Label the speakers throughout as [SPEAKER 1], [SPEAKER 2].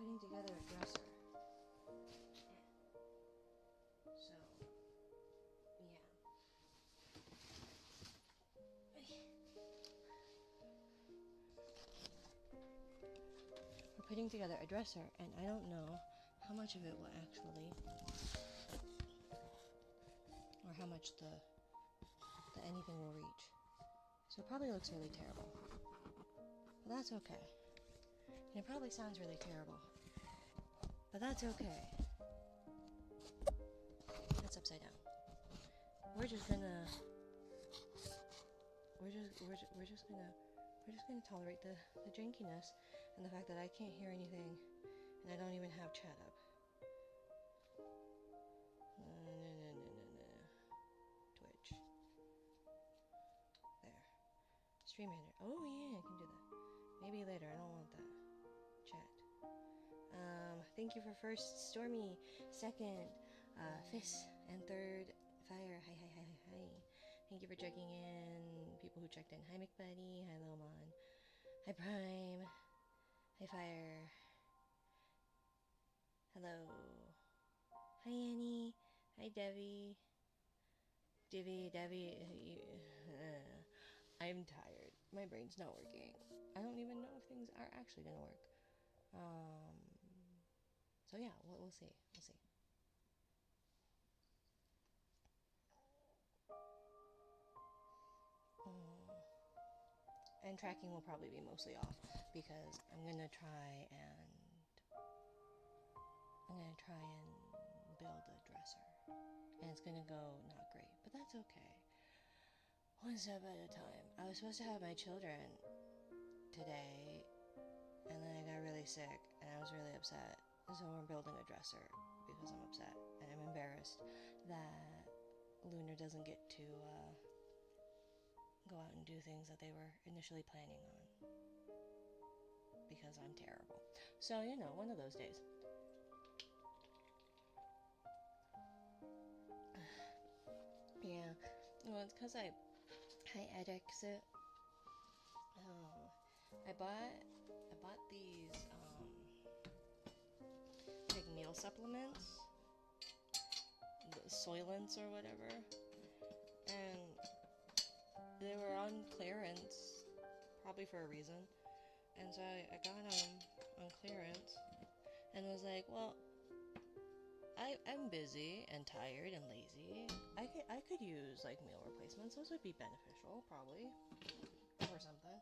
[SPEAKER 1] putting together a dresser. So, yeah. We're putting together a dresser, and I don't know how much of it will actually, or how much the anything will reach. So it probably looks really terrible. But that's okay. And it probably sounds really terrible. But that's okay. That's upside down. We're just gonna tolerate the jankiness and the fact that I can't hear anything and I don't even have chat up. Twitch. There. Stream ender. Oh yeah, I can do that. Maybe later, I don't want that. Chat. Thank you for first Stormy, second Fizz, and third Fire. Hi. Thank you for checking in. People who checked in. Hi McBuddy. Hi Lomon. Hi Prime. Hi Fire. Hello. Hi Annie. Hi Debbie. Debbie. I'm tired. My brain's not working. I don't even know if things are actually gonna work. So yeah, we'll see. And tracking will probably be mostly off because I'm gonna try and build a dresser, and it's gonna go not great, but that's okay. One step at a time. I was supposed to have my children today, and then I got really sick, and I was really upset. So we're building a dresser because I'm upset, and I'm embarrassed that Lunar doesn't get to go out and do things that they were initially planning on. Because I'm terrible. So, one of those days. Yeah. Well, it's because Hi, Edexit. I bought these, like meal supplements. The Soylents or whatever. And they were on clearance, probably for a reason. And so I got them on clearance and was like, well, I'm busy and tired and lazy. I could use like meal replacements. Those would be beneficial, probably, or something.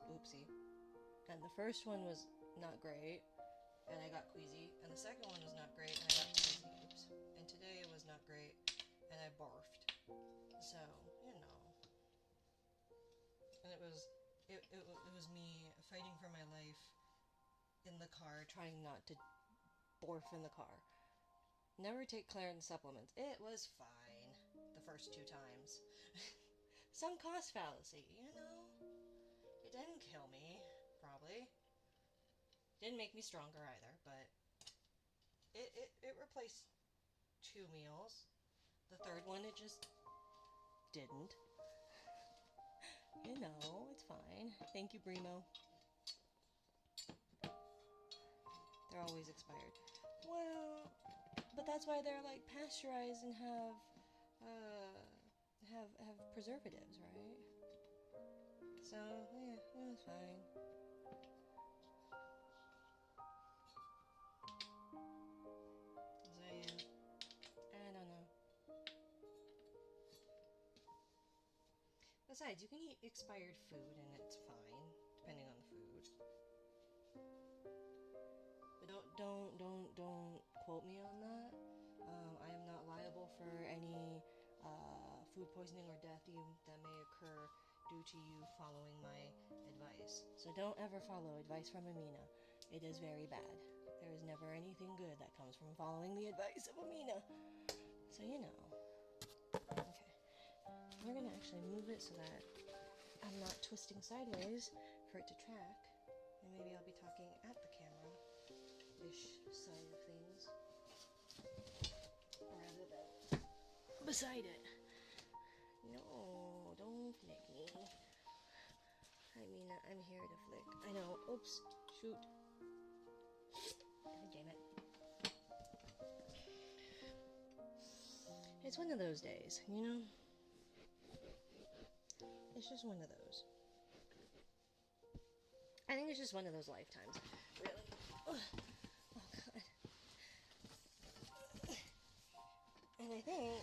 [SPEAKER 1] Oopsie. And the first one was not great, and I got queasy. And the second one was not great, and I got queasy. Oops. And today it was not great, and I barfed. So and it was me fighting for my life in the car, trying not to barf in the car. Never take Clarence supplements. It was fine the first 2 times. Some cost fallacy, It didn't kill me, probably. Didn't make me stronger either, but it replaced 2 meals. The third one, it just didn't. It's fine. Thank you, Brimo. They're always expired. Well, but that's why they're like pasteurized and have preservatives, right? So yeah, it's fine. So yeah, I don't know. Besides, you can eat expired food and it's fine, depending on the food. But don't quote me on that. I am not liable for any food poisoning or death that may occur due to you following my advice. So don't ever follow advice from Mina. It is very bad. There is never anything good that comes from following the advice of Mina. So Okay. We're gonna actually move it so that I'm not twisting sideways for it to track. And maybe I'll be talking at the camera-ish side of things, rather than beside it. No, don't flick me. Hi, Mina. I'm here to flick. I know. Oops. Shoot. God damn it. It's one of those days, you know? It's just one of those. I think it's just one of those lifetimes. Really. Oh, God. And I think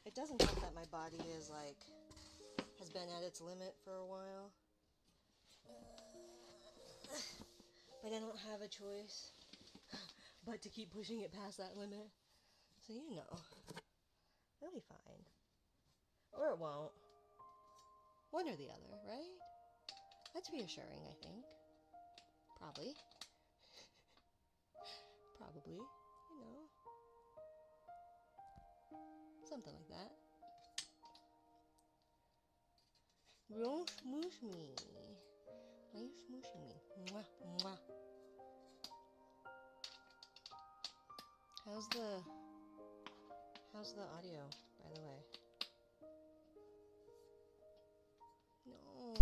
[SPEAKER 1] it doesn't help that my body is has been at its limit for a while. But I don't have a choice but to keep pushing it past that limit. So you know, it'll be fine. Or it won't. One or the other, right? That's reassuring, I think. Probably. Probably, you know. Something like that. Don't smoosh me. Why are you smooshing me? Mwah, mwah. How's the audio, by the way? No.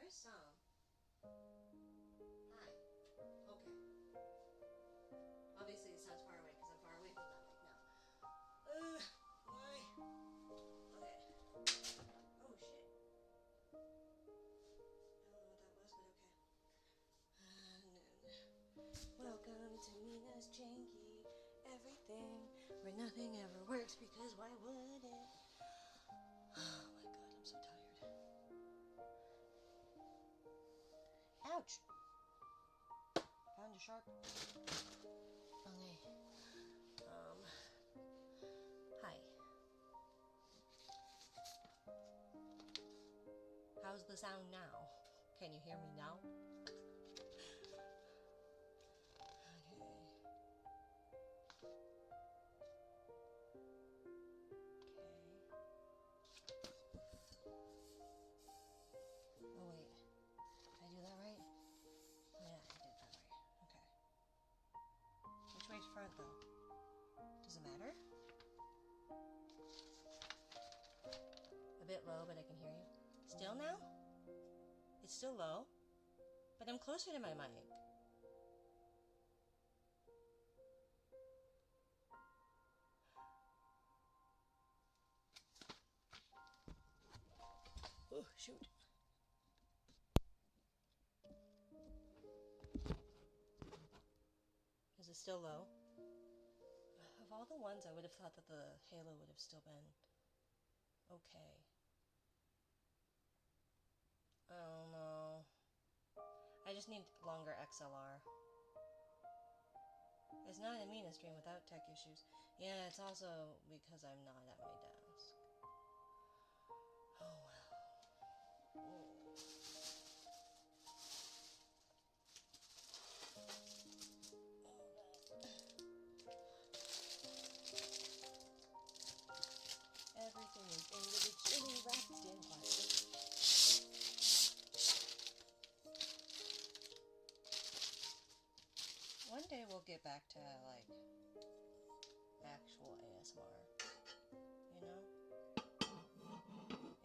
[SPEAKER 1] is some. Hi. Okay. Obviously it sounds far away because I'm far away from that mic now. Why? Okay. Oh shit. I don't know what that was, but okay. Welcome to Mina's Janky Everything, where nothing ever works because why would it? Oh my god, I'm so tired. Ouch! Found a sharp. Okay. Hi. How's the sound now? Can you hear me now? Oh wait, did I do that right? Yeah, I did that right. Okay. Which way's front though? Does it matter? A bit low, but I can hear you. Still now? It's still low, but I'm closer to my mic. Oh, shoot. Is it still low? Of all the ones, I would have thought that the halo would have still been okay. I don't know. I just need longer XLR. It's not a Mina stream without tech issues. Yeah, it's also because I'm not at my desk. Oh well. Oh. Everything is individually wrapped in plastic. One day we'll get back to like actual ASMR, you know?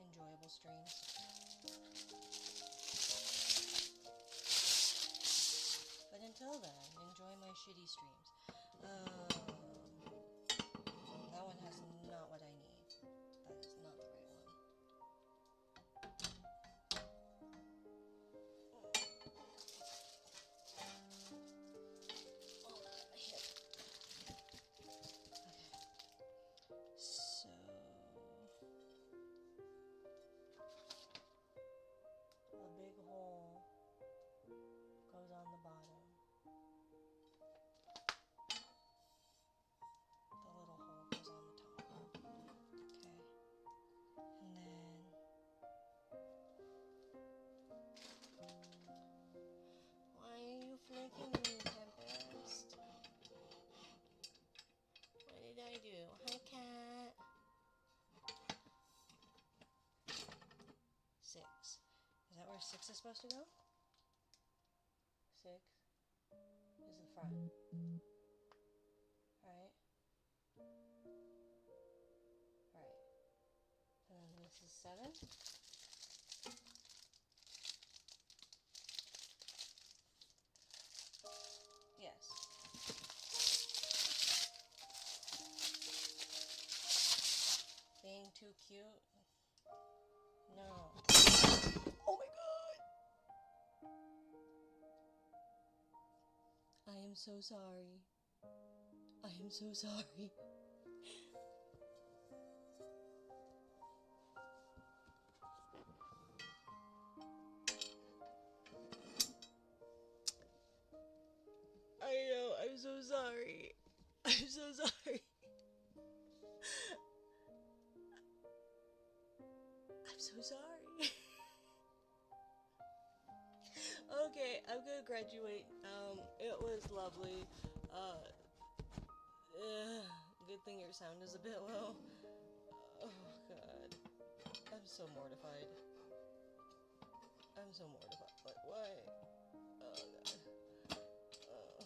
[SPEAKER 1] Enjoyable streams. But until then, enjoy my shitty streams. That one has not what I need. That is not the right one. Oh, my hip. Okay. So... a big hole goes on the bottom. The little hole goes on the top. Okay. And then... why are you flicking me, Tempest? What did I do? Hi, cat. 6. Is that where 6 is supposed to go? 6 is the front. Right? Right. And then this is 7. Yes. Being too cute? No. Oh my god! I am so sorry. I am so sorry. I know, I'm so sorry. I'm so sorry. I'm so sorry. Okay, I'm gonna graduate. It was lovely. Good thing your sound is a bit low. Oh god. I'm so mortified. I'm so mortified. Like, why? Oh god. Oh.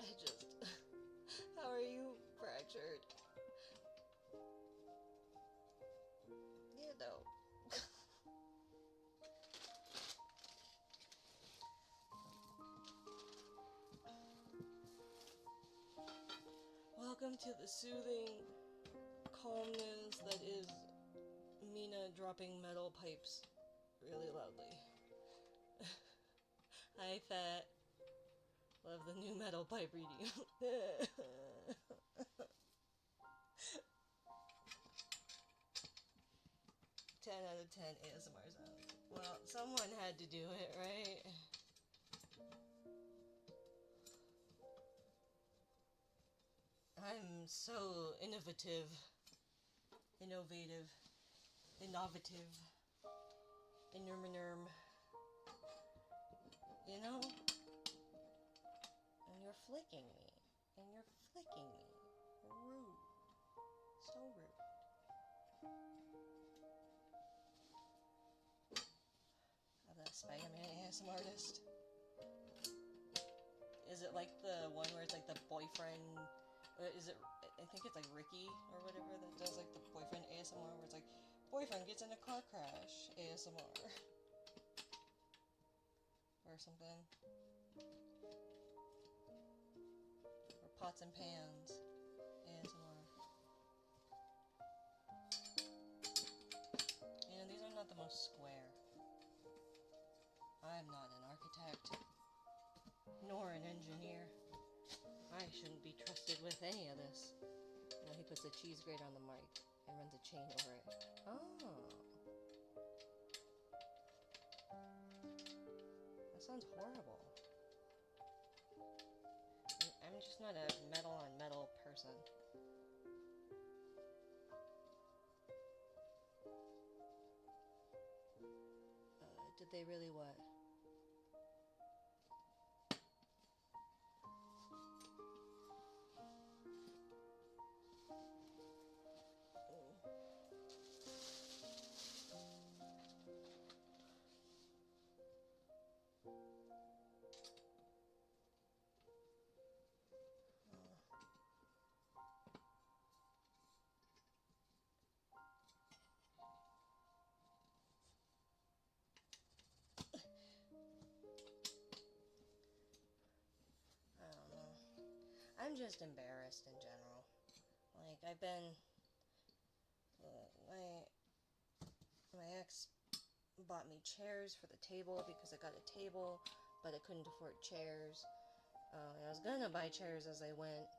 [SPEAKER 1] I just... How are you to the soothing calmness that is Mina dropping metal pipes really loudly. Hi, Fat. Love the new metal pipe reading. 10 out of 10 ASMR sounds. Well, someone had to do it, right? I'm so innovative, innovative, innerm, you know? And you're flicking me. Rude. So rude. I'm that Spider-Man ASMR artist. Is it like the one where it's like the boyfriend? Is it? I think it's like Ricky or whatever that does like the boyfriend ASMR, where it's like boyfriend gets in a car crash ASMR or something, or pots and pans ASMR. You know, these are not the most square. I'm not an architect, nor an engineer. I shouldn't be trusted with any of this. You know, he puts a cheese grater on the mic and runs a chain over it. Oh. That sounds horrible. I'm just not a metal on metal person. Did they really what? I'm just embarrassed in general. Like, I've been... my ex bought me chairs for the table because I got a table, but I couldn't afford chairs. I was gonna buy chairs as I went,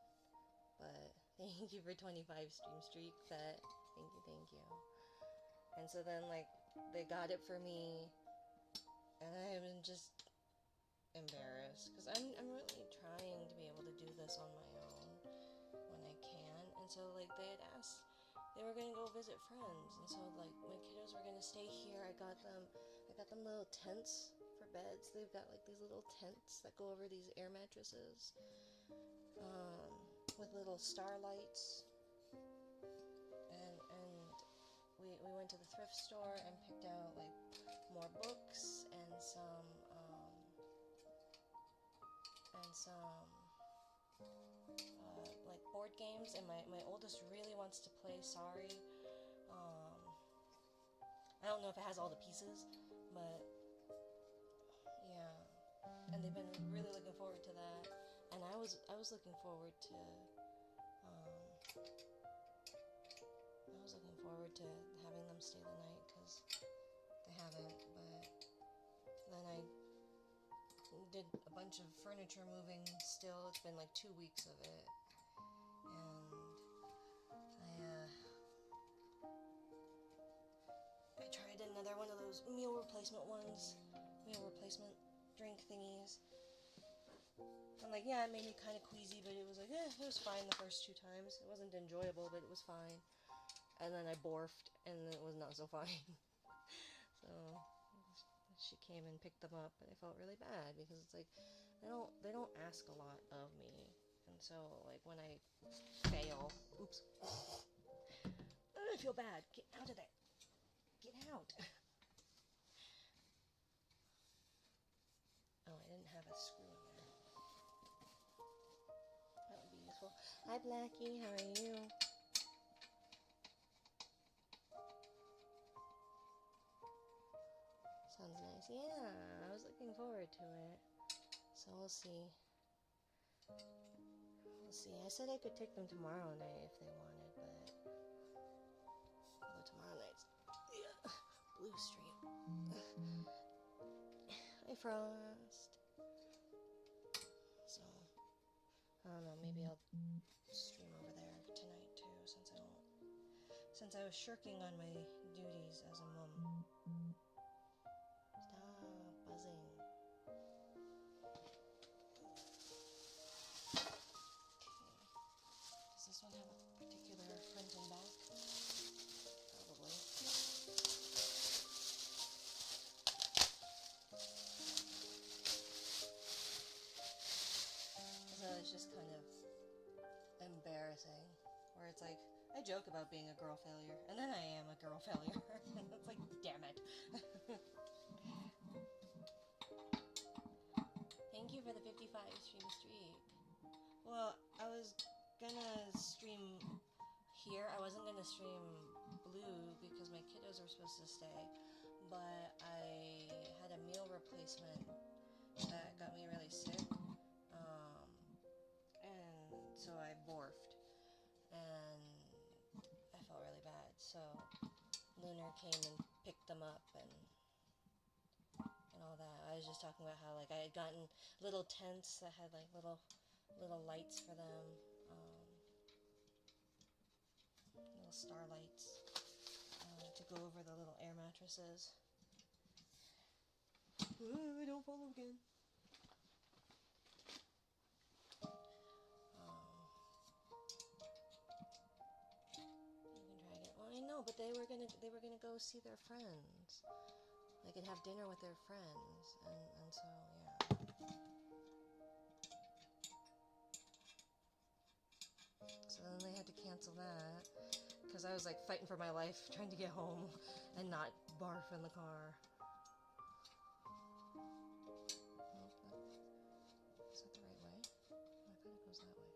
[SPEAKER 1] but thank you for 25 stream streak, Fat. Thank you. And so then, like, they got it for me, and I'm just embarrassed because I'm really trying to be able to do this on my own when I can. And so, like, they had asked, they were gonna go visit friends, and so, like, my kiddos were gonna stay here. I got them little tents for beds. They've got like these little tents that go over these air mattresses, with little starlights. And we went to the thrift store and picked out like more books and some like board games. And my oldest really wants to play Sorry. I don't know if it has all the pieces, but yeah. And they've been really looking forward to that. And I was looking forward to having them stay the night because they haven't. But then I did a bunch of furniture moving still. It's been like 2 weeks of it. And I tried another one of those meal replacement drink thingies. And like, yeah, it made me kind of queasy, but it was like, it was fine the first 2 times. It wasn't enjoyable, but it was fine. And then I borfed, and it was not so fine. So she came and picked them up, and I felt really bad because it's like they don't ask a lot of me, and so like when I fail, oops, I feel bad. Get out of there. Get out. Oh, I didn't have a screw in there. That would be useful. Hi, Blackie. How are you? Sounds nice. Yeah, I was looking forward to it. So we'll see. We'll see. I said I could take them tomorrow night if they wanted, but although tomorrow night's blue stream. Hi, Frost. So I don't know. Maybe I'll stream over there tonight too, since I was shirking on my duties as a mom. Stop buzzing. Does this one have a particular front and back? Probably. So it's just kind of embarrassing, where it's like, I joke about being a girl failure, and then I am a girl failure. It's like, damn it. Thank you for the 55 stream streak. Well, I was gonna stream here. I wasn't gonna stream blue because my kiddos were supposed to stay, but I had a meal replacement that got me really sick, and so I borfed, and I felt really bad. So Lunar came and picked them up and all that. I was just talking about how, like, I had gotten little tents that had like little lights for them, little starlights, to go over the little air mattresses. I don't fall again. You can drag it. Well, I know, but they were gonna go see their friends. They could have dinner with their friends, and so yeah. So then they had to cancel that because I was like fighting for my life, trying to get home and not barf in the car. Is that the right way? I thought it goes that way.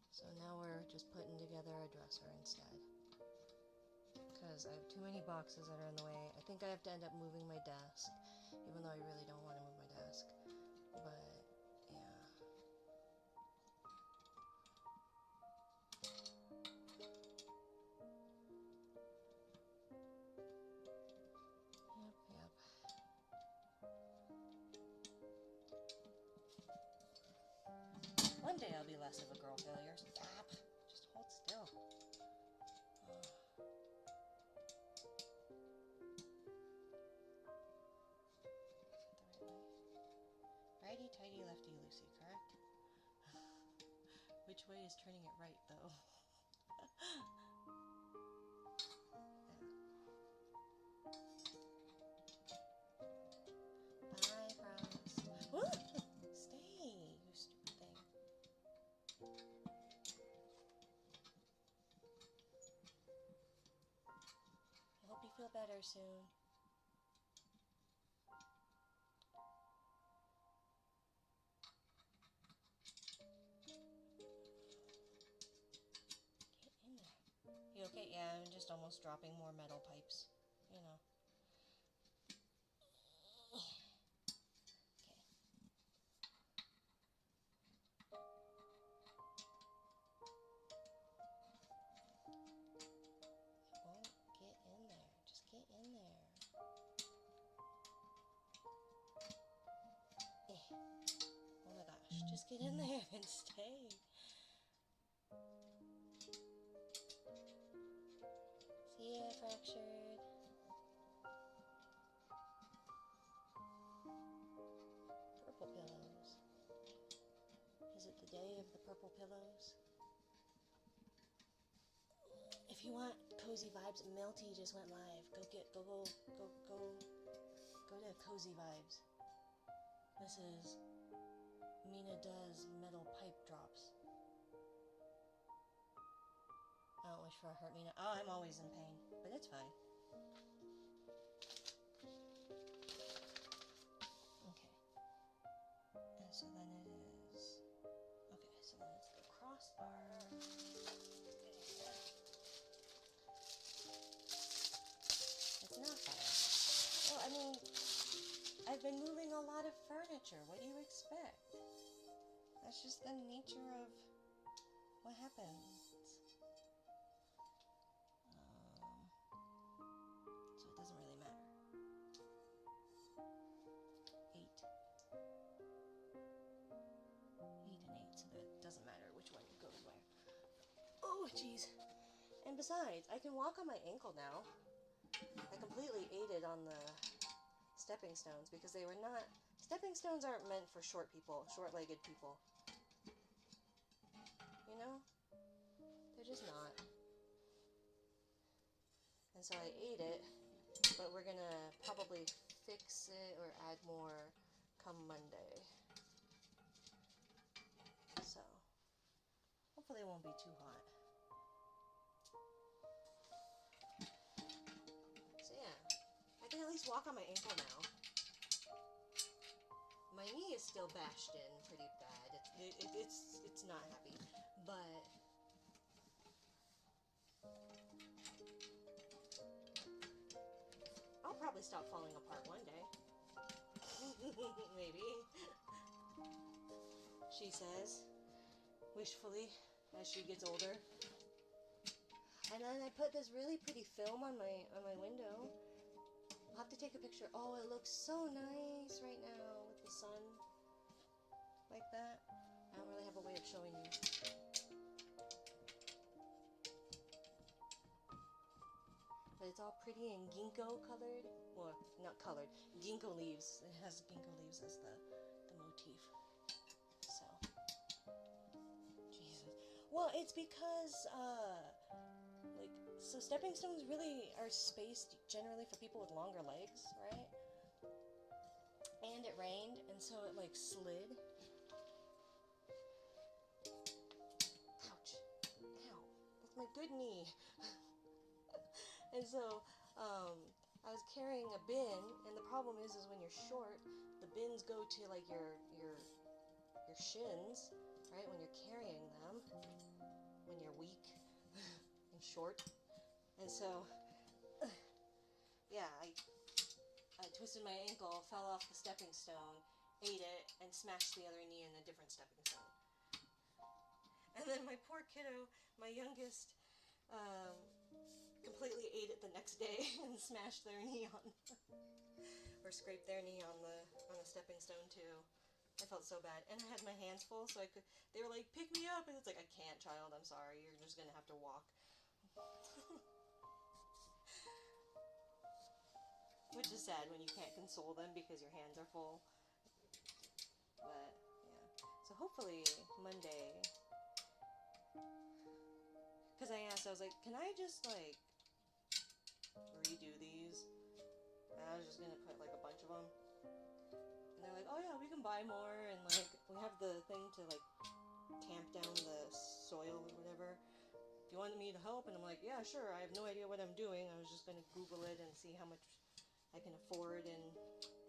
[SPEAKER 1] So now we're just putting together a dresser instead, because I have too many boxes that are in the way. I think I have to end up moving my desk, even though I really don't want to move my desk. But yeah. Yep. One day I'll be less of a girl failure. Stop. Just hold still. Righty tighty, lefty loosey, correct? Which way is turning it right, though? Bye, Frost. Stay, you stupid thing. I hope you feel better soon. You okay? Yeah, I'm just almost dropping more metal pipes, you know. Okay. Won't get in there. Just get in there. Oh my gosh, just get in there and stay. See ya, fractured. Purple pillows. Is it the day of the purple pillows? If you want cozy vibes, Melty just went live. Go to Cozy Vibes. This is Mina does metal pipe drops. I don't wish for a hurt, Mina. Oh, I'm always in pain, but it's fine. Okay. And so then it is... Okay, so then it's the crossbar. It's not fire. Well, I mean, I've been moving a lot of furniture. What do you expect? That's just the nature of what happens. So it doesn't really matter. 8. 8 and 8, so that it doesn't matter which one goes where. Oh, jeez. And besides, I can walk on my ankle now. I completely ate it on the stepping stones because they were not... Stepping stones aren't meant for short people, short-legged people. You know? They're just not. And so I ate it, but we're gonna probably fix it or add more come Monday. So, hopefully it won't be too hot. So yeah, I can at least walk on my ankle now. My knee is still bashed in pretty bad. It's not happy, but I'll probably stop falling apart one day. Maybe. She says, wishfully, as she gets older. And then I put this really pretty film on my window. I'll have to take a picture. Oh, it looks so nice right now with the sun. Like that. I don't really have a way of showing you. But it's all pretty and ginkgo colored. Well, not colored. Ginkgo leaves. It has ginkgo leaves as the motif. So. Jesus. Well, it's because, so stepping stones really are spaced generally for people with longer legs, right? And it rained, and so it, slid. Ouch. Ow. That's my good knee. And so, I was carrying a bin, and the problem is when you're short, the bins go to, your shins, right, when you're carrying them, when you're weak and short. And so, yeah, I twisted my ankle, fell off the stepping stone, ate it, and smashed the other knee in a different stepping stone. And then my poor kiddo, my youngest, completely ate it the next day and smashed their knee on, or scraped their knee on a stepping stone too. I felt so bad, and I had my hands full, so they were like, pick me up, and it's like, I can't, child, I'm sorry, you're just gonna have to walk. Which is sad when you can't console them because your hands are full. But, yeah. So hopefully, Monday, because I asked, I was like, can I just, redo these? And I was just gonna put, a bunch of them. And they're like, oh yeah, we can buy more, and, we have the thing to, tamp down the soil or whatever. Do you want me to help? And I'm like, yeah, sure, I have no idea what I'm doing. I was just gonna Google it and see how much I can afford and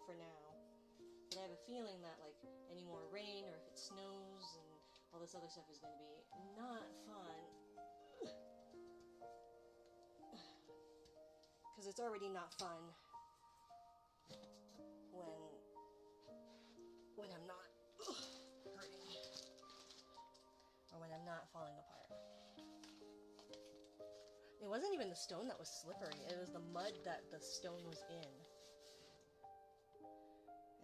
[SPEAKER 1] for now. But I have a feeling that, any more rain, or if it snows, and all this other stuff is going to be not fun. Because it's already not fun when I'm not hurting. Or when I'm not falling apart. It wasn't even the stone that was slippery. It was the mud that the stone was in.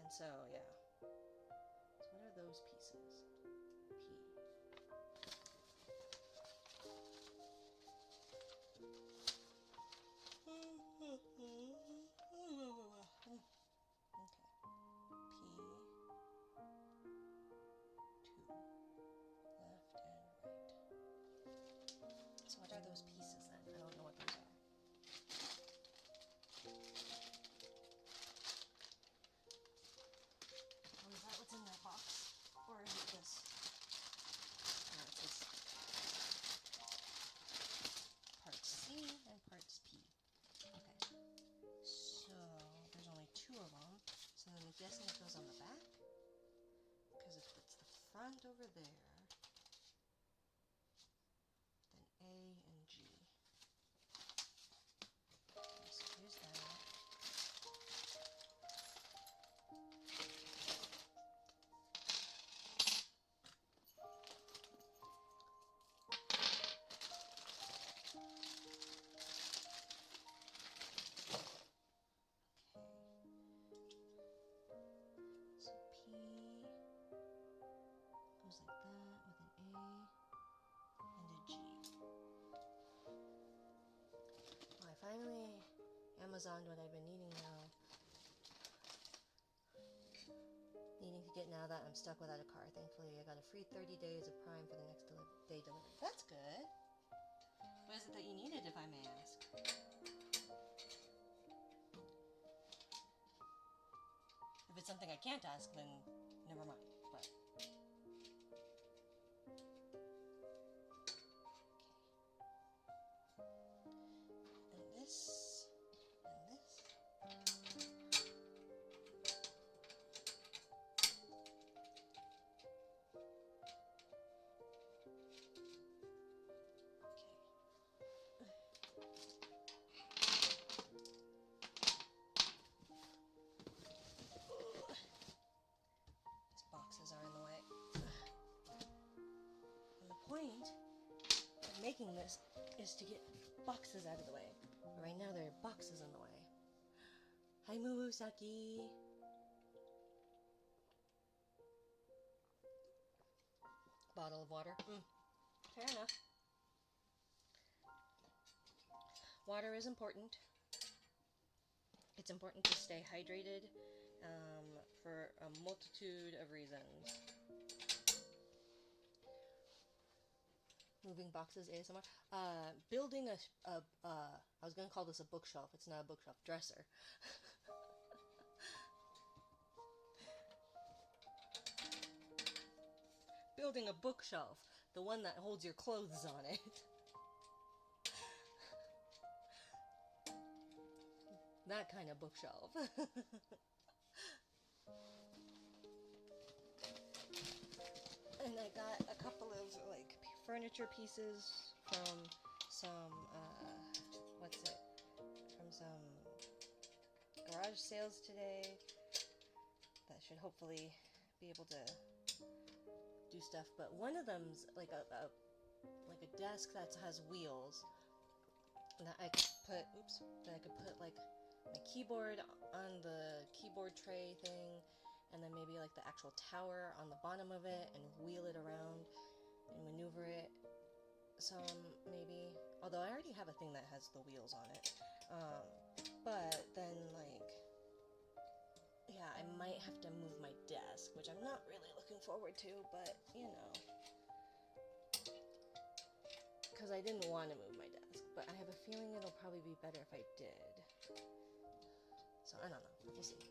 [SPEAKER 1] And so, yeah. So what are those pieces? I'm guessing it goes on the back, because if it's the front over there, then A and G. Okay, so here's that. Amazoned what I've been needing now. Needing to get now that I'm stuck without a car. Thankfully, I got a free 30 days of Prime for the next day delivery. That's good. What is it that you needed, if I may ask? If it's something I can't ask, then never mind. But and this, and this. Boxes are in the way. And the point of making this is to get boxes out of the way. Right now there are boxes in the way. Hi, Murusaki. Bottle of water. Fair enough. Water is important. It's important to stay hydrated for a multitude of reasons. Moving boxes ASMR. Building I was going to call this a bookshelf. It's not a bookshelf. Dresser. Building a bookshelf. The one that holds your clothes on it. That kind of bookshelf. And I got a couple of like furniture pieces from some from some garage sales today that should hopefully be able to do stuff. But one of them's like a desk that has wheels that I could put like my keyboard on the keyboard tray thing, and then maybe like the actual tower on the bottom of it, and wheel it around and maneuver it some, maybe. Although I already have a thing that has the wheels on it. But then, like, yeah, I might have to move my desk, which I'm not really looking forward to, but, you know. Because I didn't want to move my desk, but I have a feeling it'll probably be better if I did. So, I don't know. We'll see.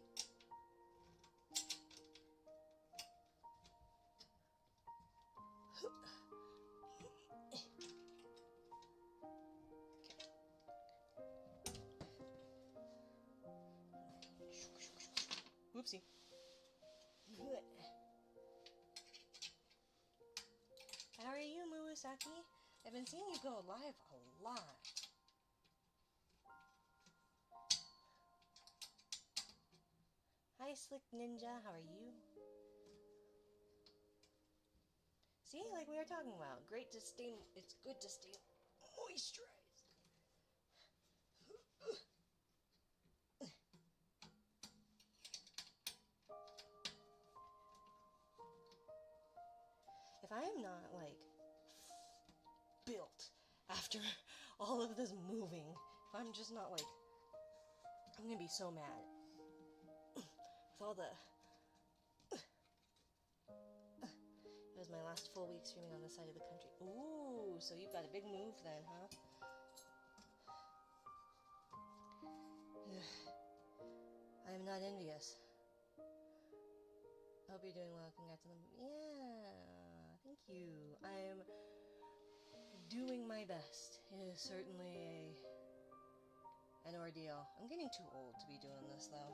[SPEAKER 1] Whoopsie. How are you, Murusaki? I've been seeing you go live a lot. Hi, Slick Ninja. How are you? See, like we were talking about, it's good to stay moisturized. If I am not, like, built after all of this moving, if I'm just not, like, I'm gonna be so mad. With all the... It was my last full week streaming on this side of the country. Ooh, so you've got a big move then, huh? I am not envious. I hope you're doing well. Congrats on the... Yeah, thank you. I'm doing my best. It is certainly an ordeal. I'm getting too old to be doing this, though.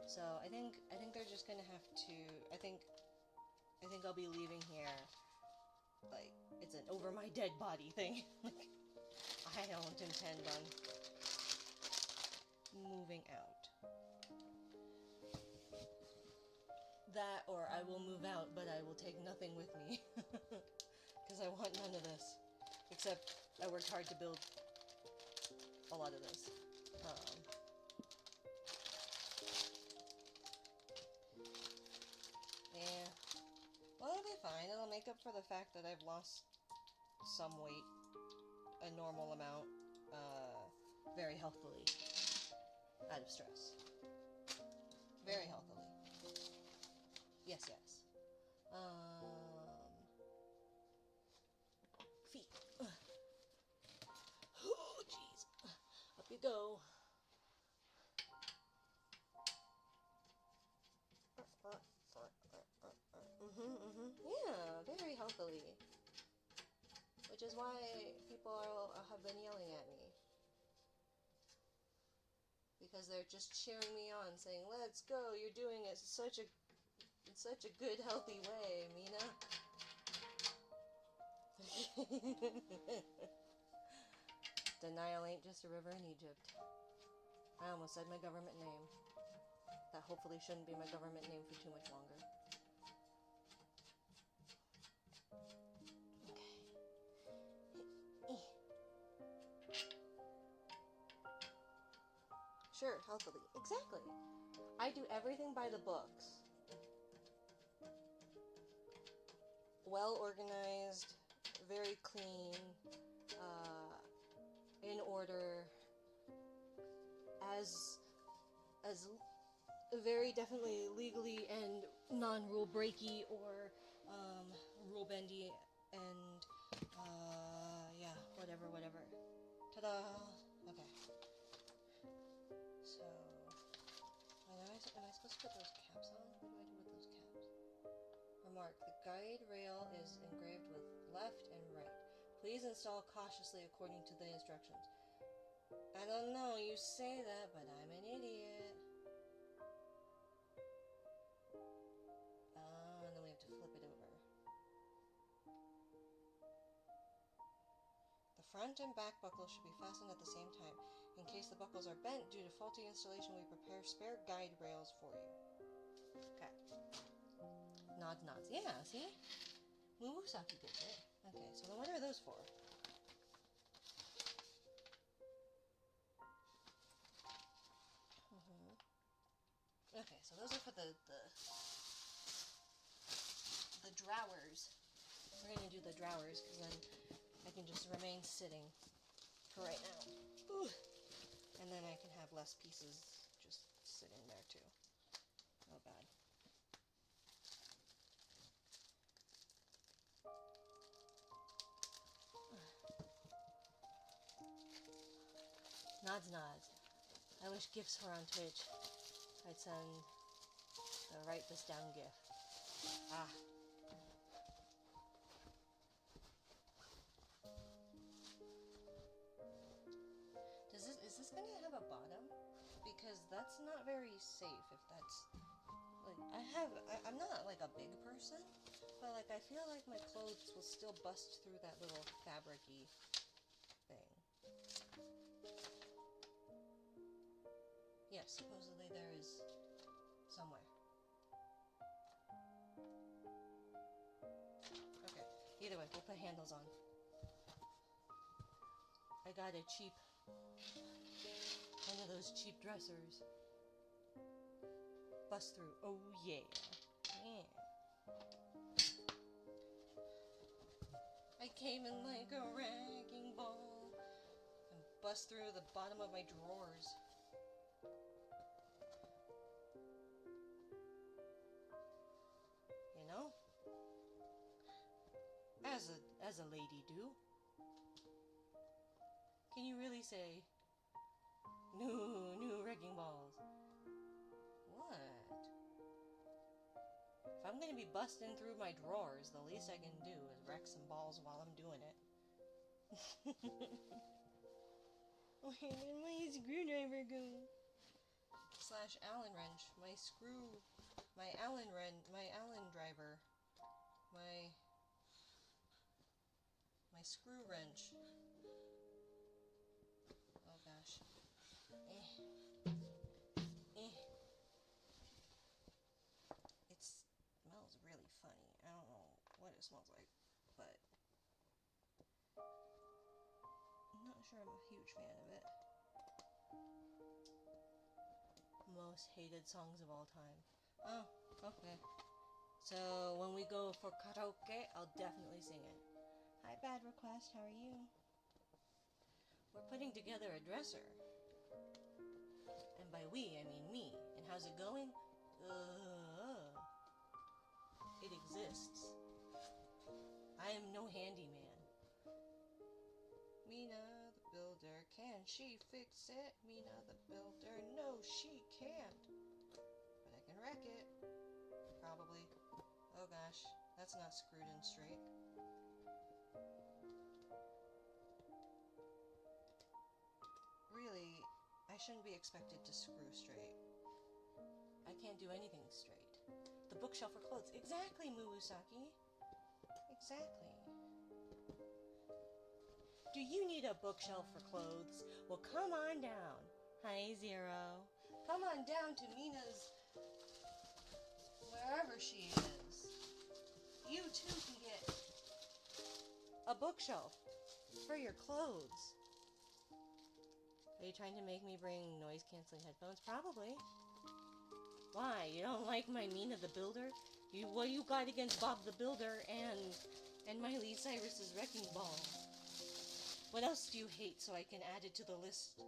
[SPEAKER 1] So I think they're just gonna have to... I think I'll be leaving here. Like, it's an over my dead body thing. Like, I don't intend on moving out. That, or I will move out, but I will take nothing with me. Because I want none of this. Except, I worked hard to build a lot of this. Yeah. Well, it'll be fine. It'll make up for the fact that I've lost some weight. A normal amount. Very healthily. out of stress. Very healthily. Yes, yes. Feet. Oh, jeez. Up you go. Yeah, very healthily. Which is why people have been yelling at me. Because they're just cheering me on, saying, "Let's go, you're doing it in such a good, healthy way, Mina." Denial ain't just a river in Egypt. I almost said my government name. That hopefully shouldn't be my government name for too much longer. Okay. Sure, healthily. Exactly. I do everything by the books. Well organized, very clean, in order, as very definitely legally and non-rule breaky or rule bendy and yeah, whatever. Ta-da! Okay. So, am I supposed to put those caps on? What do I do with those caps? Remark: the guide rail is engraved with left and right. Please install cautiously according to the instructions. I don't know, you say that, but I'm an idiot. And then we have to flip it over. The front and back buckles should be fastened at the same time. In case the buckles are bent due to faulty installation, we prepare spare guide rails for you. Okay. Nods. Yeah, see? Mumusaki gets it. Okay, so then what are those for? Okay, so those are for the drawers. We're gonna do the drawers because then I can just remain sitting for right now. Ooh. And then I can have less pieces just sitting there too. Oh bad. Nods. I wish gifts were on Twitch. I'd send the write this down gif. Ah. Is this gonna have a bottom? Because that's not very safe if that's like I'm not like a big person, but like I feel like my clothes will still bust through that little fabric-y thing. Yes, supposedly there is somewhere. Okay, either way, we'll put handles on. I got a cheap, one of those cheap dressers. Bust through. Oh yeah. I came in like a wrecking ball and bust through the bottom of my drawers. You know? As a lady do. Can you really say new wrecking balls? What? If I'm gonna be busting through my drawers, the least I can do is wreck some balls while I'm doing it. Where did my screwdriver go? / Allen wrench. My Allen driver. My screw wrench. Oh gosh. It smells really funny. I don't know what it smells like, but I'm not sure I'm a huge fan of it. Most hated songs of all time. Oh, okay. So when we go for karaoke, I'll definitely sing it. Hi, Bad Request. How are you? We're putting together a dresser. And How's it going? It exists. I am no handyman. Mina the builder, can she fix it? Mina the builder, no she can't. But I can wreck it. Probably. Oh gosh, that's not screwed in straight. Really, I shouldn't be expected to screw straight. I can't do anything straight. The bookshelf for clothes. Exactly, Muusaki. Exactly. Do you need a bookshelf for clothes? Well, come on down. Hi, Zero. Come on down to Mina's, wherever she is. You too can get a bookshelf for your clothes. Are you trying to make me bring noise-canceling headphones? Probably. Why? You don't like my Mina the Builder? What you got against Bob the Builder and Miley Cyrus's Wrecking Ball? What else do you hate so I can add it to the list?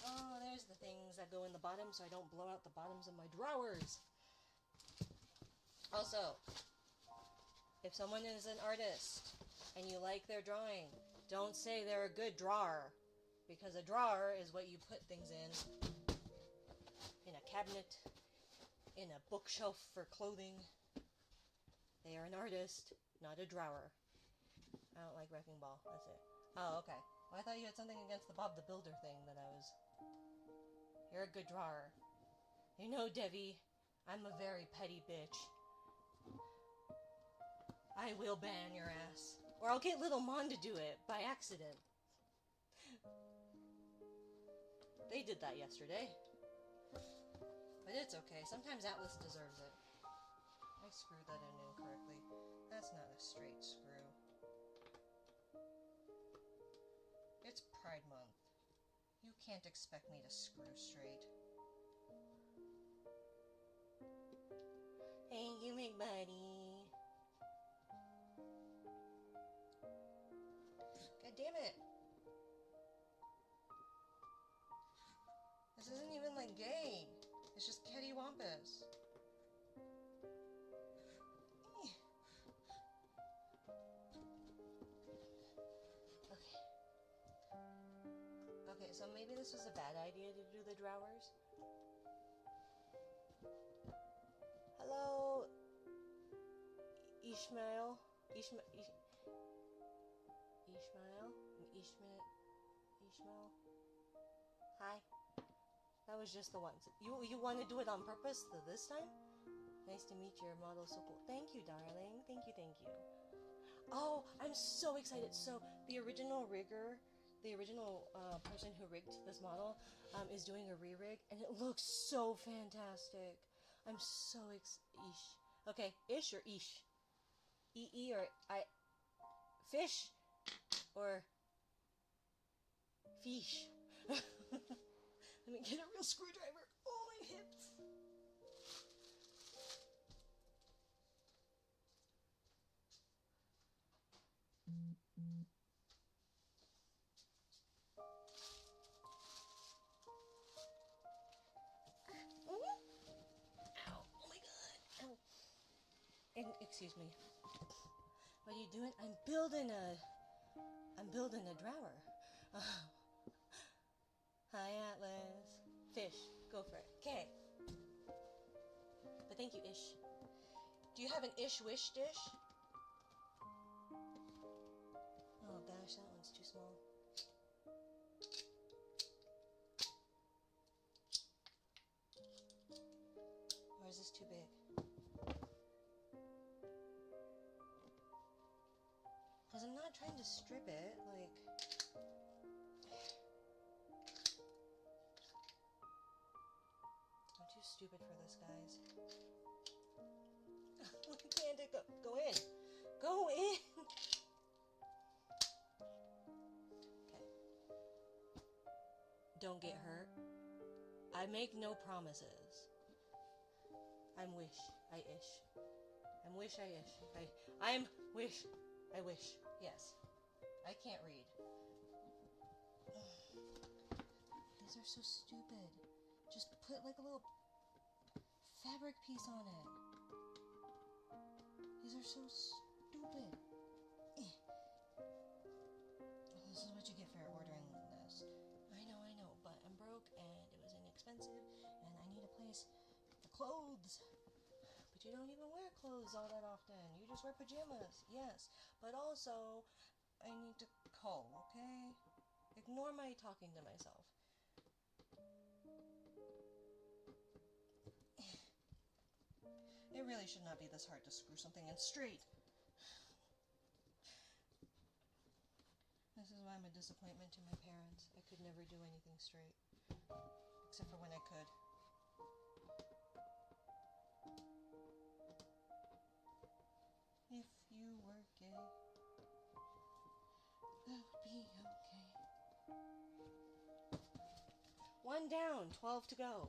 [SPEAKER 1] Oh, there's the things that go in the bottom so I don't blow out the bottoms of my drawers. Also, if someone is an artist and you like their drawing, don't say they're a good drawer. Because a drawer is what you put things in a cabinet, in a bookshelf for clothing. They are an artist, not a drawer. I don't like Wrecking Ball, that's it. Oh, okay. Well, I thought you had something against the Bob the Builder thing that I was... You're a good drawer. You know, Devi, I'm a very petty bitch. I will ban your ass. Or I'll get Little Mon to do it, by accident. They did that yesterday. But it's okay, sometimes Atlas deserves it. I screwed that in incorrectly. That's not a straight screw. It's Pride Month. You can't expect me to screw straight. Thank you, big buddy. God damn it. This isn't even like gay. It's just cattywampus. Okay, so maybe this was a bad idea to do the drawers. Hello, Ishmael. Ishmael. Hi. That was just the once. You want to do it on purpose this time? Nice to meet your model. So cool. Thank you, darling. Thank you. Oh, I'm so excited. So the original rigger, the original person who rigged this model, is doing a re-rig, and it looks so fantastic. I'm so ish. Okay, ish or ish? E or I? Fish or fish? Let me get a real screwdriver. Oh, my hips. Ow. Oh my god. Ow. And excuse me. What are you doing? I'm building a drawer. Hi, Atlas. Fish. Go for it. Okay. But thank you, Ish. Do you have an Ish wish dish? Oh gosh, that one's too small. Or is this too big? Because I'm not trying to strip it, like... I'm too stupid for this, guys. Panda, go in! Go in! Okay. Don't get hurt. I make no promises. I'm wish. I ish. I'm wish. I ish. I'm wish. I wish. Yes. I can't read. These are so stupid. Just put like a little fabric piece on it. These are so stupid. This is what you get for ordering this. I know, but I'm broke and it was inexpensive and I need a place for clothes. But you don't even wear clothes all that often. You just wear pajamas, yes. But also, I need to call, okay? Ignore my talking to myself. It really should not be this hard to screw something in straight. This is why I'm a disappointment to my parents. I could never do anything straight. Except for when I could. If you were gay, that would be okay. 1 down, 12 to go.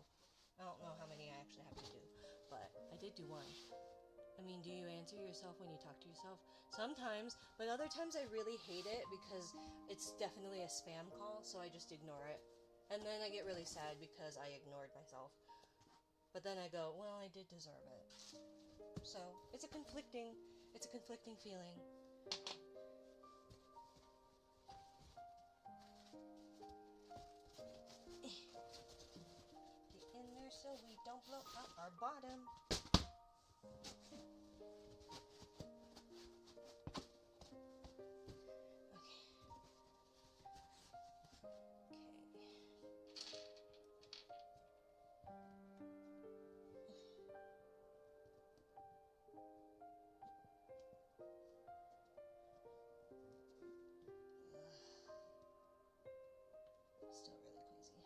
[SPEAKER 1] I don't know how many I actually have to do, but I did do 1. I mean, do you answer yourself when you talk to yourself? Sometimes, but other times I really hate it because it's definitely a spam call, so I just ignore it. And then I get really sad because I ignored myself. But then I go, well, I did deserve it. So, it's a conflicting feeling. Get in there so we don't blow out our bottom. Still really queasy.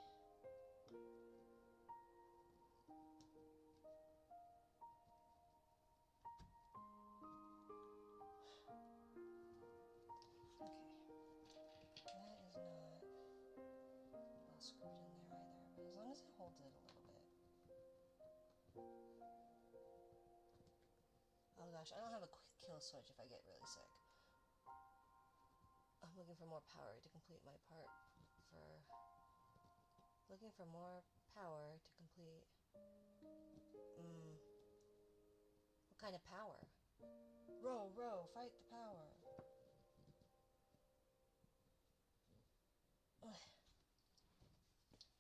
[SPEAKER 1] Okay. That is not well screwed in there either, but as long as it holds it a little bit. Oh gosh, I don't have a quick kill switch if I get really sick. I'm looking for more power to complete my part Looking for more power to complete... What kind of power? Row, fight the power.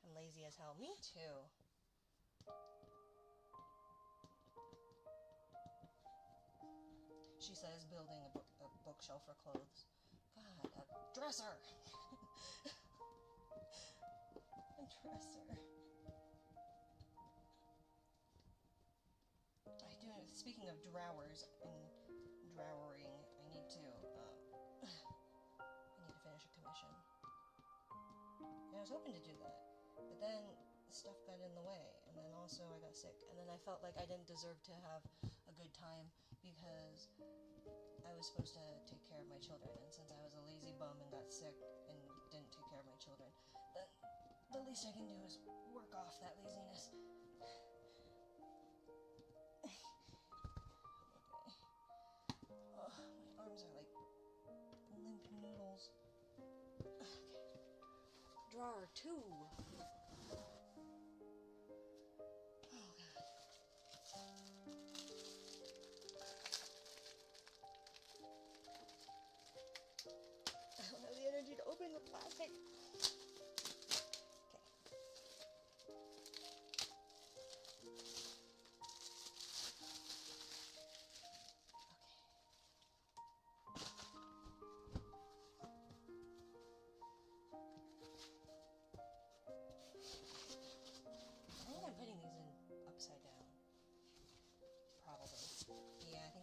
[SPEAKER 1] I'm lazy as hell. Me too. She says building a bookshelf for clothes. God, a dresser! A dresser. Speaking of drawers and drowering, I need to finish a commission. And I was hoping to do that, but then stuff got in the way, and then also I got sick, and then I felt like I didn't deserve to have a good time because I was supposed to take care of my children, and since I was a lazy bum and got sick and didn't take care of my children, then the least I can do is work off that laziness. My arms are like limp noodles. Okay. Drawer 2. Oh god. I don't have the energy to open the plastic.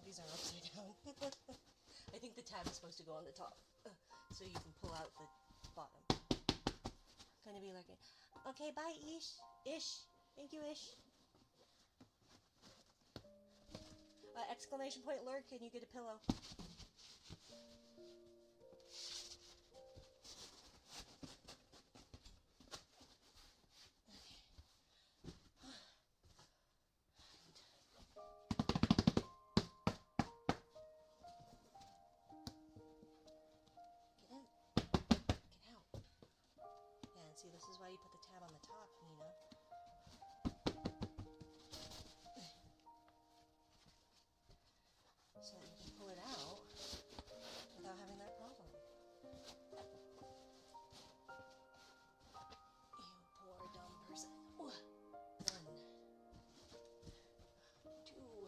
[SPEAKER 1] These are upside down. I think the tab is supposed to go on the top, so you can pull out the bottom. Gonna be like, okay, bye, Ish. Thank you, Ish. Exclamation point lurk, and you get a pillow. See, this This is why you put the tab on the top, Mina. So that you can pull it out without having that problem. You poor dumb person. One, two.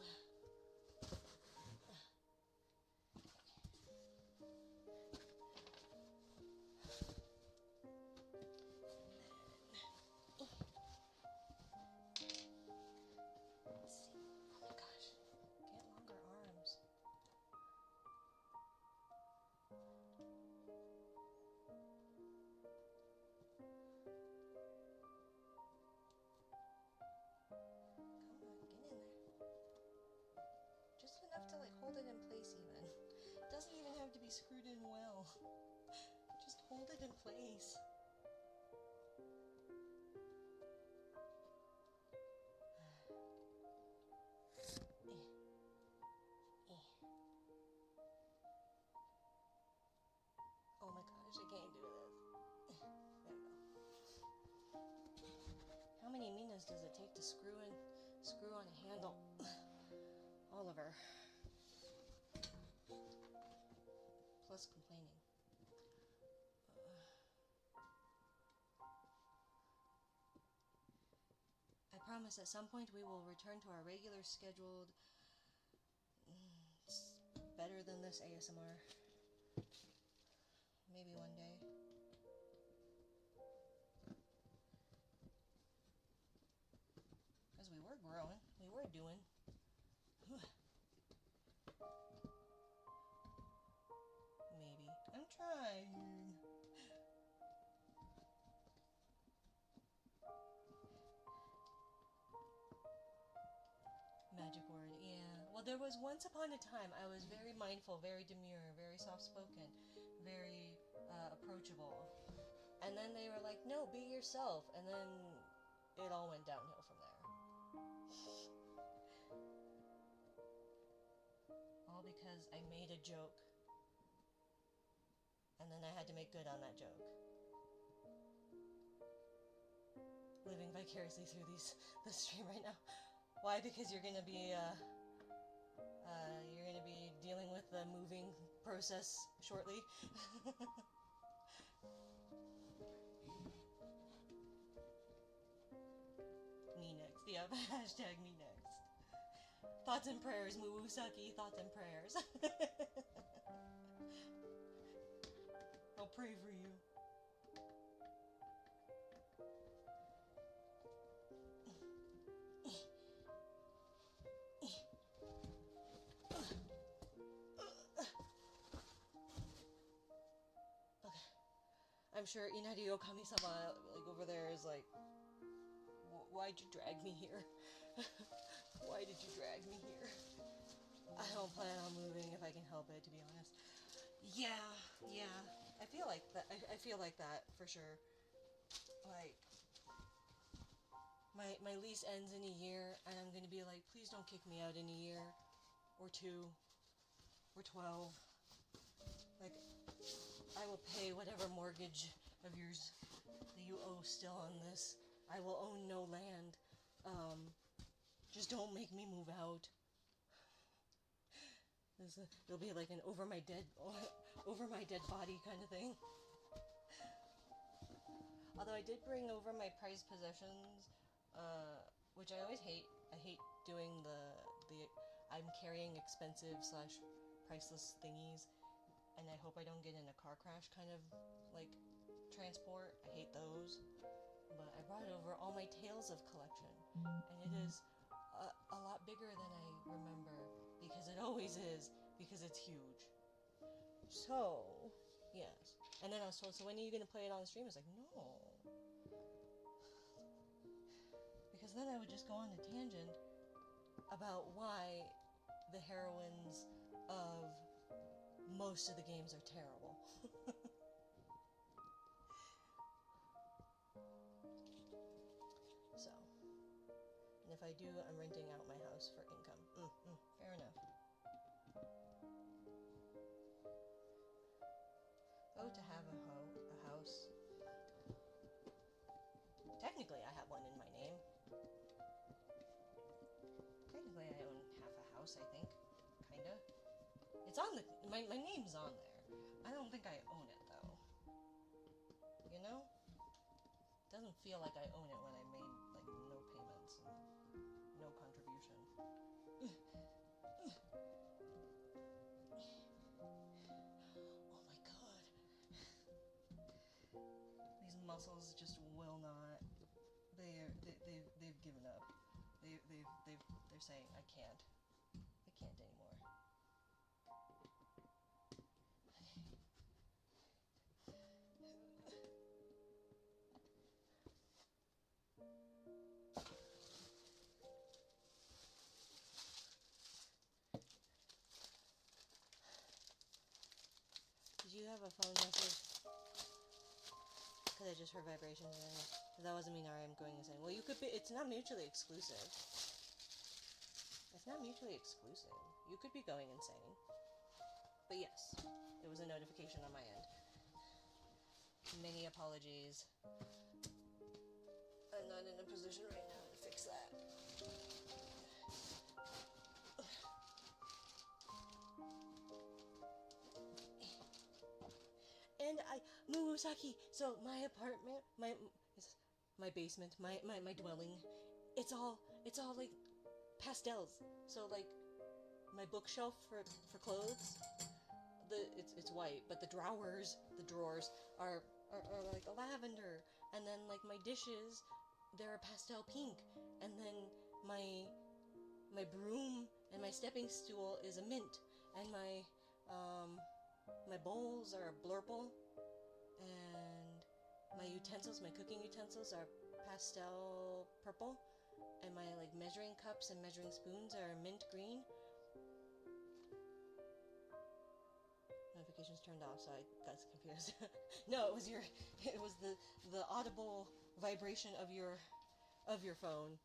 [SPEAKER 1] Let's see. Oh my gosh. Get longer arms. Come on, get in there. Just enough to like hold it in place even. It doesn't even have to be screwed in well. Just hold it in place. Oh my gosh, I can't do this. There we go. How many Minas does it take to screw on a handle? Oliver. Plus complaining. I promise at some point we will return to our regular scheduled... It's better than this ASMR. Maybe one day. Because we were growing. We were doing. Maybe. I'm trying. Magic word, yeah. Well, there was once upon a time I was very mindful, very demure, very soft-spoken, very approachable. And then they were like, no, be yourself. And then it all went downhill from there. All because I made a joke. And then I had to make good on that joke. Living vicariously through the stream right now. Why? Because you're gonna be dealing with the moving process shortly. Me next. Yeah, hashtag me next. Thoughts and prayers, Muusaki. Thoughts and prayers. I'll pray for you. Okay. I'm sure Inari Okami-sama, like, over there is like, why'd you drag me here? Why did you drag me here? I don't plan on moving if I can help it, to be honest. Yeah. I feel like that. I feel like that for sure. Like, my lease ends in a year, and I'm gonna be like, please don't kick me out in a year, or 2, or 12. Like, I will pay whatever mortgage of yours that you owe still on this. I will own no land. Just don't make me move out. It'll be like an over my dead body kind of thing. Although I did bring over my prized possessions, which I always hate. I hate doing the I'm carrying expensive / priceless thingies, and I hope I don't get in a car crash kind of like transport. I hate those. But I brought over all my Tales of collection, and it is a lot bigger than I remember, because it always is, because it's huge. So, yes. And then I was told, so when are you going to play it on the stream? I was like, no. Because then I would just go on a tangent about why the heroines of most of the games are terrible. So, and if I do, I'm renting out my house for income. Fair enough. Oh, to have a house. technically I have one in my name. Technically I own half a house, I think. Kinda. It's on the... My name's on there. I don't think I own it, though. You know? It doesn't feel like I own it when I made, like, no payments and no contribution. Oh my god. These muscles just will not... They've given up. They're saying, I can't anymore. Did you have a phone message? Because I just heard vibrations and that wasn't Mina. I'm going insane. Well, you could be... It's not mutually exclusive. It's not mutually exclusive. You could be going insane. But yes, it was a notification on my end. Many apologies. I'm not in a position right now to fix that. And Murasaki, so my apartment, my basement, my dwelling, it's all like pastels. So like my bookshelf for clothes, it's white, but the drawers are like a lavender, and then like my dishes, they're a pastel pink, and then my broom and my stepping stool is a mint, and my bowls are blurple, and my cooking utensils are pastel purple, and my like measuring cups and measuring spoons are mint green. Notifications turned off, so I got confused. No, it was the audible vibration of your phone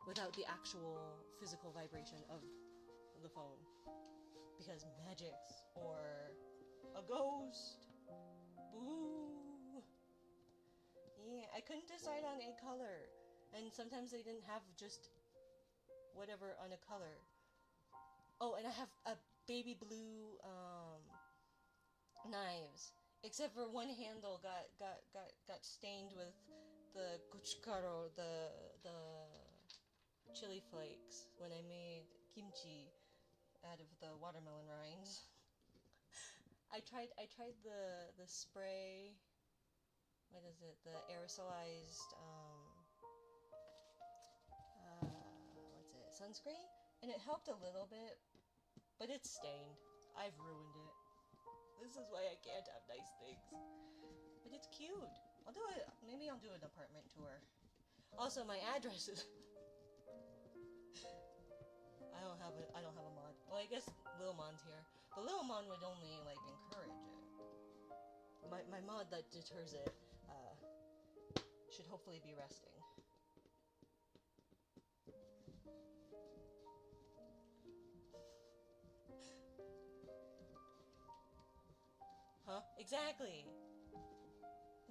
[SPEAKER 1] without the actual physical vibration of the phone. Because magics or a ghost. Boo. Yeah, I couldn't decide on a color. And sometimes they didn't have just whatever on a color. Oh, and I have a baby blue knives. Except for one handle got stained with the gochukaro, the chili flakes when I made kimchi out of the watermelon rinds. I tried the spray. What is it? The aerosolized what's it? Sunscreen, and it helped a little bit, but it's stained. I've ruined it. This is why I can't have nice things. But it's cute. I'll do it. Maybe I'll do an apartment tour. Also, my address is. I don't have a mod. Well, I guess Lil Mon's here. But Lil Mon would only like encourage it. My mod that deters it should hopefully be resting. Huh? Exactly.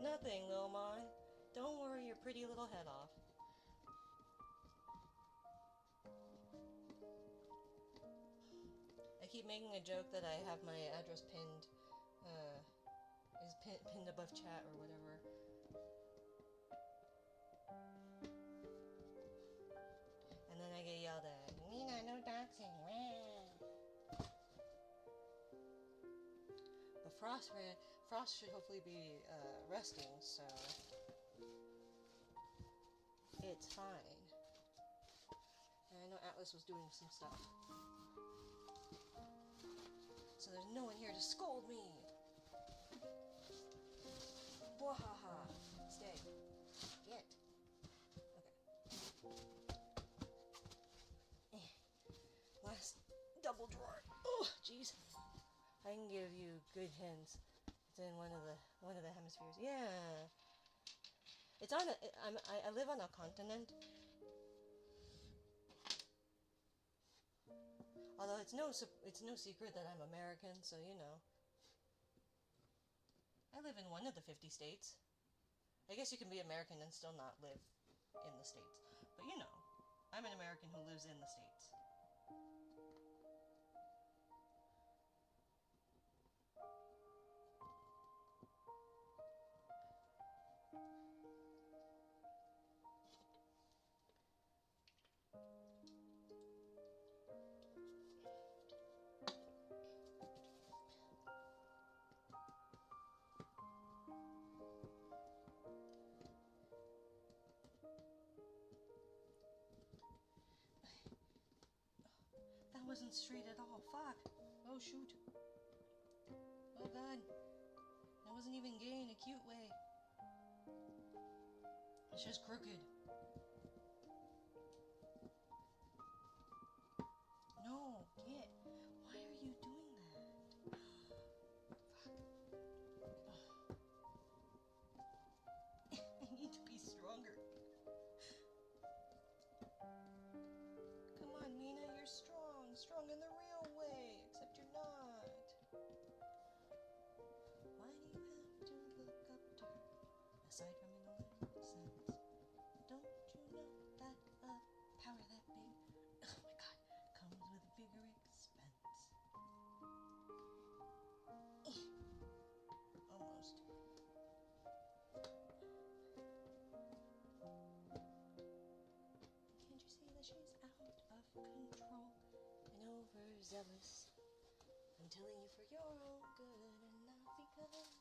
[SPEAKER 1] Nothing, Lil Mon. Don't worry your pretty little head off. I keep making a joke that I have my address pinned, pinned above chat or whatever. And then I get yelled at, Mina, no doxing. But Frost should hopefully be resting, so it's fine. And I know Atlas was doing some stuff. So there's no one here to scold me. Wahaha. Stay. Get. Okay. Last double drawer. Oh, jeez. I can give you good hints. It's in one of the hemispheres. Yeah. It's on I live on a continent. Although it's no secret that I'm American, so you know. I live in one of the 50 states. I guess you can be American and still not live in the States. But you know, I'm an American who lives in the States. That wasn't straight at all. Fuck. Oh, shoot. Oh, God. That wasn't even gay in a cute way. It's just crooked. No, get. Why are you doing that? Fuck. I need to be stronger. Come on, Mina, you're strong. Strong in the real way. Except you're not. Why do you have to look up to her? Aside from in a little sense. Don't you know that a power that big, oh my god, comes with bigger expense? Almost. Can't you see that she's out of control and overzealous? I'm telling you for your own good and not because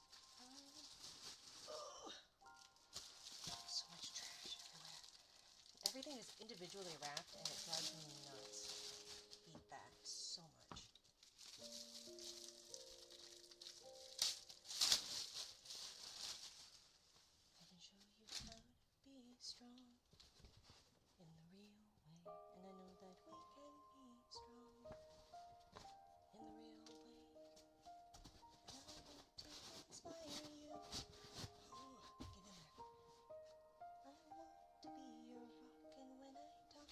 [SPEAKER 1] so much trash everywhere. Everything is individually wrapped and it drives me nuts. I hate that so much. I can show you how to be strong in the real way. And I know that we can be strong in the real way. And I want to inspire you. Oh, get in there. I want to be your rock, and when I talk,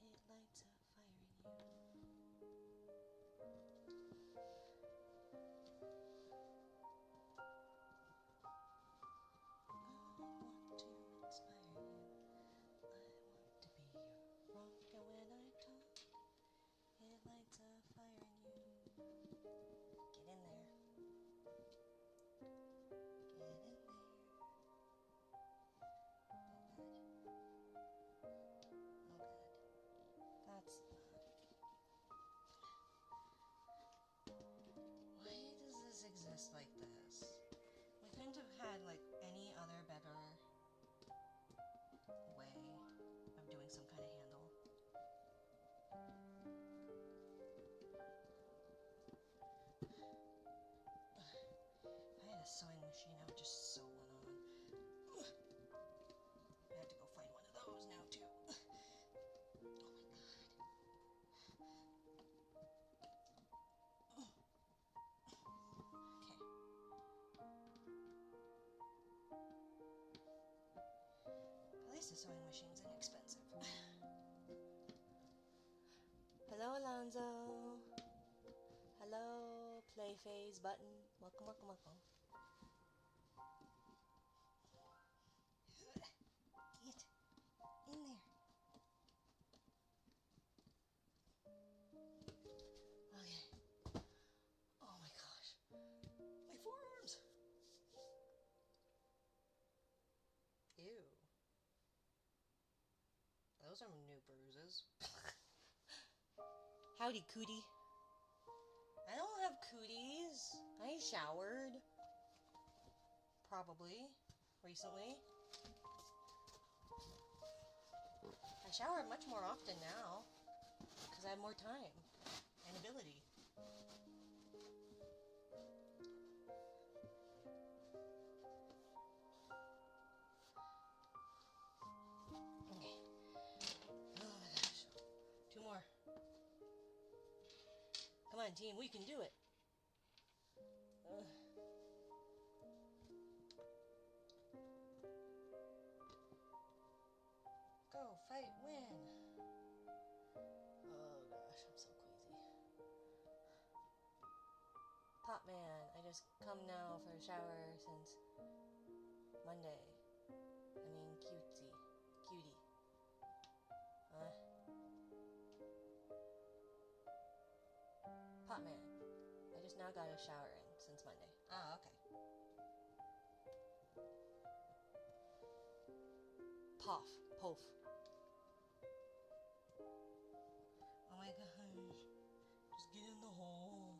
[SPEAKER 1] it lights a fire in you. I want to inspire you. I want to be your rock, and when I talk, it lights a fire in you. Get in there. Get in there. Oh god. That's not. Why does this exist like this? We couldn't have had like any other better way of doing some kind of handle. If I had a sewing machine, I would just sew one on. I have to go find one of those now too. Oh my god. Okay. At least the sewing machine's inexpensive. Hello, Alonzo. Hello, Playface button. Welcome, welcome, welcome. Get in there. Okay. Oh my gosh. My forearms. Ew. Those are new bruises. Howdy, cootie. I don't have cooties. I showered. Probably. Recently. I shower much more often now. Because I have more time. And ability. Okay. Oh my gosh. 2 more. Come on, team. We can do it. Go, fight, win. Oh gosh, I'm so queasy. Pop man, I just come now for a shower since Monday. I mean cutesy. Cutie. Pot man. I just now got a shower in since Monday. Ah, okay. Pof. Pof. Oh my gosh. Just get in the hole.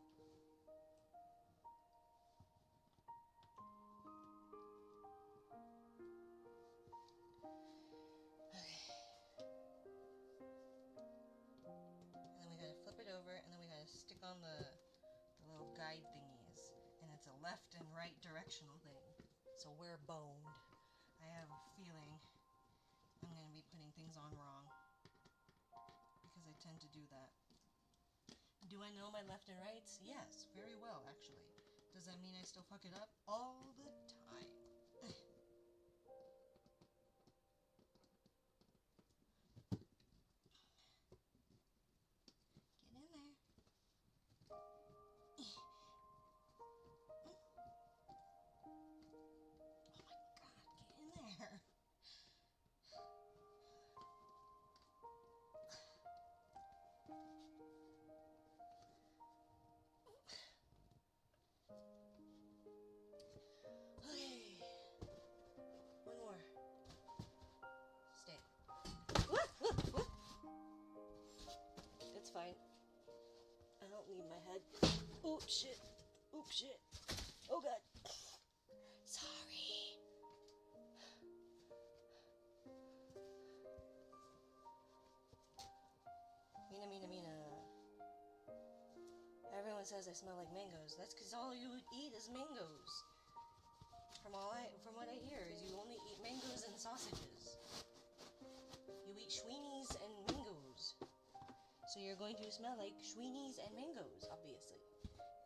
[SPEAKER 1] Okay. And then we gotta flip it over, and then we gotta stick on the little guide thingies. And it's a left and right directional thing. So we're boned. I have a feeling I'm gonna be putting things on wrong. Because I tend to do that. Do I know my left and rights? Yes, very well, actually. Does that mean I still fuck it up? All the time. Get in there. Oh my god, get in there. Okay. One more. Stay. It's fine. I don't need my head. Oop shit. Oop shit. Oh god. Sorry. Mina, Mina, Mina. Everyone says I smell like mangoes. That's because all you eat is mangoes. From what I hear, is you only eat mangoes and sausages. You eat Schweenies and mangoes. So you're going to smell like Schweenies and mangoes, obviously.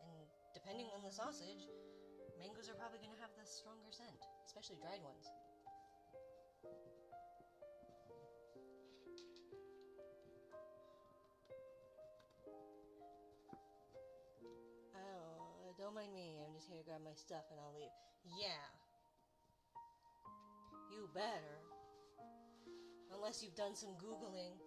[SPEAKER 1] And depending on the sausage, mangoes are probably going to have the stronger scent, especially dried ones. Oh, don't mind me. I'm just here to grab my stuff and I'll leave. Yeah. You better. Unless you've done some Googling.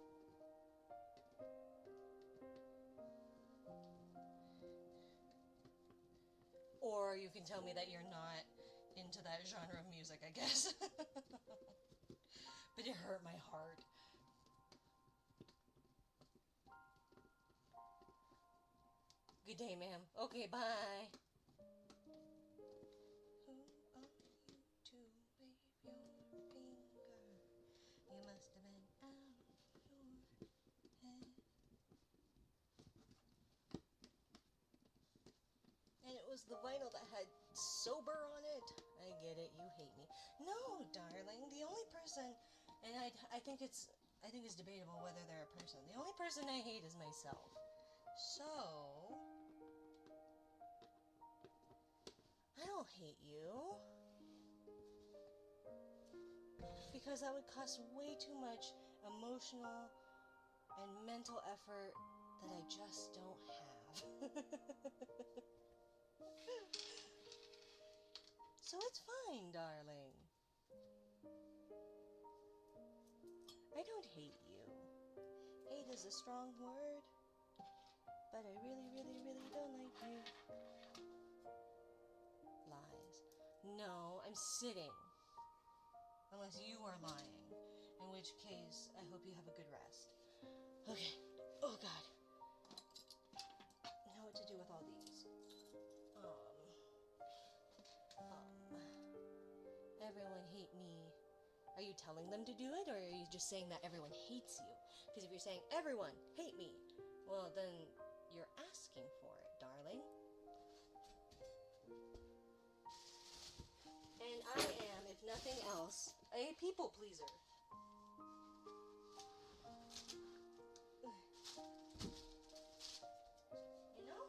[SPEAKER 1] Or you can tell me that you're not into that genre of music, I guess. But it hurt my heart. Good day, ma'am. Okay, bye. Who are you to wave your finger? You must have been out your head. And it was the vinyl that had sober on it. I get it, you hate me. No, darling, the only person, and I think it's debatable whether they're a person. The only person I hate is myself. So, I don't hate you. Because that would cost way too much emotional and mental effort that I just don't have. So it's fine, darling. I don't hate you. Hate is a strong word, but I really, really, really don't like you. Lies. No, I'm sitting. Unless you are lying. In which case, I hope you have a good rest. Okay. Oh, God. I know what to do with all these. Everyone hate me. Are you telling them to do it, or are you just saying that everyone hates you? Because if you're saying everyone hate me, well, then you're asking for it, darling. And I am, if nothing else, a people pleaser. You know?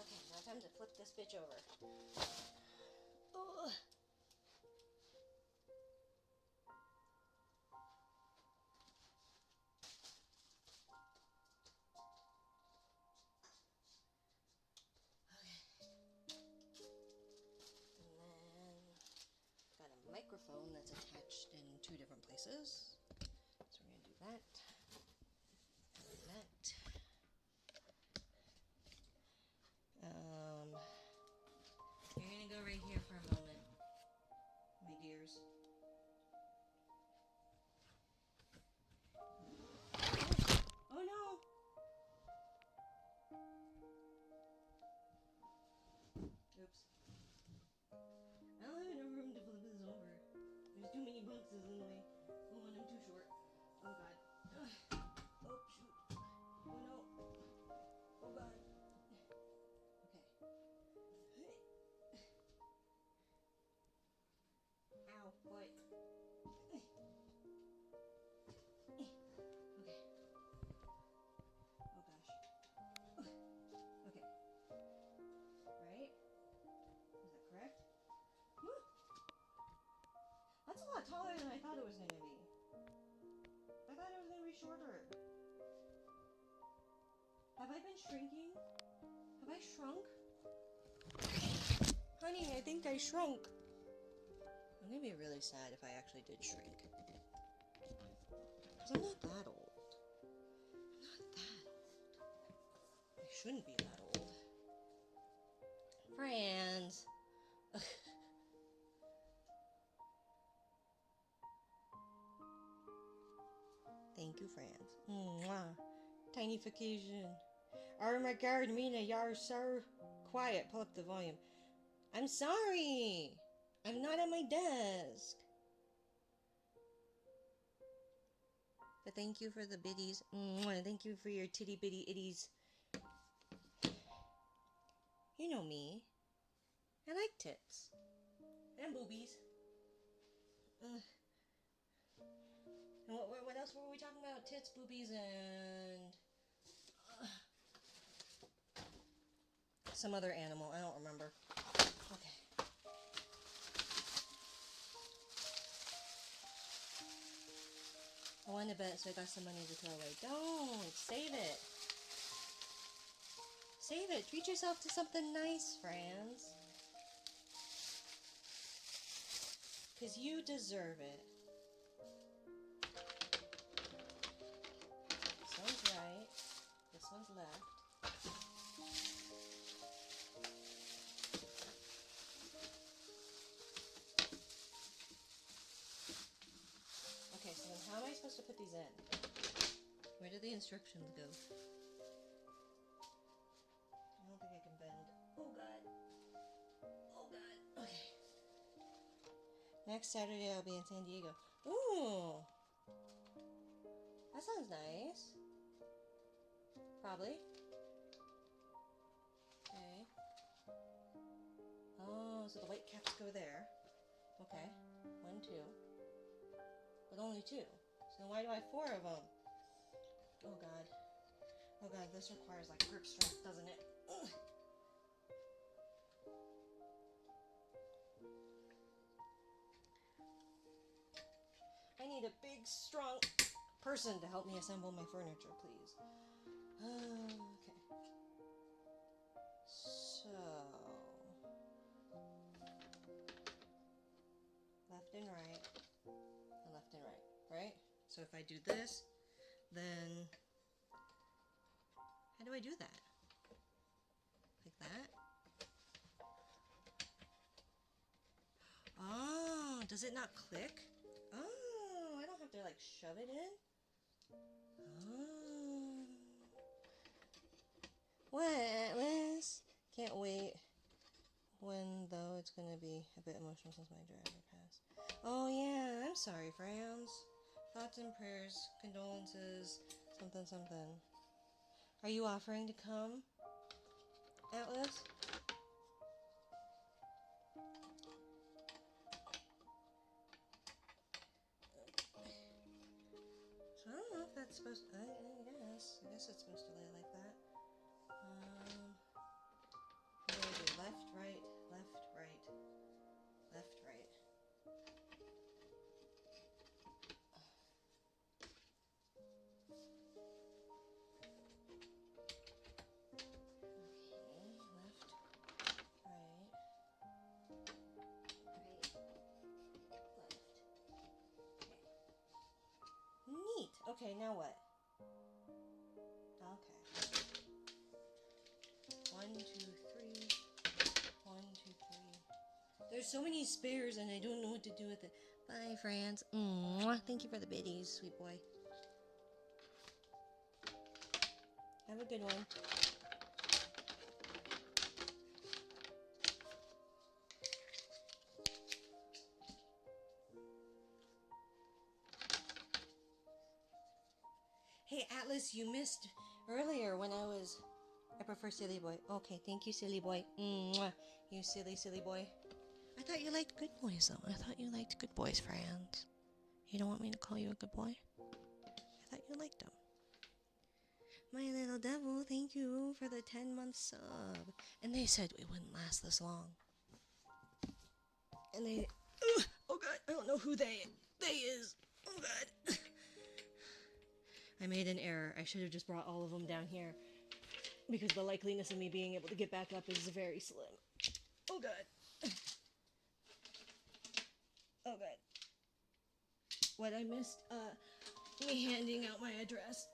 [SPEAKER 1] Okay, now time to flip this bitch over. Ugh. microphone that's attached in 2 different places. So we're going to do that. And that. You're going to go right here for a moment, my dears. Oh no! Oops. I don't have enough room to flip this over. There's too many boxes in the way. Oh, and I'm too short. Oh god. Oh shoot. Oh no. Oh god. Okay. Ow, boy. Okay. Oh gosh. Okay. Right? Is that correct? That's a lot taller than I thought it was going to be. I thought it was going to be shorter. Have I been shrinking? Have I shrunk? Honey, I think I shrunk. I'm going to be really sad if I actually did shrink. Because I'm not that old. I'm not that old. I shouldn't be that old. Friends. Thank you, friends. Mwah. Tinification. Oh my god, Mina, you're so quiet. Pull up the volume. I'm sorry. I'm not at my desk. But thank you for the biddies. Mwah. Thank you for your titty bitty itties. You know me. I like tits. And boobies. And what else were we talking about? Tits, boobies, and some other animal. I don't remember. Okay. I won a bet, so I got some money to throw away. Don't! Save it! Save it! Treat yourself to something nice, friends. Because you deserve it. This one's right. This one's left. Okay, so then how am I supposed to put these in? Where do the instructions go? I don't think I can bend. Oh god. Oh god. Okay. Next Saturday I'll be in San Diego. Ooh! That sounds nice. Probably. Okay. Oh, so the white caps go there. Okay. 1, 2. But only 2. So then why do I have 4 of them? Oh god. Oh god, this requires like grip strength, doesn't it? Ugh. I need a big, strong person to help me assemble my furniture, please. Okay. So... left and right. And left and right. Right? So if I do this, then... how do I do that? Like that? Oh, does it not click? Oh, I don't have to like shove it in? Oh. What, Liz? Can't wait. When, though, it's gonna be a bit emotional since my driver passed. Oh, yeah, I'm sorry, friends. Thoughts and prayers, condolences, something, something. Are you offering to come, Atlas? So I don't know if that's supposed to, I guess it's supposed to lay like that. I'm gonna do left, right, left, right, left, right. Okay, left, right, right, left. Okay, now what? Okay. 1, 2, 3. 1, 2, 3. There's so many spares and I don't know what to do with it. Bye, friends. Mwah. Thank you for the biddies, sweet boy. Have a good one. Hey, Atlas, you missed earlier when I prefer silly boy. Okay, thank you, silly boy. Mwah. You silly, silly boy. I thought you liked good boys, though. I thought you liked good boys, friends. You don't want me to call you a good boy? I thought you liked them. My little devil, thank you for the 10-month sub. And they said it wouldn't last this long. And they... oh, God, I don't know who they is. Oh, God. I made an error. I should have just brought all of them down here. Because the likeliness of me being able to get back up is very slim. Oh, God. Oh, God. What I missed, me handing out my address.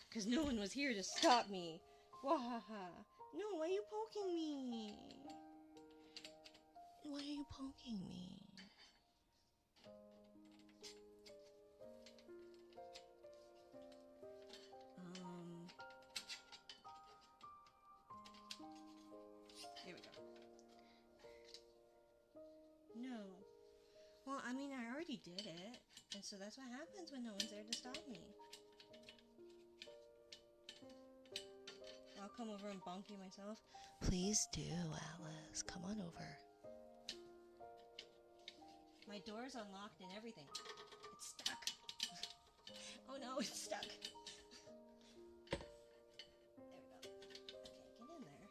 [SPEAKER 1] Because no one was here to stop me. Wahaha. No, why are you poking me? Why are you poking me? Here we go. No. Well, I mean, I already did it. And so that's what happens when no one's there to stop me. I'll come over and bonk you myself. Please do, Atlas. Come on over. My door's unlocked and everything. It's stuck. Oh no, it's stuck. There we go. Okay, get in there.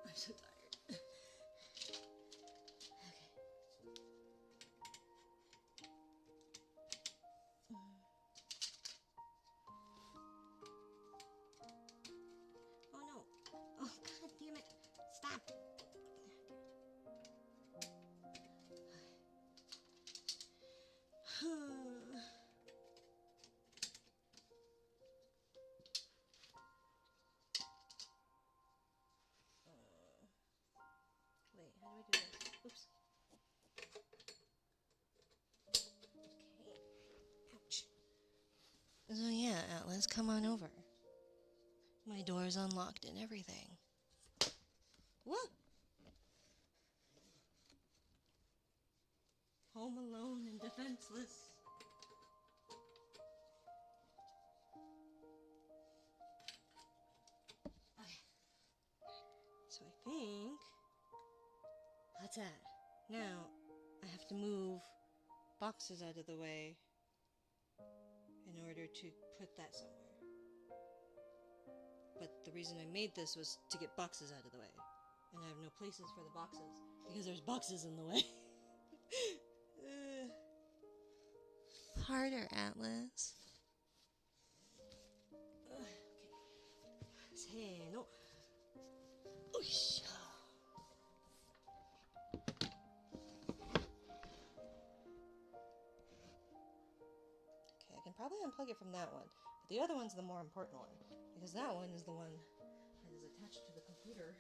[SPEAKER 1] I'm so tired. Okay. Oh no. Oh, God damn it. Stop. Wait, how do I do this? Oops. Okay. Ouch. So yeah, Atlas, come on over. My door's unlocked and everything. What? Home alone and defenseless. Okay. So I think that's that. Now I have to move boxes out of the way in order to put that somewhere. But the reason I made this was to get boxes out of the way. And I have no places for the boxes because there's boxes in the way. Harder, Atlas. Okay. Say no. Oosh. Okay, I can probably unplug it from that one. But the other one's the more important one. Because that one is the one that is attached to the computer.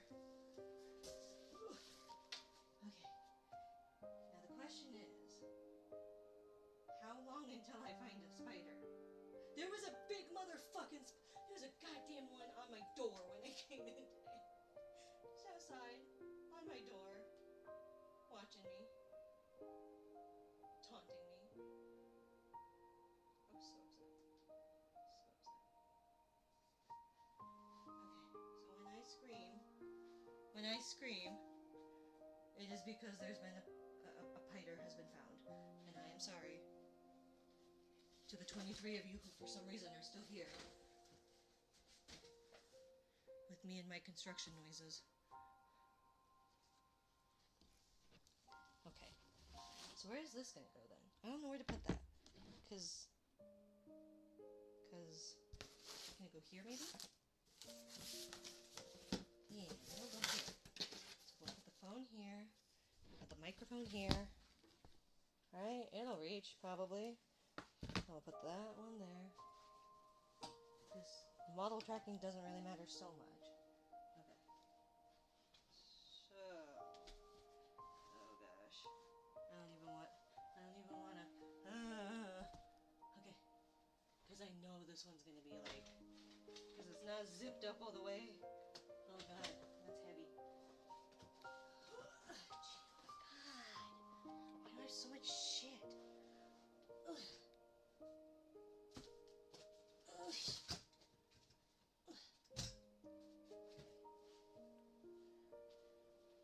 [SPEAKER 1] Okay. Now the question is, how long until I find a spider? There was a big motherfucking there was a goddamn one on my door when I came in today. Just outside, on my door, watching me, taunting me. I was so upset. So upset. Okay, so when I scream, it is because there's been a piter has been found. And I am sorry to the 23 of you who for some reason are still here. With me and my construction noises. Okay. So So where is this gonna go then? I don't know where to put that. Cause can it go here maybe? Yeah, it'll go here. So we'll put the phone here. Put the microphone here. Alright, it'll reach probably. I'll put that one there. This model tracking doesn't really matter so much. Okay. So, oh gosh. I don't even wanna. Okay. Because I know this one's gonna be like, because it's not zipped up all the way. Oh god, that's heavy. Oh god. Why do I have so much shit? Ugh.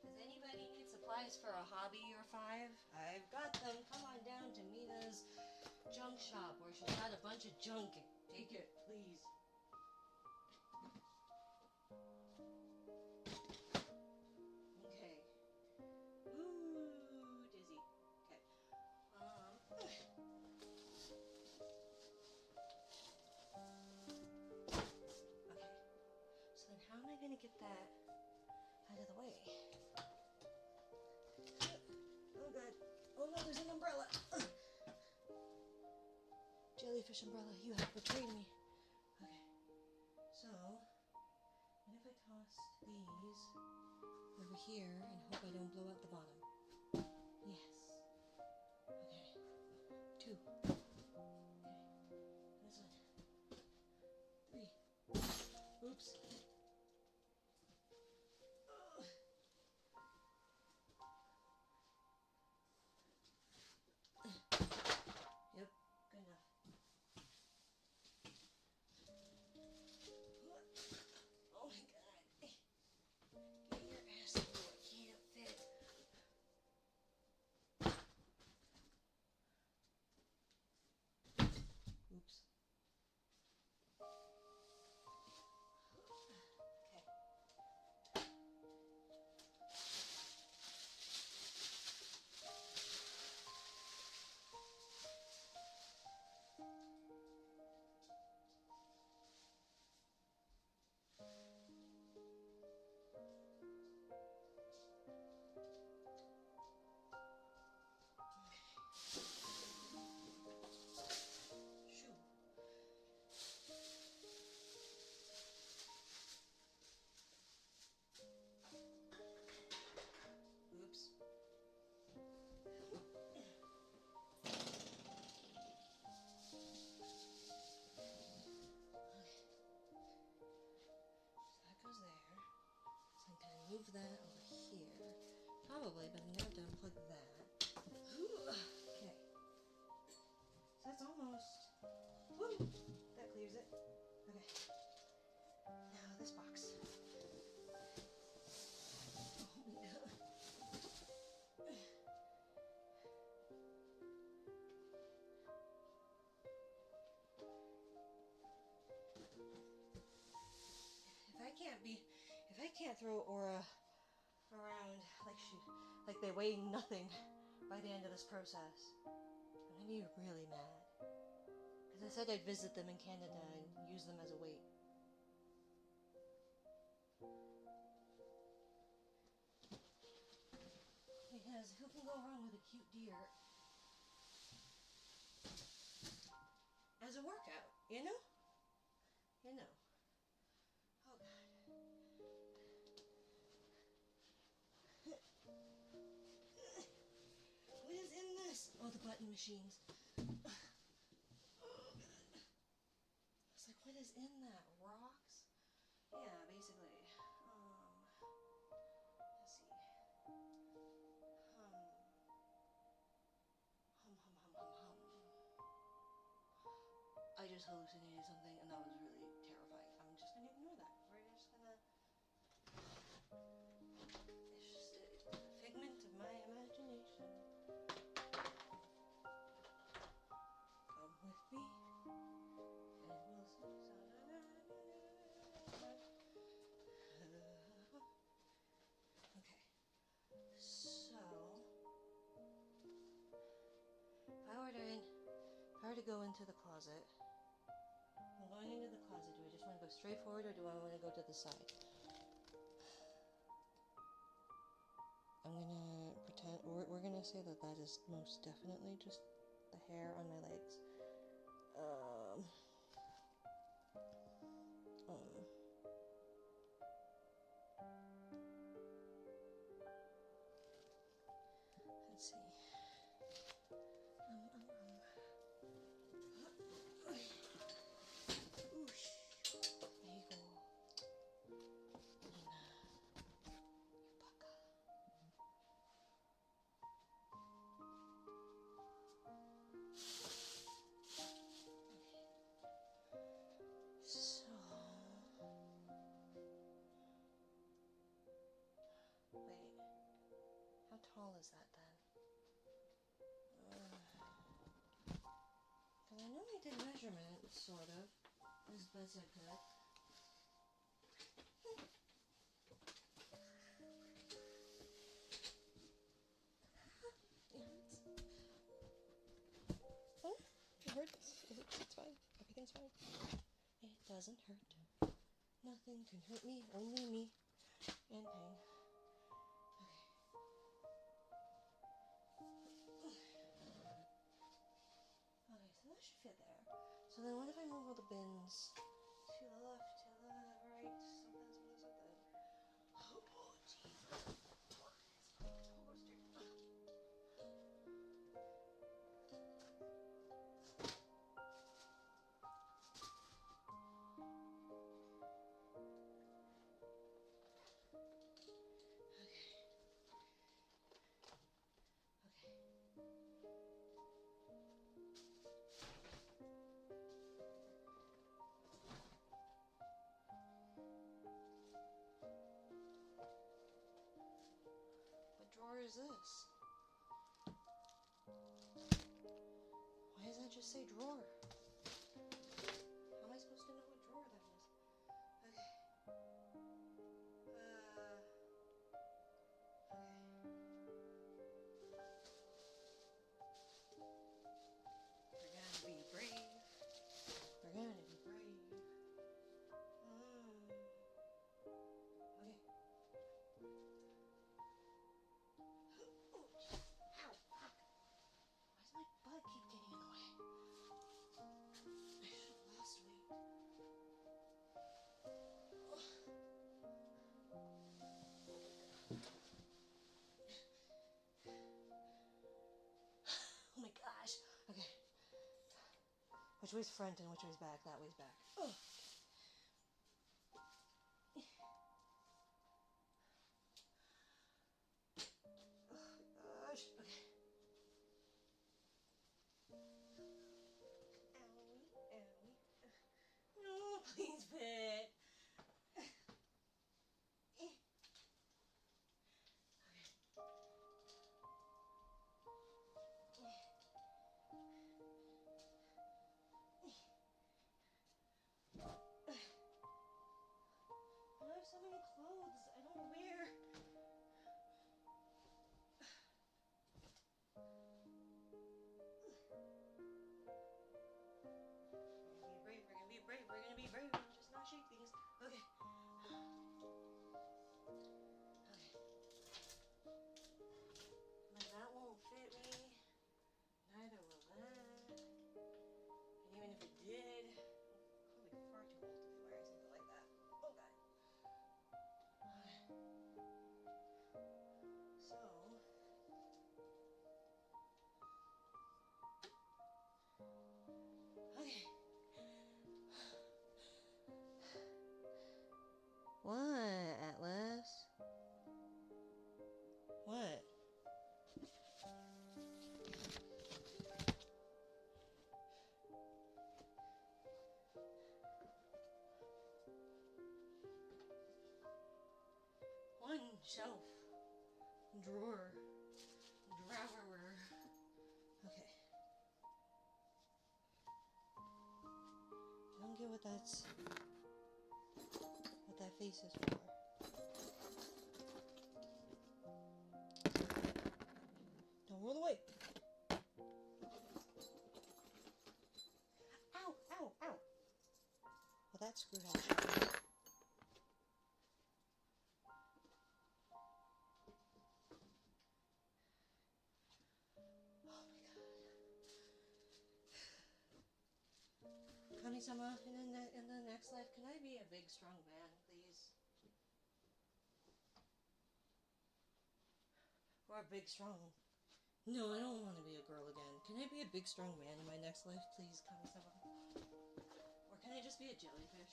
[SPEAKER 1] Does anybody need supplies for a hobby or 5? I've got them. Come on down to Mina's junk shop where she's got a bunch of junk. Take it, please. Okay. Ooh, dizzy. Okay. Okay. So then how am I gonna get that out of the way? Oh god. Oh no, there's an umbrella. Jellyfish umbrella, you have betrayed me. Okay. So, what if I toss these over here and hope I don't blow out the bottom? Yes. Okay. 2. Okay. This one. 3. Oops. Yep, good enough. Oh my god. Get your ass through. I can't fit. Oops. Shoo. Oops. That goes there. So I'm gonna move that over here. Probably, but I'm gonna have to unplug that. Okay. So that's almost. Woo! That clears it. Okay. Now this box. Oh no. If I can't throw Aura around like they weigh nothing by the end of this process, I'm gonna be really mad. Because I said I'd visit them in Canada and use them as a weight. Because who can go wrong with a cute deer as a workout, you know? You know. Oh god. What is in this? Oh, the button machines. Oh god. It's like, what is in that? Rocks? Yeah, basically. Let's see. I just hallucinated something and that was really terrifying. I'm just gonna ignore that. We're just gonna. It's just a figment of my imagination. Come with me, and we'll see. Okay, so are to go into the closet, I'm going into the closet. Do I just want to go straight forward or do I want to go to the side? I'm gonna pretend, we're gonna say that that is most definitely just the hair on my legs. Let's see. Oosh. There you go. Mina. You baka. So. Wait. How tall is that then? Because I know I did measurements, sort of, as best I could. Oh, it hurts. It's fine. Everything's fine. It doesn't hurt. Nothing can hurt me, only me and pain. Okay, so that should fit there. So then what if I move all the bins to the left, to the right, something. Oh, jeez. What drawer is this? Why does that just say drawer? How am I supposed to know what drawer that is? Okay. We're gonna be brave. We're gonna be brave. Okay. Oh, jeez. Ow, fuck. Why does my butt keep getting in the way? I should have lost weight. Oh my gosh. Okay. Which way's front and which way's back? That way's back. Oh. Oh my gosh. Okay. Owie. No, please fit. I have so many clothes I don't wear. We're gonna be brave. Just not shake things. Okay. That won't fit me. Neither will that. And even if it did, I'm probably far too old to be wearing something like that. Oh god. So. Okay. What, Atlas? What? One shelf. Drawer. Okay. I don't get what that face is for. Don't roll away. that screwhead shut. Oh my god. Kami-sama, in the next life, can I be a big, strong man, please? Or a big, strong... No, I don't want to be a girl again. Can I be a big, strong man in my next life, please, Kami-sama? Or can I just be a jellyfish?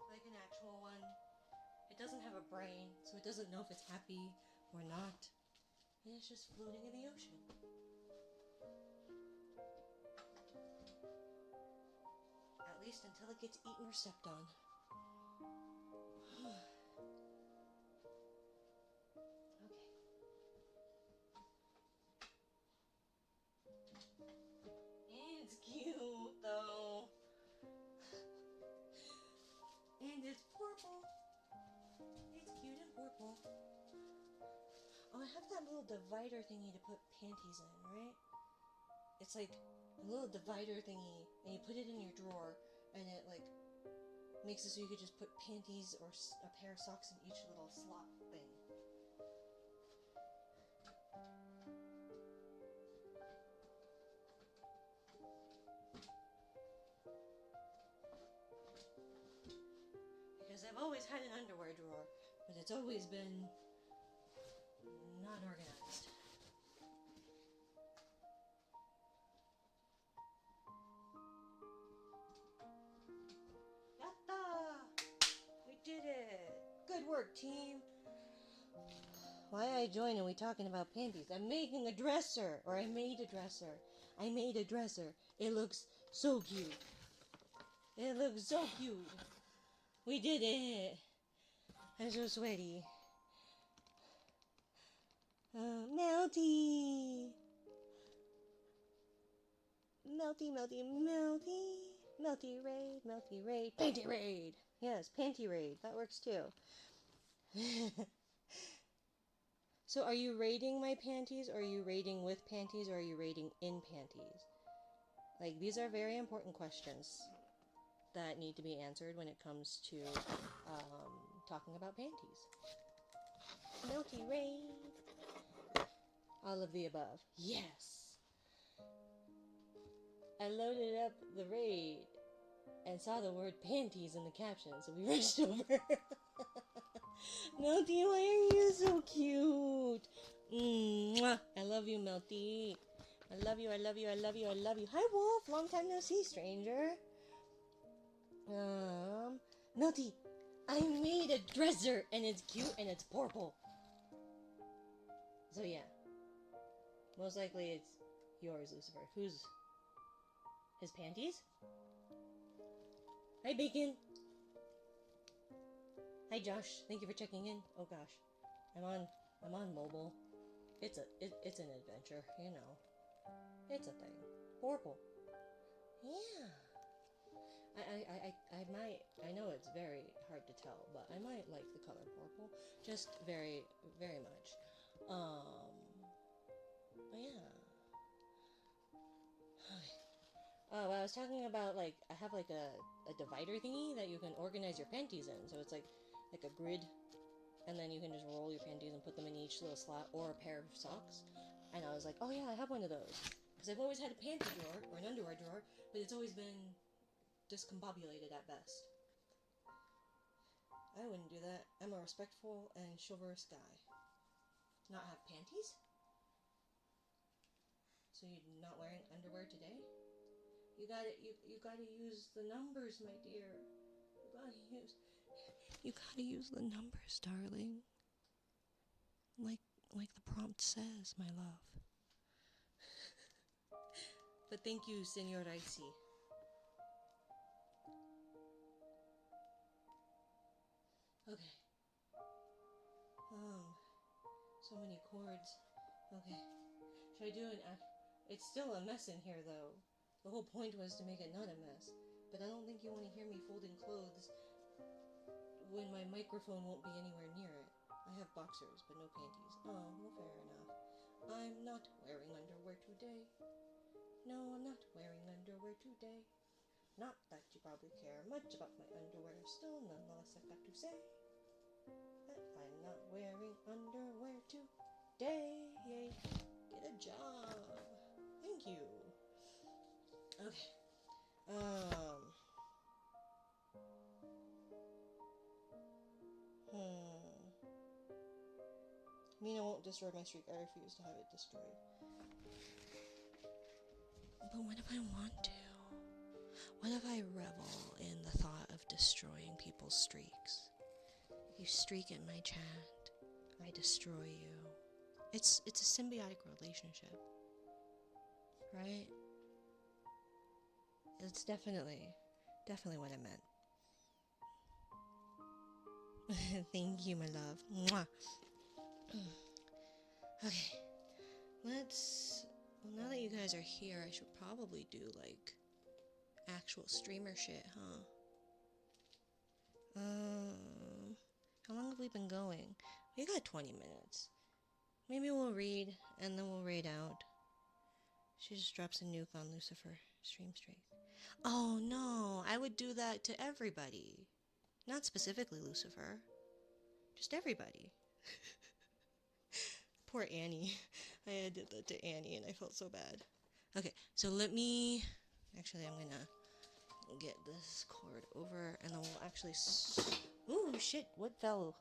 [SPEAKER 1] Like an actual one. It doesn't have a brain, so it doesn't know if it's happy or not. And it's just floating in the ocean. At least until it gets eaten or stepped on. It's cute though. And it's purple. It's cute and purple. Oh, I have that little divider thingy to put panties in, right? It's like a little divider thingy, and you put it in your drawer, and it like makes it so you could just put panties or a pair of socks in each little slot thing. Because I've always had an underwear drawer, but it's always been not organized. Yatta! We did it! Good work, team! Why I join and we talking about panties? I'm making a dresser! Or I made a dresser. I made a dresser. It looks so cute. It looks so cute. We did it! I'm so sweaty. Melty! Melty, melty, melty. Melty raid, melty raid. Panty raid! Yes, panty raid. That works too. So are you raiding my panties, or are you raiding with panties, or are you raiding in panties? Like, these are very important questions that need to be answered when it comes to talking about panties. Melty raid. All of the above. Yes. I loaded up the raid and saw the word panties in the caption, so we rushed over. Melty, why are you so cute? Mwah. I love you, Melty. I love you, I love you, I love you, I love you. Hi, Wolf. Long time no see, stranger. Melty, I made a dresser, and it's cute, and it's purple. So, yeah. Most likely it's yours, Lucifer. Who's... his panties? Hi, Bacon. Hi, Josh. Thank you for checking in. Oh gosh, I'm on mobile. It's an adventure, you know. It's a thing. Purple. Yeah. I know it's very hard to tell, but I might like the color purple. Just very, very much. But yeah. Oh, I was talking about, like, I have like a divider thingy that you can organize your panties in. So it's like a grid, and then you can just roll your panties and put them in each little slot, or a pair of socks. And I was like, oh yeah, I have one of those. Because I've always had a panty drawer, or an underwear drawer, but it's always been discombobulated at best. I wouldn't do that. I'm a respectful and chivalrous guy. Not have panties? So you're not wearing underwear today? You gotta use the numbers, my dear. You gotta use the numbers, darling. Like the prompt says, my love. But thank you, Senor Icy. Okay. So many chords. Okay. Should I do an act? It's still a mess in here, though. The whole point was to make it not a mess. But I don't think you want to hear me folding clothes when my microphone won't be anywhere near it. I have boxers, but no panties. Oh, well, fair enough. I'm not wearing underwear today. No, I'm not wearing underwear today. Not that you probably care much about my underwear. Still, nonetheless, I've got to say that I'm not wearing underwear today. Yay. Get a job. Thank you. Okay. Mina won't destroy my streak. I refuse to have it destroyed. But what if I want to? What if I revel in the thought of destroying people's streaks? You streak in my chat, I destroy you. It's a symbiotic relationship, right? It's definitely what I meant. Thank you, my love. Mwah. Okay, well, now that you guys are here, I should probably do, like, actual streamer shit, huh? How long have we been going? We got 20 minutes. Maybe we'll read, and then we'll raid out. She just drops a nuke on Lucifer stream streak. Oh no, I would do that to everybody. Not specifically Lucifer. Just everybody. Poor Annie. I did that to Annie and I felt so bad. Okay, so let me... Actually, I'm gonna get this cord over and then we'll actually... Ooh, shit, what fell?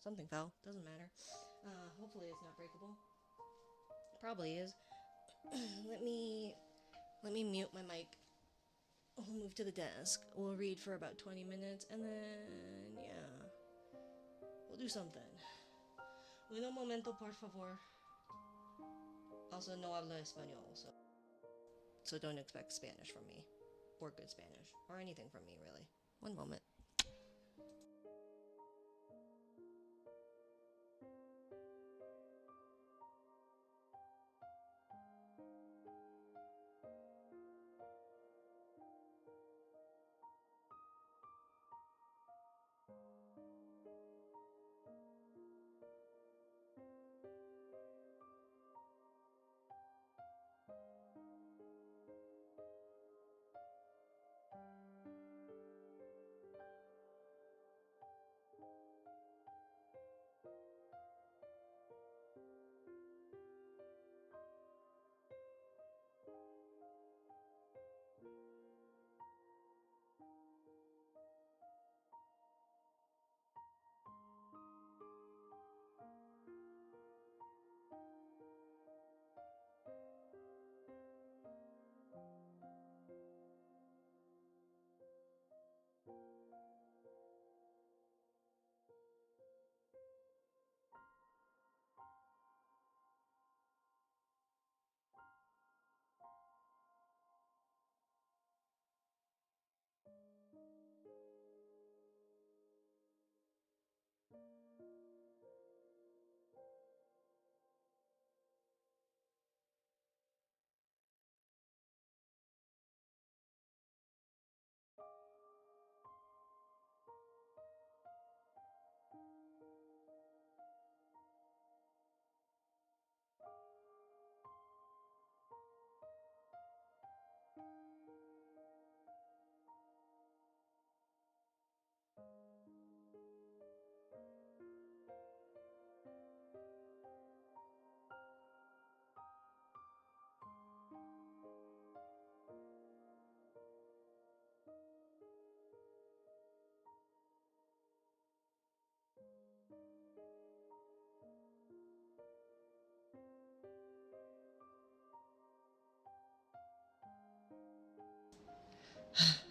[SPEAKER 1] Something fell, doesn't matter. Hopefully it's not breakable. Probably is. Let me mute my mic. We'll move to the desk. We'll read for about 20 minutes and then, yeah. We'll do something. Un momento, por favor. Also, no hablo español, so don't expect Spanish from me. Or good Spanish. Or anything from me, really. One moment.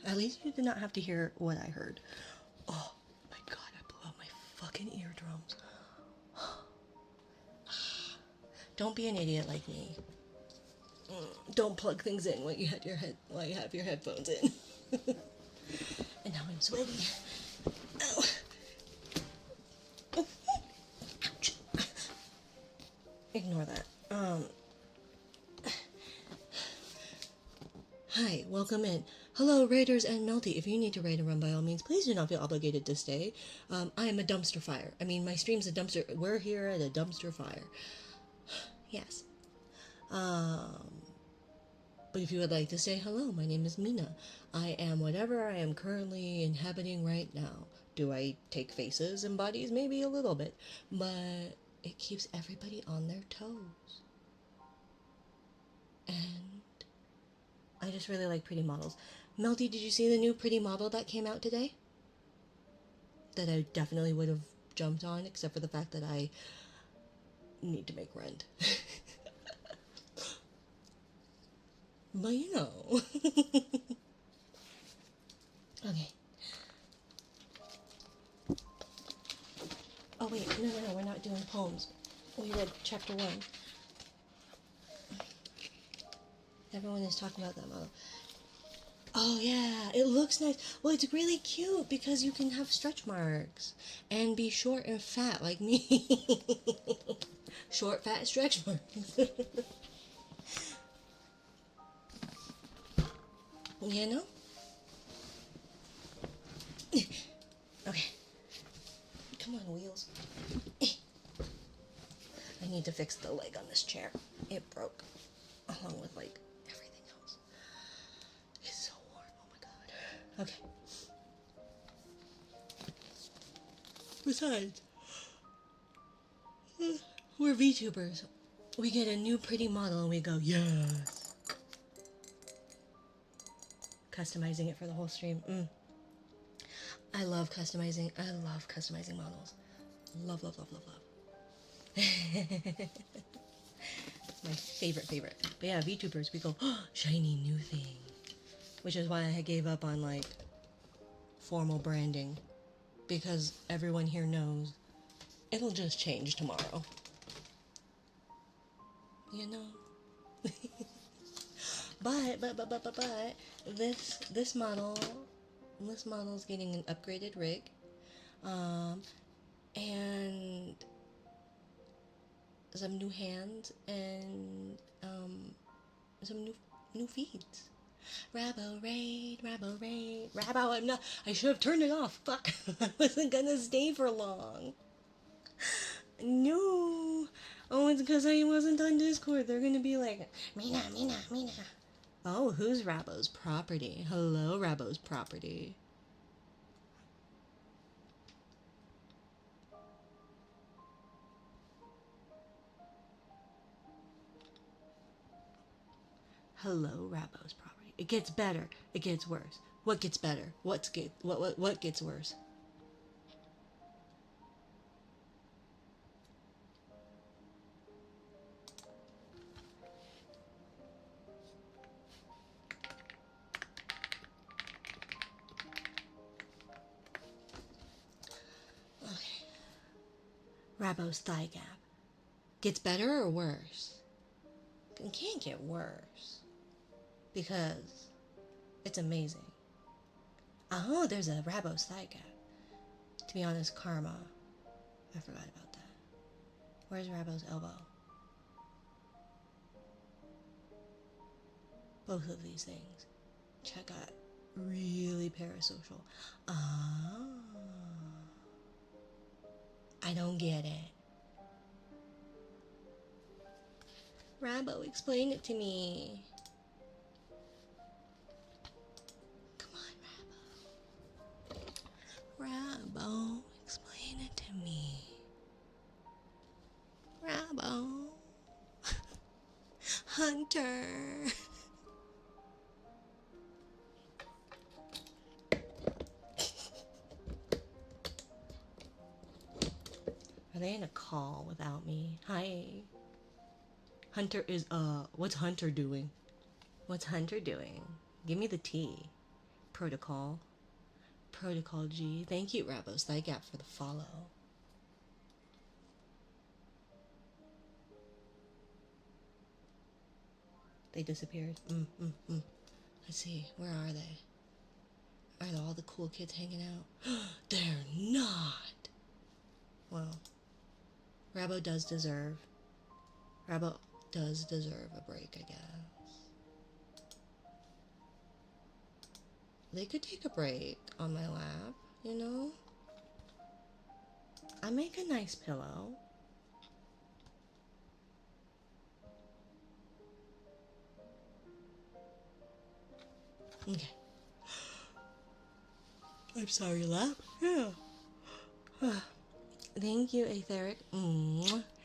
[SPEAKER 1] At least you did not have to hear what I heard. Oh my god, I blew out my fucking eardrums. Don't be an idiot like me. Don't plug things in while you have your headphones in. And now I'm sweaty. Ow. Ouch. Ignore that. Hi, welcome in. Hello, raiders and Melty. If you need to raid and run, by all means, please do not feel obligated to stay. I am a dumpster fire. I mean, my stream's a dumpster. We're here at a dumpster fire. Yes. But if you would like to say hello, my name is Mina. I am whatever I am currently inhabiting right now. Do I take faces and bodies? Maybe a little bit. But it keeps everybody on their toes. And I just really like pretty models. Melty, did you see the new pretty model that came out today? That I definitely would have jumped on, except for the fact that I need to make rent. But you know. Okay. Oh wait, no, we're not doing poems. We read chapter 1. Everyone is talking about that model. Oh yeah, it looks nice. Well, it's really cute because you can have stretch marks and be short and fat like me. Short, fat stretch marks. You know? Okay. Come on, wheels. I need to fix the leg on this chair. It broke, along with like everything else. It's so warm. Oh my god. Okay. Besides, we're VTubers. We get a new pretty model and we go, yes. Customizing it for the whole stream. I love customizing. I love customizing models. Love, love, love, love, love. It's my favorite. But yeah, VTubers, we go, oh, shiny new thing. Which is why I gave up on like formal branding. Because everyone here knows it'll just change tomorrow. You know? But this model's getting an upgraded rig. And some new hands and some new feeds. Rabo raid. Rabo, I should have turned it off. Fuck. I wasn't gonna stay for long. No. Oh, it's because I wasn't on Discord. They're gonna be like, Mina. Oh, who's Rabo's property? Hello, Rabo's property. Hello, Rabo's property. It gets better. It gets worse. What gets better? What gets worse? Okay. Rabo's thigh gap. Gets better or worse? It can't get worse. Because it's amazing. Oh, there's a Rabo's thigh gap. To be honest, karma. I forgot about that. Where's Rabo's elbow? Both of these things. Check out really parasocial. Ah. I don't get it. Rabo, explain it to me. Come on, Rabo. Rabo, explain it to me. Rabo. Hunter. Are they in a call without me? Hi. Hunter is, what's Hunter doing? What's Hunter doing? Give me the tea. Protocol. Protocol G. Thank you, Rabos Thigh Gap, for the follow. They disappeared. Let's see. Where are they? Are all the cool kids hanging out? They're not. Well, Rabo does deserve a break, I guess. They could take a break on my lap, you know? I make a nice pillow. Okay. I'm sorry, lap. Yeah. Thank you, Aetheric.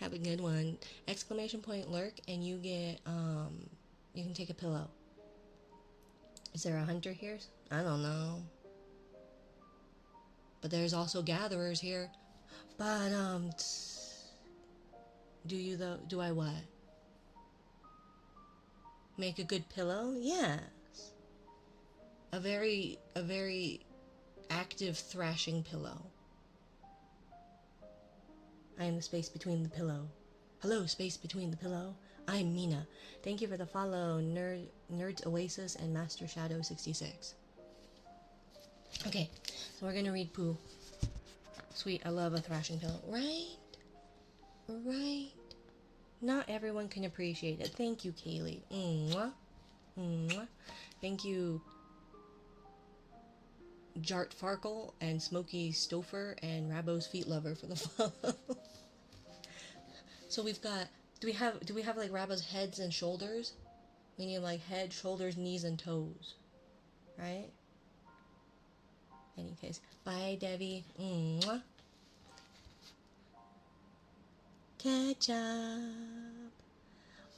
[SPEAKER 1] Have a good one. Exclamation point lurk, and you get, you can take a pillow. Is there a hunter here? I don't know. But there's also gatherers here. But, do you though? Do I what? Make a good pillow? Yes. A very active thrashing pillow. I am the space between the pillow. Hello, space between the pillow. I'm Mina. Thank you for the follow, Nerds Oasis and Master Shadow 66. Okay, so we're gonna read Pooh. Sweet, I love a thrashing pillow. Right? Right? Not everyone can appreciate it. Thank you, Kaylee. Mwah. Mwah. Thank you, Jart Farkle and Smokey Stouffer and Rabo's Feet Lover for the follow. So we've got, do we have like Rabo's heads and shoulders? We need like head, shoulders, knees, and toes. Right? Any case. Bye, Debbie. Mwah. Ketchup.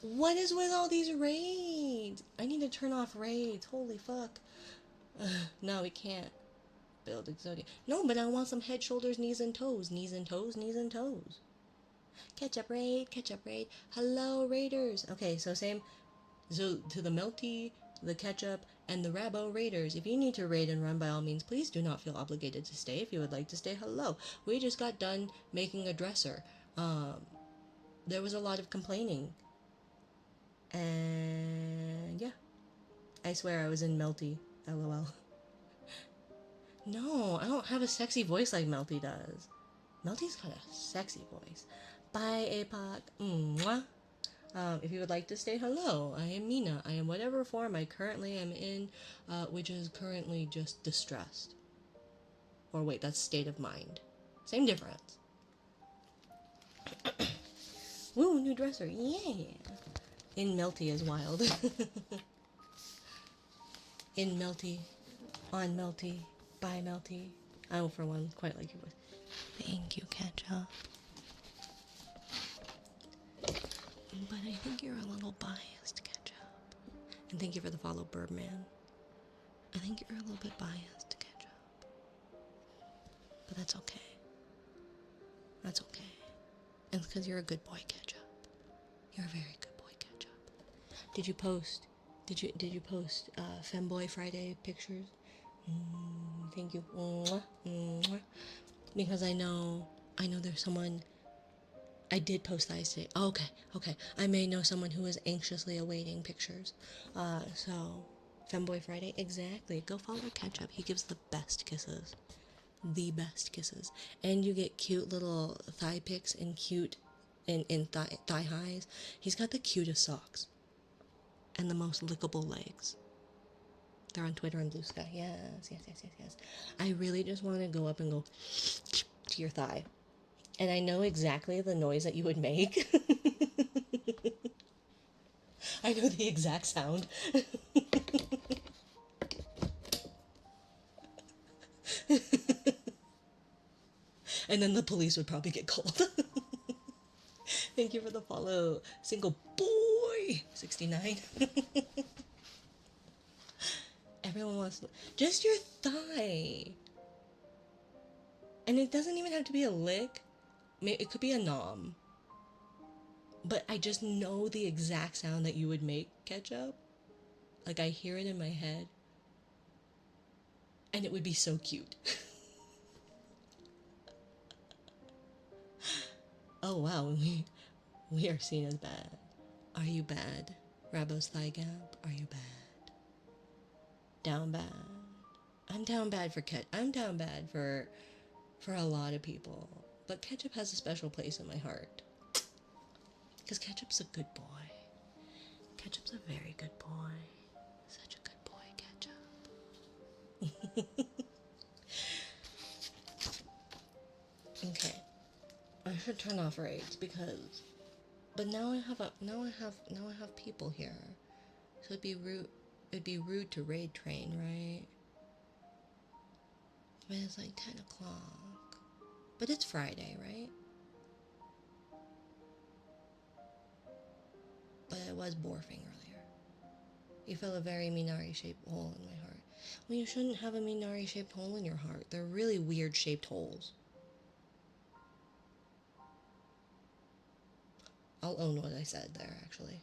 [SPEAKER 1] What is with all these raids? I need to turn off raids. Holy fuck. No, we can't. Build Exodia. No, but I want some head, shoulders, knees, and toes. Knees and toes, knees and toes. Ketchup raid, ketchup raid. Hello, raiders. Okay, so same. So to the Melty, the Ketchup, and the Rabo raiders, if you need to raid and run, by all means, please do not feel obligated to stay. If you would like to stay, hello. We just got done making a dresser. There was a lot of complaining. And yeah. I swear I was in Melty. LOL. No, I don't have a sexy voice like Melty does. Melty's got a sexy voice. Bye, APOC. Mwah. If you would like to stay, hello. I am Mina. I am whatever form I currently am in, which is currently just distressed. Or wait, that's state of mind. Same difference. Woo, new dresser. Yeah. In Melty is wild. In Melty. On Melty. By Melty. I will, for one, quite like your voice. Thank you, Ketchup. But I think you're a little biased, Ketchup. And thank you for the follow, Birdman. I think you're a little bit biased, Ketchup. But that's okay. That's okay. And it's because you're a good boy, Ketchup. You're a very good boy, Ketchup. Did you post Femboy Friday pictures? Thank you. Mwah, mwah. Because I know there's someone. I did post that today. Oh, okay. I may know someone who is anxiously awaiting pictures. So, Femboy Friday, exactly. Go follow Ketchup. He gives the best kisses. The best kisses. And you get cute little thigh pics and cute in thigh highs. He's got the cutest socks. And the most lickable legs. They're on Twitter and Blue Sky. Yes. I really just want to go up and go to your thigh. And I know exactly the noise that you would make. I know the exact sound. And then the police would probably get called. Thank you for the follow. Single boy 69. Everyone wants just your thigh. And it doesn't even have to be a lick. It could be a nom. But I just know the exact sound that you would make, Ketchup. Like, I hear it in my head. And it would be so cute. Oh, wow. We are seen as bad. Are you bad? Rabo's thigh gap? Are you bad? Down bad? I'm down bad for I'm down bad for a lot of people. But Ketchup has a special place in my heart. Because Ketchup's a good boy. Ketchup's a very good boy. Such a good boy, Ketchup. Okay. I should turn off raids because, but now I have people here, so it'd be rude. it'd be rude to raid train, right? But it's like 10 o'clock. But it's Friday, right? But it was Borfing earlier. You feel a very Minari-shaped hole in my heart. Well, you shouldn't have a Minari-shaped hole in your heart. They're really weird-shaped holes. I'll own what I said there, actually.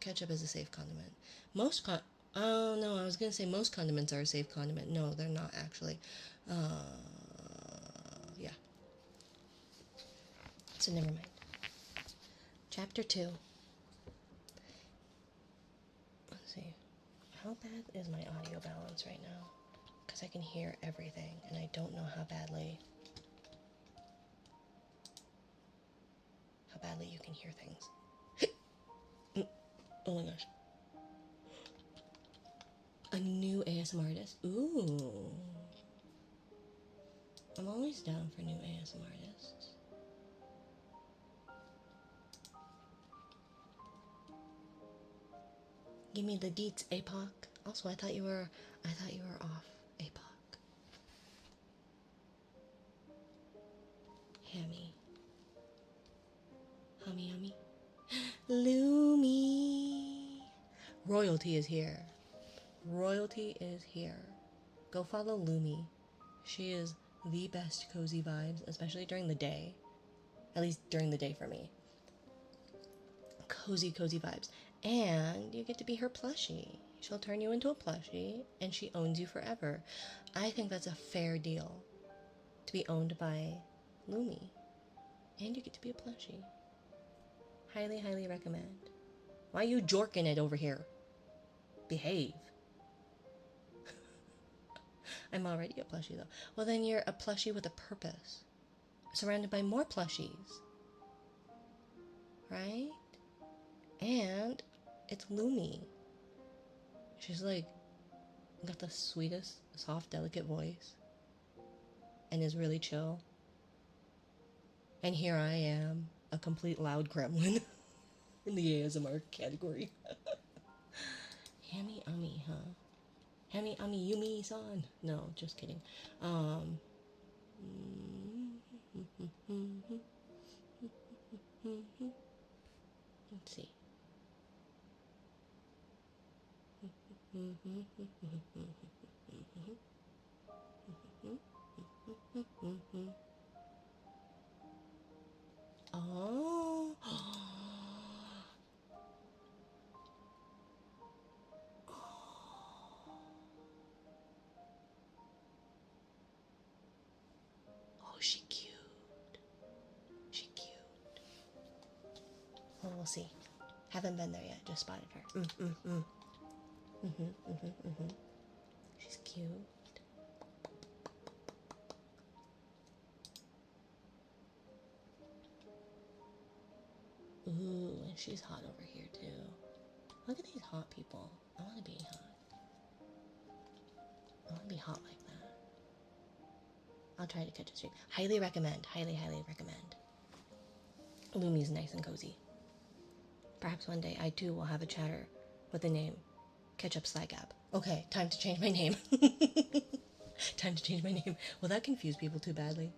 [SPEAKER 1] Ketchup is a safe condiment. Oh, no, I was going to say most condiments are a safe condiment. No, they're not, actually. Yeah. So never mind. Chapter 2. Let's see. How bad is my audio balance right now? Because I can hear everything, and I don't know how badly you can hear things. Oh my gosh. A new ASMR artist? Ooh. I'm always down for new ASMR artists. Give me the deets, APOC. Also, I thought you were off, APOC. Hammy. Hummy, hummy. Lumi. Royalty is here. Royalty is here. Go follow Lumi. She is the best cozy vibes, especially during the day. At least during the day for me. Cozy, cozy vibes. And you get to be her plushie. She'll turn you into a plushie, and she owns you forever. I think that's a fair deal. To be owned by Lumi. And you get to be a plushie. Highly, highly recommend. Why are you jorking it over here? Behave. I'm already a plushie, though. Well, then you're a plushie with a purpose. Surrounded by more plushies. Right? And it's Lumi. She's like, got the sweetest, soft, delicate voice. And is really chill. And here I am, a complete loud gremlin in the ASMR category. Hammy ummy, huh? Hammy ummy Yumi-san. No, just kidding. Let's see. Oh. Oh, she cute. She cute. Well, we'll see. Haven't been there yet. Just spotted her. She's cute. Ooh, and she's hot over here too. Look at these hot people. I want to be hot. I want to be hot like that. I'll try to catch a stream. Highly recommend. Highly, highly recommend. Lumi's nice and cozy. Perhaps one day I too will have a chatter with the name Ketchup Slag App. Okay, time to change my name. Time to change my name. Will that confuse people too badly?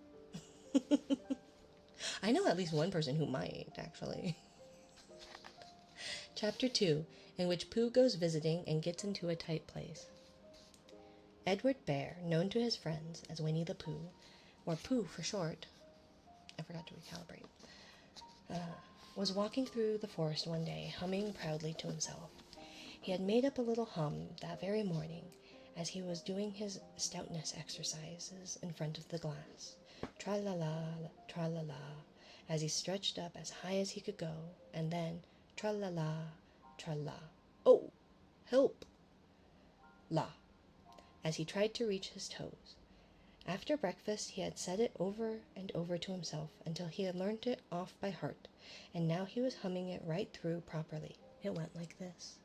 [SPEAKER 1] I know at least one person who might, actually. Chapter 2, in which Pooh goes visiting and gets into a tight place. Edward Bear, known to his friends as Winnie the Pooh, or Pooh for short, I forgot to recalibrate, was walking through the forest one day, humming proudly to himself. He had made up a little hum that very morning as he was doing his stoutness exercises in front of the glass. Tra-la-la, tra-la-la, as he stretched up as high as he could go, and then tra-la-la, tra-la. Oh, help! La, as he tried to reach his toes. After breakfast, he had said it over and over to himself until he had learned it off by heart, and now he was humming it right through properly. It went like this.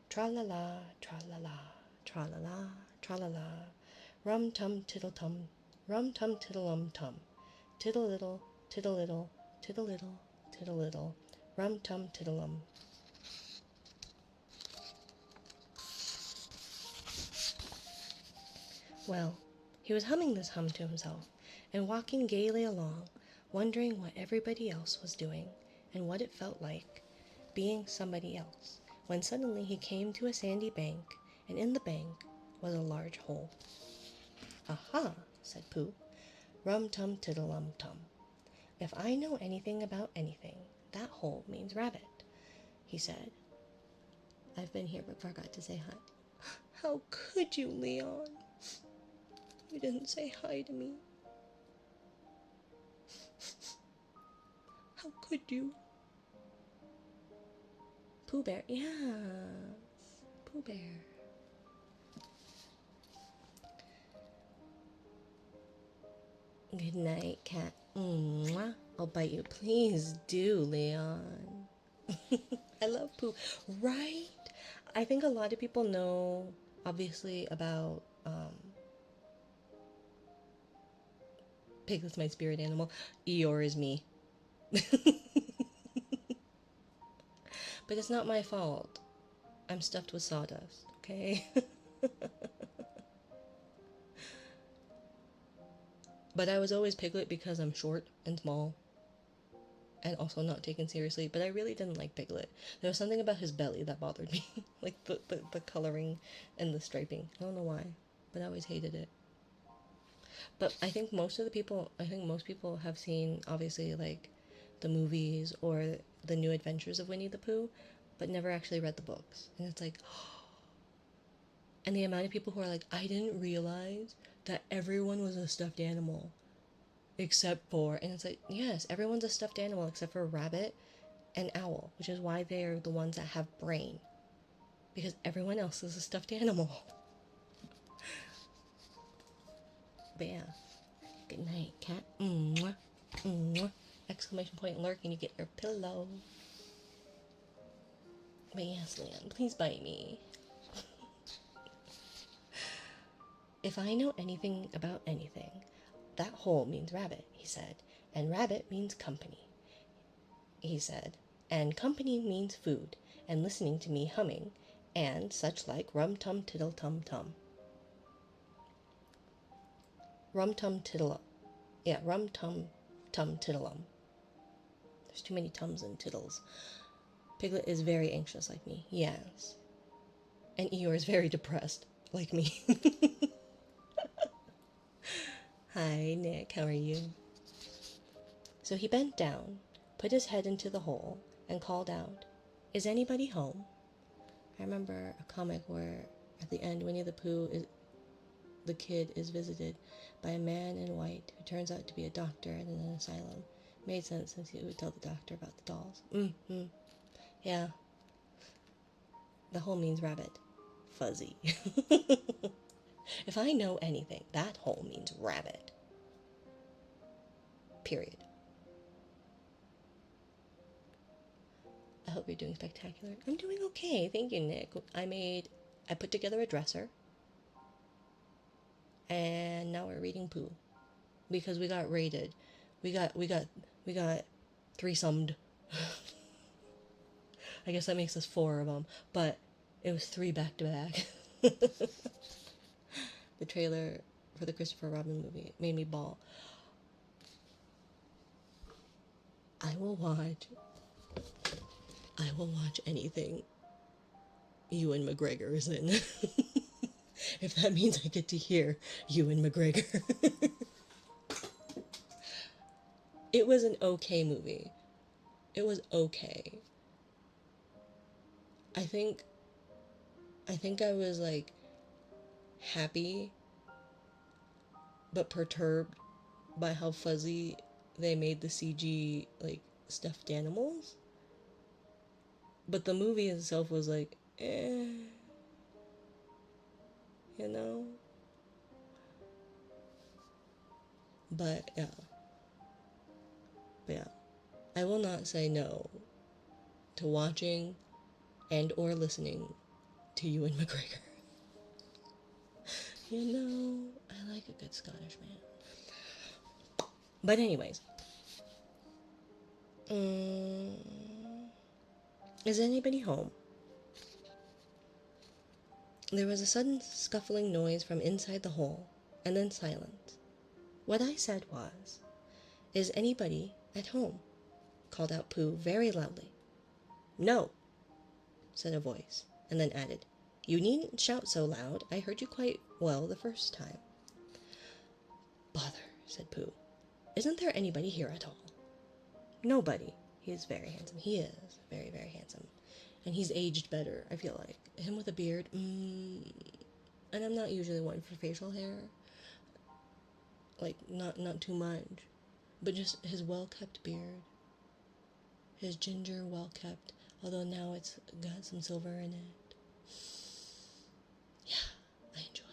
[SPEAKER 1] Tra-la-la, tra-la-la, tra-la-la, tra-la-la, rum-tum-tiddle-tum, rum-tum-tiddle-um-tum, tiddle-little, tiddle-little, tiddle-little, tiddle-little, rum-tum-tiddle-um. Well, he was humming this hum to himself and walking gaily along, wondering what everybody else was doing and what it felt like being somebody else, when suddenly he came to a sandy bank, and in the bank was a large hole. "Aha," said Pooh. "Rum tum tiddlum tum. If I know anything about anything, that hole means rabbit," he said. "I've been here but forgot to say hi." "How could you, Leon? You didn't say hi to me. How could you?" Pooh Bear, yes, Pooh Bear. "Good night, cat. Mwah. I'll bite you. Please do, Leon." I love Pooh. Right? I think a lot of people know, obviously, about Piglet's my spirit animal. Eeyore is me. But it's not my fault. I'm stuffed with sawdust, okay? But I was always Piglet because I'm short and small and also not taken seriously. But I really didn't like Piglet. There was something about his belly that bothered me. Like the coloring and the striping. I don't know why, but I always hated it. But I think most people have seen, obviously, like the movies or the New Adventures of Winnie the Pooh, but never actually read the books. And it's like, and the amount of people who are like, "I didn't realize that everyone was a stuffed animal except for," and it's like, yes, everyone's a stuffed animal except for a rabbit and owl, which is why they're the ones that have brain, because everyone else is a stuffed animal. But yeah, good night, cat. Mwah, mwah. Exclamation point lurk and you get your pillow. But yes, Leon, please bite me. "If I know anything about anything, that hole means rabbit," he said. "And rabbit means company," he said. "And company means food, and listening to me humming, and such like rum tum tiddle tum tum." Rum tum tiddle. Yeah, rum tum tum tiddlum. There's too many tums and tiddles. Piglet is very anxious like me. Yes. And Eeyore is very depressed like me. "Hi, Nick. How are you?" So he bent down, put his head into the hole, and called out, "Is anybody home?" I remember a comic where at the end Winnie the Pooh the kid is visited by a man in white who turns out to be a doctor in an asylum. Made sense since he would tell the doctor about the dolls. Yeah. The hole means rabbit. Fuzzy. If I know anything, that hole means rabbit. Period. I hope you're doing spectacular. I'm doing okay. Thank you, Nick. I put together a dresser. And now we're reading Pooh. Because we got raided. We got threesomed. I guess that makes us 4 of them. But it was 3 back to back. The trailer for the Christopher Robin movie made me bawl. I will watch anything Ewan McGregor is in. If that means I get to hear Ewan McGregor. It was an okay movie. It was okay. I think I was like happy but perturbed by how fuzzy they made the CG like stuffed animals. But the movie itself was like, you know? But yeah. But yeah. I will not say no to watching and or listening to Ewan McGregor. You know, I like a good Scottish man. But anyways. Is anybody home? There was a sudden scuffling noise from inside the hole, and then silence. What I said was, "Is anybody at home?" called out Pooh very loudly. "No," said a voice, and then added, "You needn't shout so loud. I heard you quite well the first time." "Bother," said Pooh. "Isn't there anybody here at all?" "Nobody. He is very handsome. He is very, very handsome. And he's aged better, I feel like. Him with a beard, and I'm not usually one for facial hair. Like, not too much. But just his well-kept beard. His ginger well-kept, although now it's got some silver in it. Yeah, I enjoy.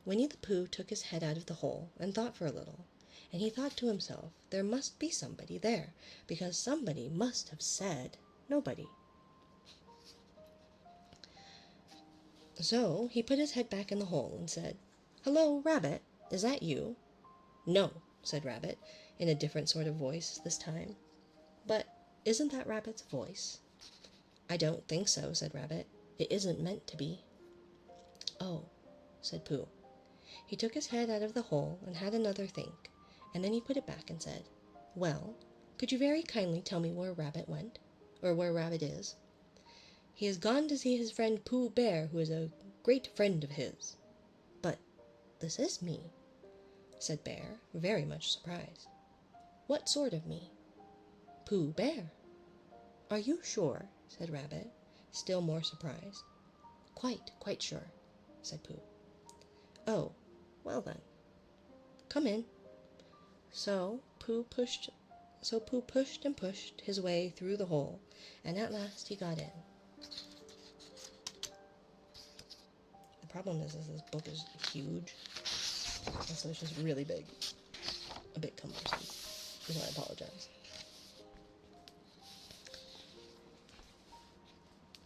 [SPEAKER 1] Winnie the Pooh took his head out of the hole and thought for a little. And he thought to himself, there must be somebody there, because somebody must have said nobody. So he put his head back in the hole and said, "Hello, Rabbit, is that you?" "No," said Rabbit, in a different sort of voice this time. "But isn't that Rabbit's voice?" "I don't think so," said Rabbit. "It isn't meant to be." "Oh," said Pooh. He took his head out of the hole and had another think, and then he put it back and said, "Well, could you very kindly tell me where Rabbit went, or where Rabbit is?" "He has gone to see his friend Pooh Bear, who is a great friend of his." "But this is me," said Bear, very much surprised. "What sort of me?" "Pooh Bear." "Are you sure?" said Rabbit, still more surprised. Quite sure," said Pooh. "Oh, well then, come in." So Pooh pushed and pushed his way through the hole, and at last he got in. The problem is this book is huge, and so it's just really big. A bit cumbersome, so I apologize.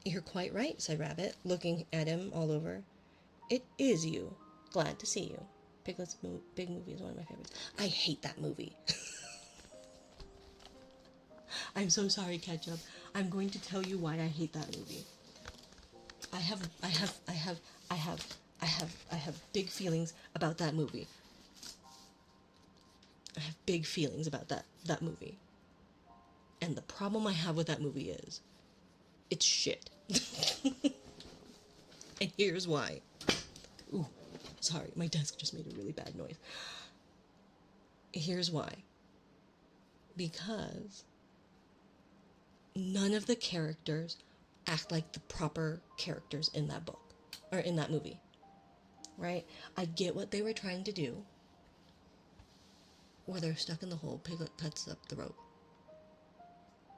[SPEAKER 1] "You're quite right," said Rabbit, looking at him all over. "It is you. Glad to see you. Piglet's Big Movie is one of my favorites. I hate that movie." I'm so sorry, Ketchup. I'm going to tell you why I hate that movie. I have big feelings about that movie. I have big feelings about that movie. And the problem I have with that movie is, it's shit. And here's why. Ooh, sorry, my desk just made a really bad noise. Here's why. Because none of the characters act like the proper characters in that book, or in that movie, right? I get what they were trying to do, where they're stuck in the hole, Piglet cuts up the rope.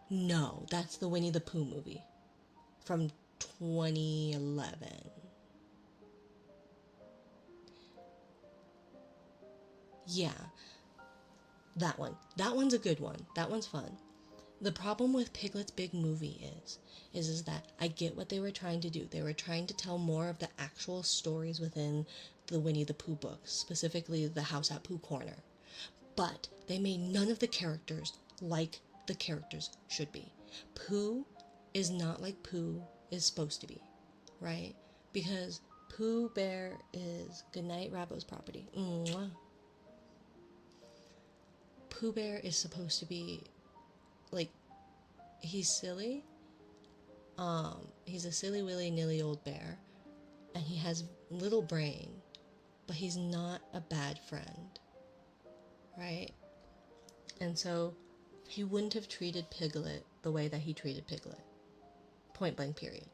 [SPEAKER 1] No, that's the Winnie the Pooh movie from 2011. Yeah, that one. That one's a good one. That one's fun. The problem with Piglet's Big Movie is that I get what they were trying to do. They were trying to tell more of the actual stories within the Winnie the Pooh books, specifically the House at Pooh Corner. But they made none of the characters like the characters should be. Pooh is not like Pooh is supposed to be, right? Because Pooh Bear is Goodnight Rabo's property. Mwah. Pooh Bear is supposed to be, like, he's silly. He's a silly willy nilly old bear, and he has little brain, but he's not a bad friend, right? And so he wouldn't have treated Piglet the way that he treated Piglet. Point blank, period.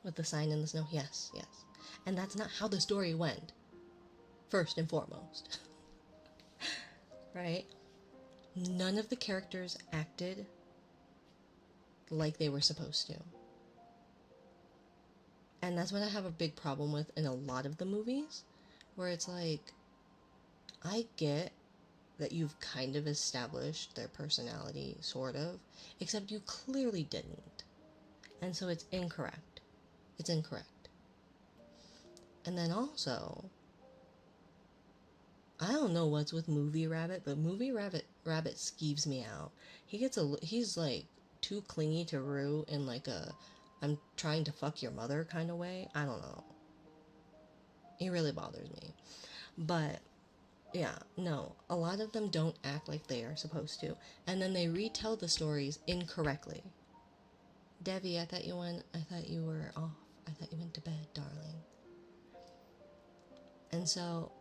[SPEAKER 1] With the sign in the snow, yes. And that's not how the story went, first and foremost. Right? None of the characters acted like they were supposed to. And that's what I have a big problem with in a lot of the movies, where it's like, I get that you've kind of established their personality, sort of, except you clearly didn't. And so it's incorrect. It's incorrect. And then also, I don't know what's with Movie Rabbit, but Movie Rabbit skeeves me out. He's like too clingy to Roo in like a I'm trying to fuck your mother kind of way. I don't know. It really bothers me. But yeah, no, a lot of them don't act like they are supposed to, and then they retell the stories incorrectly. Debbie, I thought you were off. I thought you went to bed, darling. And so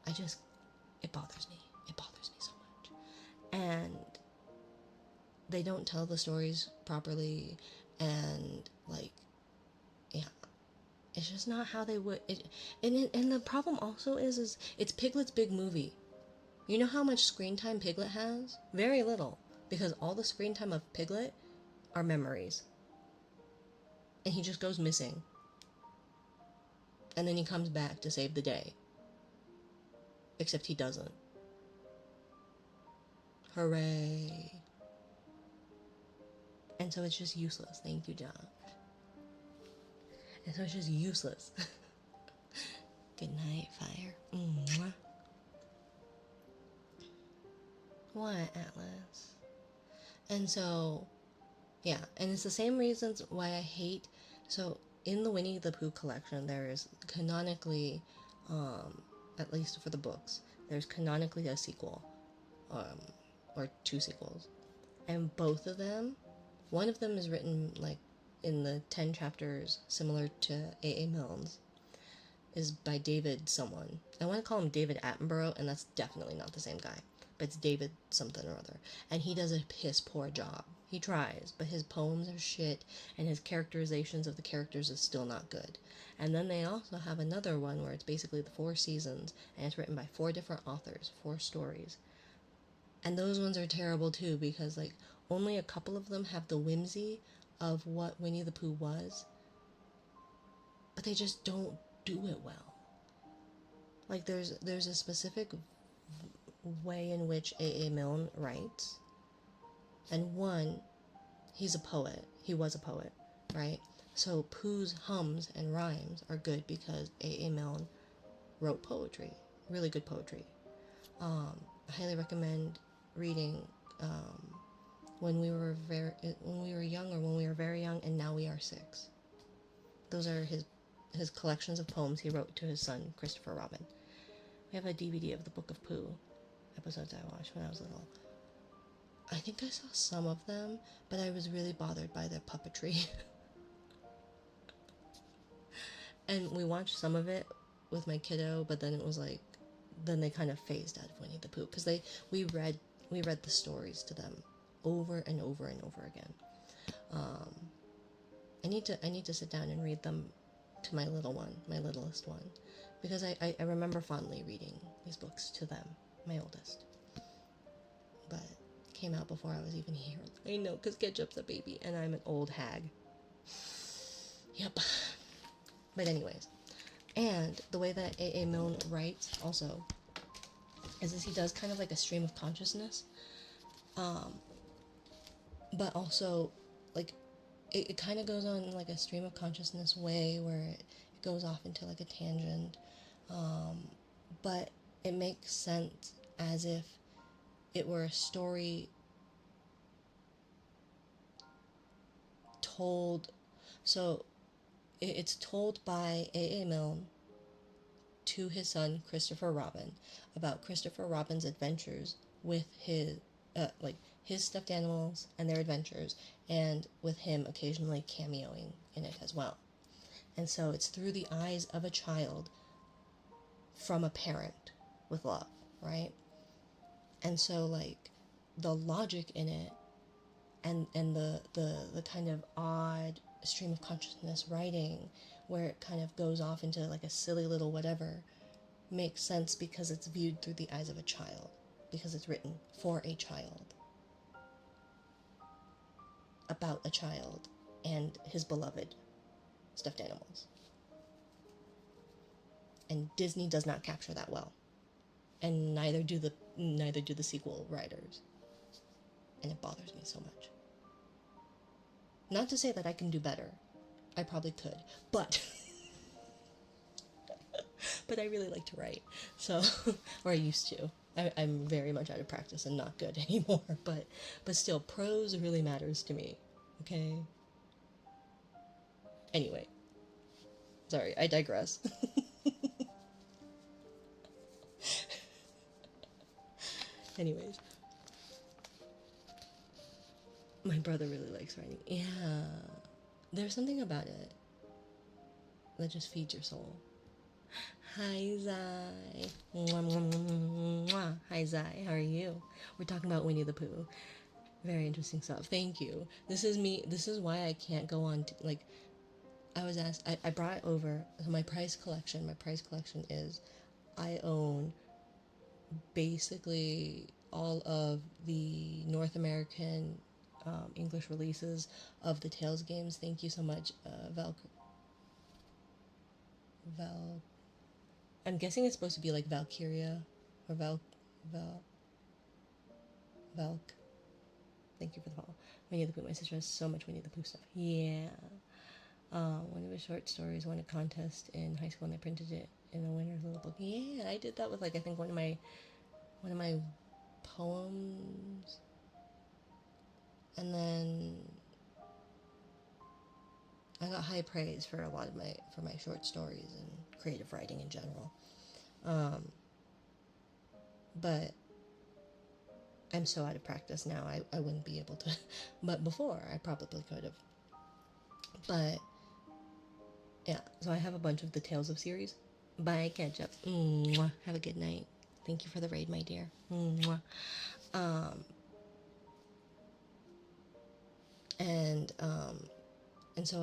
[SPEAKER 1] it bothers me. It bothers me so much. And they don't tell the stories properly, and like, yeah, it's just not how they would. And the problem also is it's Piglet's big movie. You know how much screen time Piglet has? Very little, because all the screen time of Piglet are memories, and he just goes missing, and then he comes back to save the day. Except he doesn't. Hooray. And so it's just useless. Thank you, John. And so it's just useless. Good night, Fire. Mwah. What, Atlas? And so, yeah. And it's the same reasons why I hate... So, in the Winnie the Pooh collection, there is canonically, at least for the books, there's canonically a sequel. Or two sequels. And both of them, one of them is written, like, in the 10 chapters, similar to A.A. Milne's, is by David someone. I want to call him David Attenborough, and that's definitely not the same guy. But it's David something or other. And he does a piss poor job. He tries, but his poems are shit, and his characterizations of the characters is still not good. And then they also have another one where it's basically the 4 seasons, and it's written by 4 different authors, 4 stories. And those ones are terrible too, because like only a couple of them have the whimsy of what Winnie the Pooh was, but they just don't do it well. Like there's a specific way in which A.A. Milne writes, and one, he's a poet. He was a poet, right? So Pooh's hums and rhymes are good because A.A. Milne wrote poetry, really good poetry. I highly recommend reading when we were young, or when we were very young, and now we are 6. Those are his collections of poems he wrote to his son Christopher Robin. We have a DVD of the Book of Pooh episodes I watched when I was little. I think I saw some of them, but I was really bothered by their puppetry. And we watched some of it with my kiddo, but then it was like, then they kind of phased out of Winnie the Pooh, because we read the stories to them over and over and over again. I need to sit down and read them to my littlest one, because I remember fondly reading these books to them, my oldest. But it came out before I was even here. I know, because Ketchup's a baby, and I'm an old hag. Yep. But anyways, and the way that A.A. Milne writes also is he does kind of like a stream of consciousness, but also like it kind of goes on like a stream of consciousness way where it goes off into like a tangent, but it makes sense as if it were a story told. So it's told by A.A. Milne to his son Christopher Robin about Christopher Robin's adventures with his stuffed animals and their adventures, and with him occasionally cameoing in it as well. And so it's through the eyes of a child from a parent with love, right? And so like the logic in it and the kind of odd stream of consciousness writing where it kind of goes off into like a silly little whatever makes sense because it's viewed through the eyes of a child, because it's written for a child, about a child and his beloved stuffed animals. And Disney does not capture that well, and neither do the sequel writers, and it bothers me so much. Not to say that I can do better. I probably could, but but I really like to write, so or I used to. I'm very much out of practice and not good anymore, but still, prose really matters to me, okay? Anyway, sorry, I digress. Anyways, my brother really likes writing. Yeah, there's something about it that just feeds your soul. Hi, Zai. Mwah, mwah, mwah, mwah. Hi, Zai. How are you? We're talking about Winnie the Pooh. Very interesting stuff. Thank you. This is me. This is why I can't go on. Like, I was asked. I brought over my prize collection. My prize collection is I own basically all of the North American English releases of the Tales games. Thank you so much, Val. I'm guessing it's supposed to be like Valkyria or Val, Valk. Thank you for the follow. Winnie the Pooh. My sister has so much Winnie the Pooh stuff. Yeah. One of his short stories won a contest in high school, and I printed it in the winner's little book. Yeah, I did that with like I think one of my poems, and then I got high praise for a lot of my short stories and creative writing in general. But I'm so out of practice now, I wouldn't be able to. But before, I probably could have. But, yeah, so I have a bunch of the Tales of series. Bye, ketchup. Mwah. Have a good night. Thank you for the raid, my dear. Mwah. And so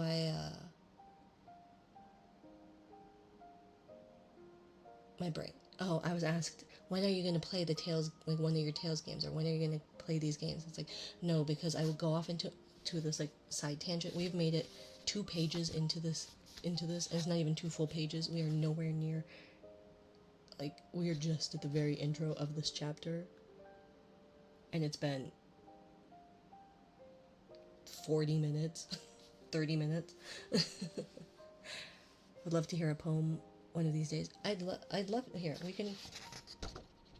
[SPEAKER 1] my brain. Oh, I was asked, when are you going to play the Tales, like one of your Tales games, or when are you going to play these games? It's like, no, because I would go off into this like side tangent. We've made it 2 pages into this, and it's not even 2 full pages. We are nowhere near, like, we are just at the very intro of this chapter, and it's been 40 minutes, 30 minutes. Would love to hear a poem one of these days. I'd love to hear.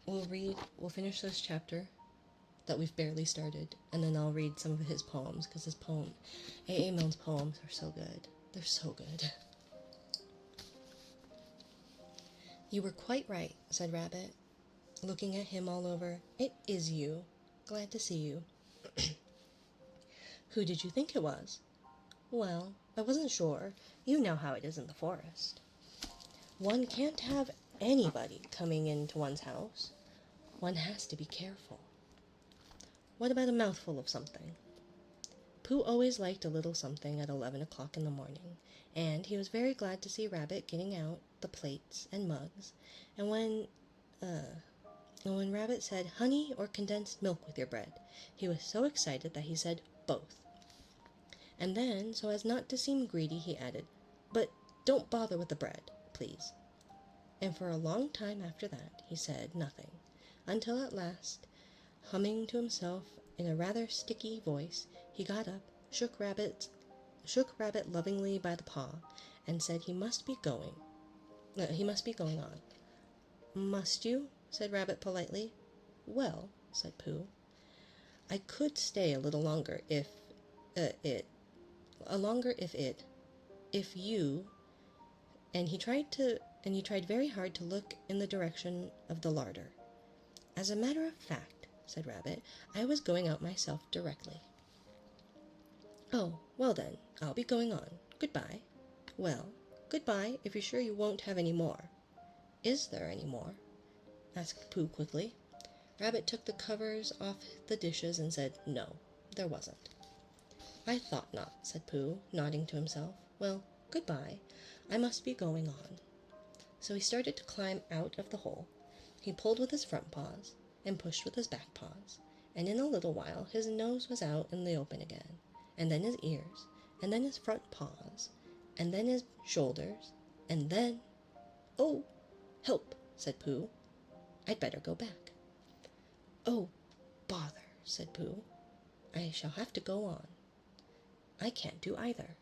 [SPEAKER 1] We'll finish this chapter that we've barely started, and then I'll read some of his poems, because A.A. Milne's poems are so good. They're so good. You were quite right, said Rabbit, looking at him all over. It is you. Glad to see you. Who did you think it was? Well, I wasn't sure. You know how it is in the forest. One can't have anybody coming into one's house. One has to be careful. What about a mouthful of something? Pooh always liked a little something at 11 o'clock in the morning, and he was very glad to see Rabbit getting out the plates and mugs, and when Rabbit said, honey or condensed milk with your bread, he was so excited that he said, both. And then, so as not to seem greedy, he added, but don't bother with the bread, please. And for a long time after that, he said nothing, until at last, humming to himself in a rather sticky voice, he got up, shook Rabbit lovingly by the paw, and said he must be going on. Must you? Said Rabbit politely. Well, said Pooh, I could stay a little longer if you, and he tried very hard to look in the direction of the larder. As a matter of fact, said Rabbit, I was going out myself directly. Oh, well then, I'll be going on. Goodbye. Well, goodbye, if you're sure you won't have any more. Is there any more? Asked Pooh quickly. Rabbit took the covers off the dishes and said no, there wasn't. I thought not, said Pooh, nodding to himself. Well, goodbye. I must be going on. So he started to climb out of the hole. He pulled with his front paws and pushed with his back paws, and in a little while his nose was out in the open again, and then his ears, and then his front paws, and then his shoulders, and then... Oh, help, said Pooh. I'd better go back. Oh, bother, said Pooh. I shall have to go on. I can't do either,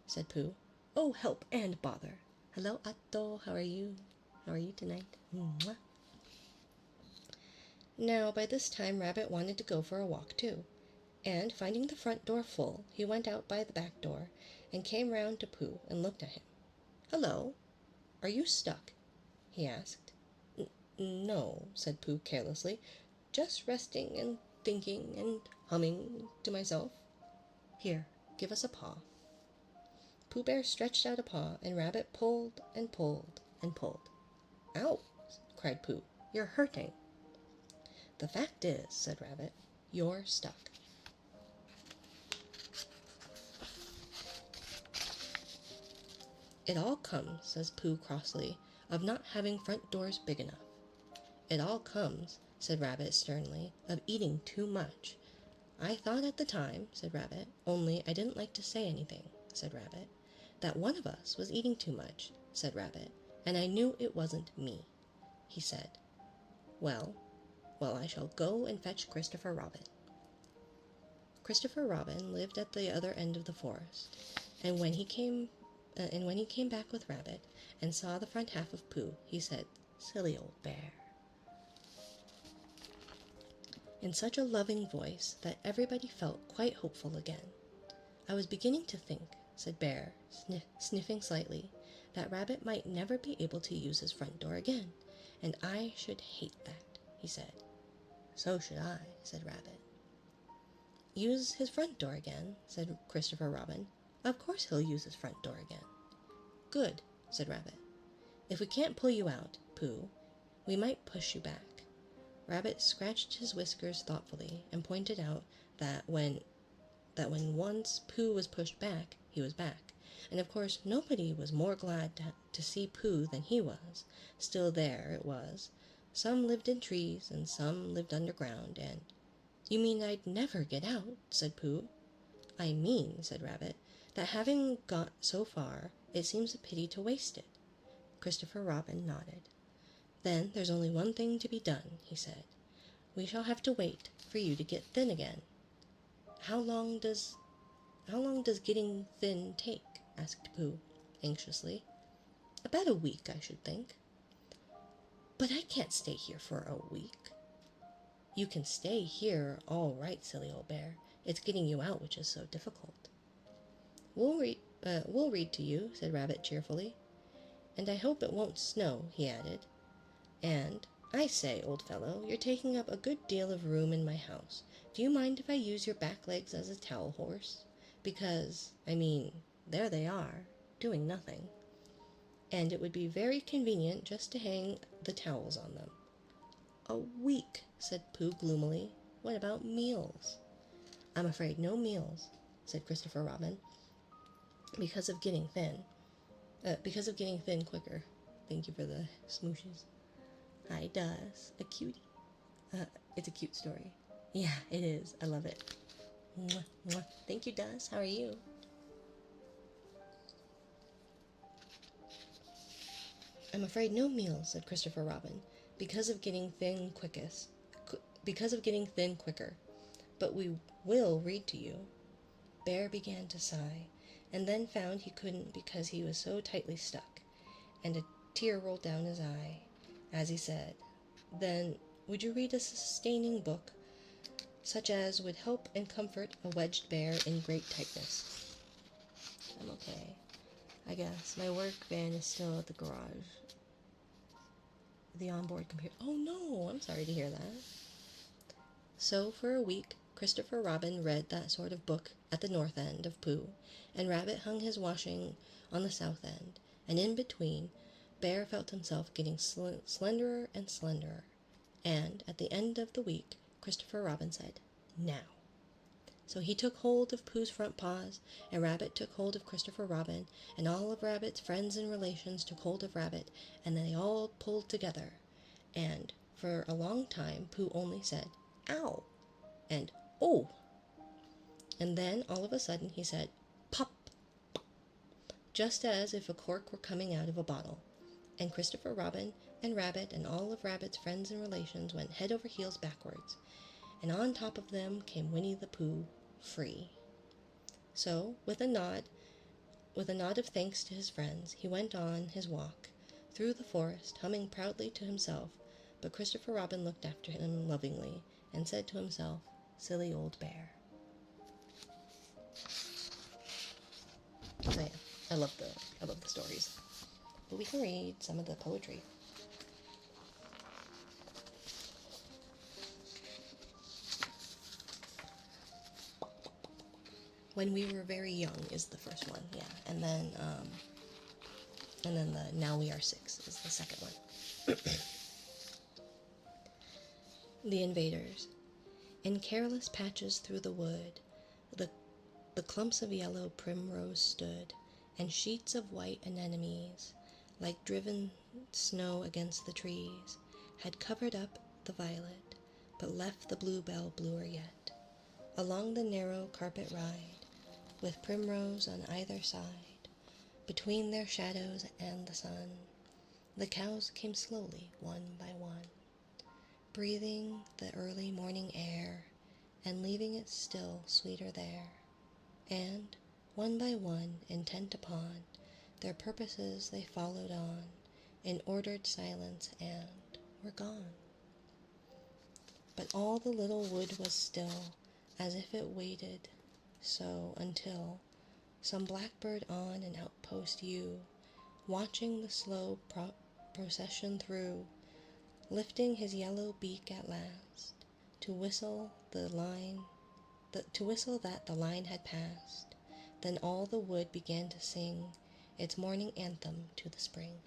[SPEAKER 1] said Pooh. Oh, help and bother. Hello, Atto, how are you? How are you tonight? Mwah. Now, by this time, Rabbit wanted to go for a walk, too, and, finding the front door full, he went out by the back door and came round to Pooh and looked at him. "Hello, are you stuck?" he asked. "No," said Pooh carelessly, "just resting and thinking and humming to myself." "Here, give us a paw." Pooh Bear stretched out a paw, and Rabbit pulled and pulled and pulled. "Ow!" cried Pooh. "You're hurting." "The fact is," said Rabbit, "you're stuck." "It all comes," says Pooh crossly, "of not having front doors big enough." "It all comes," said Rabbit sternly, "of eating too much." "I thought at the time," said Rabbit, "only I didn't like to say anything," said Rabbit. "That one of us was eating too much," said Rabbit, "and I knew it wasn't me," he said. Well, I shall go and fetch Christopher Robin." Christopher Robin lived at the other end of the forest, and when he came back with Rabbit and saw the front half of Pooh, he said, "Silly old bear," in such a loving voice that everybody felt quite hopeful again. "I was beginning to think," said Bear, sniffing slightly, "that Rabbit might never be able to use his front door again, and I should hate that," he said. "So should I," said Rabbit. "Use his front door again," said Christopher Robin. "Of course he'll use his front door again." "Good," said Rabbit. "If we can't pull you out, Pooh, we might push you back." Rabbit scratched his whiskers thoughtfully and pointed out that when once Pooh was pushed back, he was back, and of course nobody was more glad to see Pooh than he was. Still, there it was. Some lived in trees and some lived underground, and "You mean I'd never get out?" said Pooh. "I mean," said Rabbit, "that having got so far, it seems a pity to waste it." Christopher Robin nodded. "Then there's only one thing to be done," he said. "We shall have to wait for you to get thin again." How long does getting thin take?" asked Pooh, anxiously. "About a week, I should think." "But I can't stay here for a week." "You can stay here all right, silly old bear. It's getting you out which is so difficult." We'll read to you," said Rabbit cheerfully. "And I hope it won't snow," he added. "And, I say, old fellow, you're taking up a good deal of room in my house. Do you mind if I use your back legs as a towel horse? Because, there they are, doing nothing. And it would be very convenient just to hang the towels on them." "A week," said Pooh gloomily. "What about meals?" "I'm afraid no meals," said Christopher Robin, because of getting thin quicker. Thank you for the smooshes. "Hi, Dust, a cutie." It's a cute story. Yeah, it is. I love it. Mwah, mwah. Thank you, Dust. How are you? "I'm afraid no meals," said Christopher Robin, because of getting thin quicker. "But we will read to you." Bear began to sigh, and then found he couldn't because he was so tightly stuck, and a tear rolled down his eye as he said, "Then would you read a sustaining book, such as would help and comfort a wedged bear in great tightness?" "I'm okay, I guess. My work van is still at the garage. The onboard computer—" "Oh no, I'm sorry to hear that." So for a week Christopher Robin read that sort of book at the north end of Pooh, and Rabbit hung his washing on the south end, and in between, Bear felt himself getting slenderer and slenderer, and at the end of the week Christopher Robin said, "Now." So he took hold of Pooh's front paws, and Rabbit took hold of Christopher Robin, and all of Rabbit's friends and relations took hold of Rabbit, and they all pulled together, and for a long time Pooh only said, "Ow!" and "Oh!" And then all of a sudden he said, "Pop!" just as if a cork were coming out of a bottle, and Christopher Robin and Rabbit and all of Rabbit's friends and relations went head over heels backwards, and on top of them came Winnie the Pooh, free. So, with a nod of thanks to his friends, he went on his walk through the forest, humming proudly to himself, but Christopher Robin looked after him lovingly and said to himself, "Silly old bear." So yeah, I love the stories. But we can read some of the poetry. When We Were Very Young is the first one, yeah. And then the Now We Are Six is the second one. The Invaders. In careless patches through the wood, the, the clumps of yellow primrose stood, and sheets of white anemones, like driven snow against the trees, had covered up the violet, but left the bluebell bluer yet. Along the narrow carpet ride, with primrose on either side, between their shadows and the sun, the cows came slowly, one by one, breathing the early morning air, and leaving it still sweeter there. And, one by one, intent upon their purposes, they followed on, in ordered silence, and were gone. But all the little wood was still, as if it waited so until some blackbird on an outpost yew, watching the slow procession through, lifting his yellow beak at last, to whistle that the line had passed. Then all the wood began to sing its morning anthem to the spring.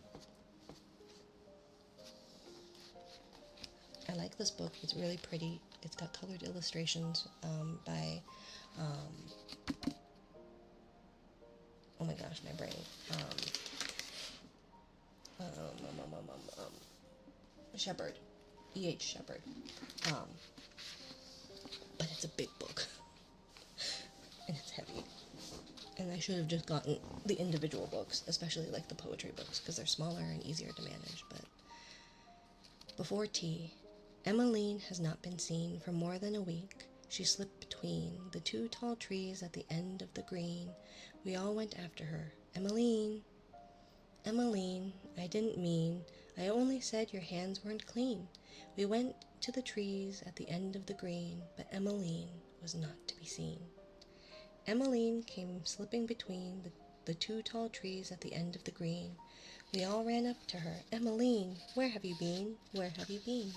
[SPEAKER 1] I like this book. It's really pretty. It's got colored illustrations by, oh my gosh, my brain. Shepherd. E.H. Shepherd. But it's a big book. And it's heavy. And I should have just gotten the individual books, especially like the poetry books, because they're smaller and easier to manage. But before tea, Emmeline has not been seen for more than a week. She slipped between the two tall trees at the end of the green. We all went after her. Emmeline! Emmeline, I didn't mean. I only said your hands weren't clean. We went to the trees at the end of the green, but Emmeline was not to be seen. Emmeline came slipping between the two tall trees at the end of the green. We all ran up to her. Emmeline, where have you been? Where have you been?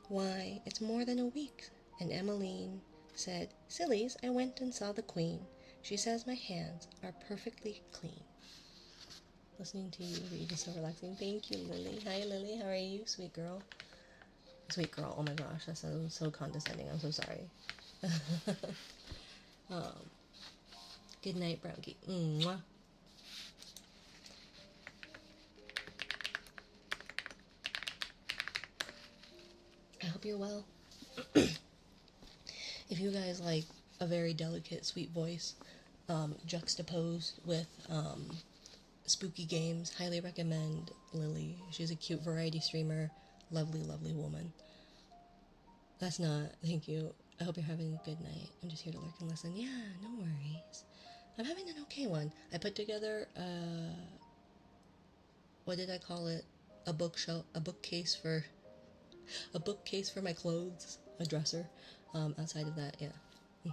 [SPEAKER 1] Why, it's more than a week. And Emmeline said, Sillies, I went and saw the Queen. She says my hands are perfectly clean. Listening to you read is so relaxing. Thank you, Lily. Hi, Lily. How are you, sweet girl? Sweet girl. Oh my gosh, that sounds so condescending. I'm so sorry. Good night, Brownie. Mwah. I hope you're well. If you guys like a very delicate, sweet voice, juxtaposed with spooky games, highly recommend Lily. She's a cute variety streamer, lovely, lovely woman. That's not, thank you. I hope you're having a good night. I'm just here to lurk and listen. Yeah, no worries. I'm having an okay one. I put together, what did I call it? A bookcase for my clothes, a dresser. Outside of that, yeah. I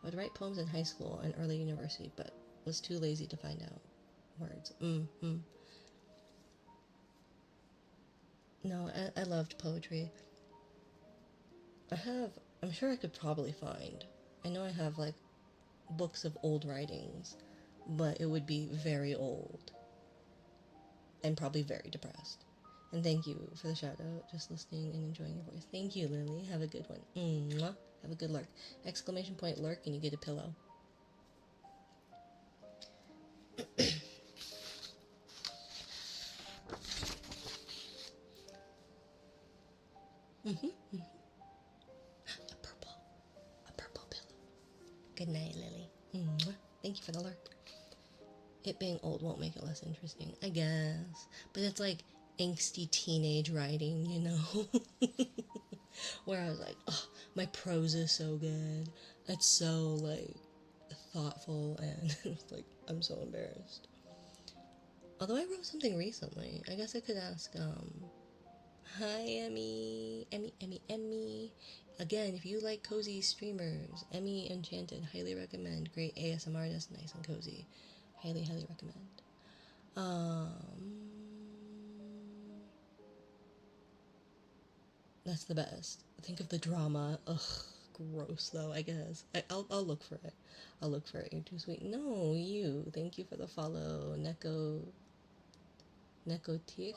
[SPEAKER 1] would write poems in high school and early university, but was too lazy to find out words. No, I loved poetry. I'm sure I could probably find, I know I have like books of old writings, but it would be very old and probably very depressed. And thank you for the shout out, just listening and enjoying your voice. Thank you, Lily. Have a good one. Mwah. Have a good lurk. Exclamation point lurk and you get a pillow. A purple pillow. Good night, Lily. Mwah. Thank you for the lurk. It being old won't make it less interesting, I guess. But it's like angsty teenage writing, you know? Where I was like, oh, my prose is so good. It's so, like, thoughtful, and like, I'm so embarrassed. Although I wrote something recently. I guess I could ask, Hi, Emmy. Emmy. Again, if you like cozy streamers, Emmy Enchanted, highly recommend. Great ASMR artist, nice and cozy. Highly, highly recommend. That's the best. Think of the drama. Ugh, gross though, I guess. I'll look for it. I'll look for it. You're too sweet. No, you. Thank you for the follow. Neko Tich.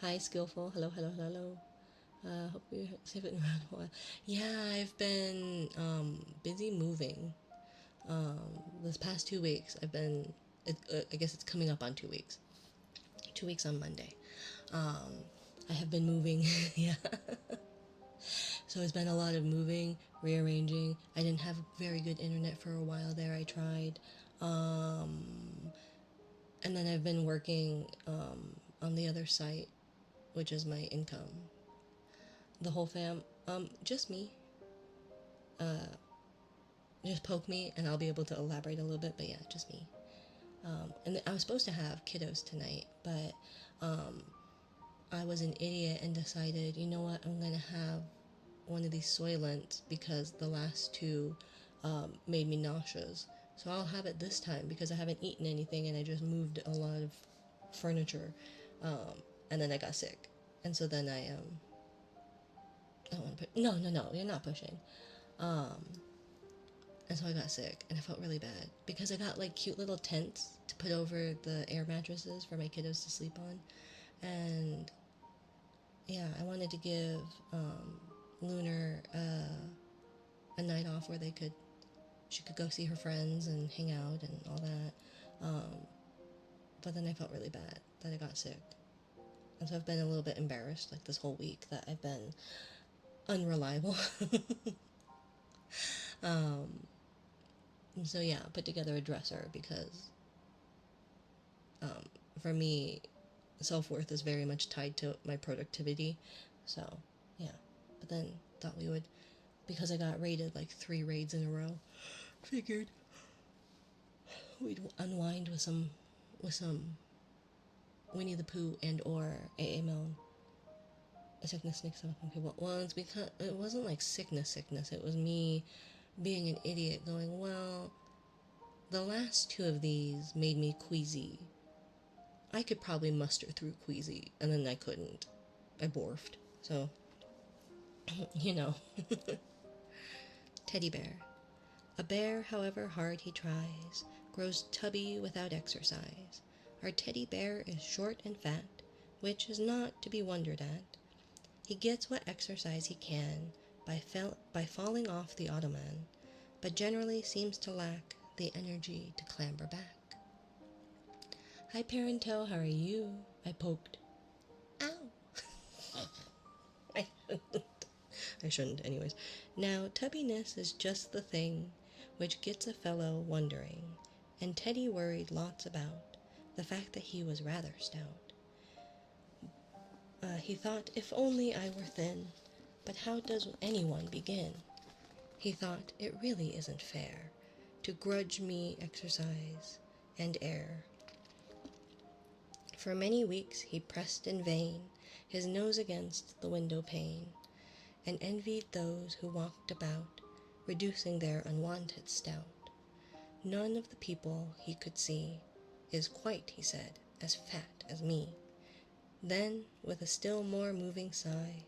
[SPEAKER 1] Hi, Skillful. Hello, hello, hello. Hope you're saving around a while. Yeah, I've been busy moving. This past 2 weeks, I guess it's coming up on 2 weeks. 2 weeks on Monday. I have been moving. Yeah. So it's been a lot of moving, rearranging. I didn't have very good internet for a while there. I tried. And then I've been working on the other site, which is my income. The whole fam, just me. Just poke me and I'll be able to elaborate a little bit, but yeah, just me. And I was supposed to have kiddos tonight, but I was an idiot and decided, you know what, I'm gonna have one of these Soylents because the last two made me nauseous. So I'll have it this time because I haven't eaten anything and I just moved a lot of furniture, and then I got sick, and so then I don't want to put. No, you're not pushing. And so I got sick and I felt really bad because I got like cute little tents to put over the air mattresses for my kiddos to sleep on, and yeah, I wanted to give Lunar a night off where she could go see her friends and hang out and all that. But then I felt really bad that I got sick. And so I've been a little bit embarrassed like this whole week that I've been unreliable. And so yeah, I put together a dresser because for me, self-worth is very much tied to my productivity. So yeah, but then thought we would, because I got raided like 3 raids in a row, figured we'd unwind with some Winnie the Pooh and or AA Moan. Sickness sneaks up on people. Well, it's because it wasn't like sickness. It was me being an idiot going, well, the last 2 of these made me queasy. I could probably muster through queasy, and then I couldn't. I borfed. So, you know. Teddy bear. A bear, however hard he tries, grows tubby without exercise. Our teddy bear is short and fat, which is not to be wondered at. He gets what exercise he can by falling off the ottoman, but generally seems to lack the energy to clamber back. Hi, Parento, how are you? I poked. Ow! I shouldn't, anyways. Now, tubbiness is just the thing which gets a fellow wondering, and Teddy worried lots about the fact that he was rather stout. He thought, if only I were thin, but how does anyone begin? He thought, it really isn't fair to grudge me exercise and air. For many weeks he pressed in vain his nose against the window pane, and envied those who walked about, reducing their unwonted stout. None of the people he could see is quite, he said, as fat as me. Then, with a still more moving sigh,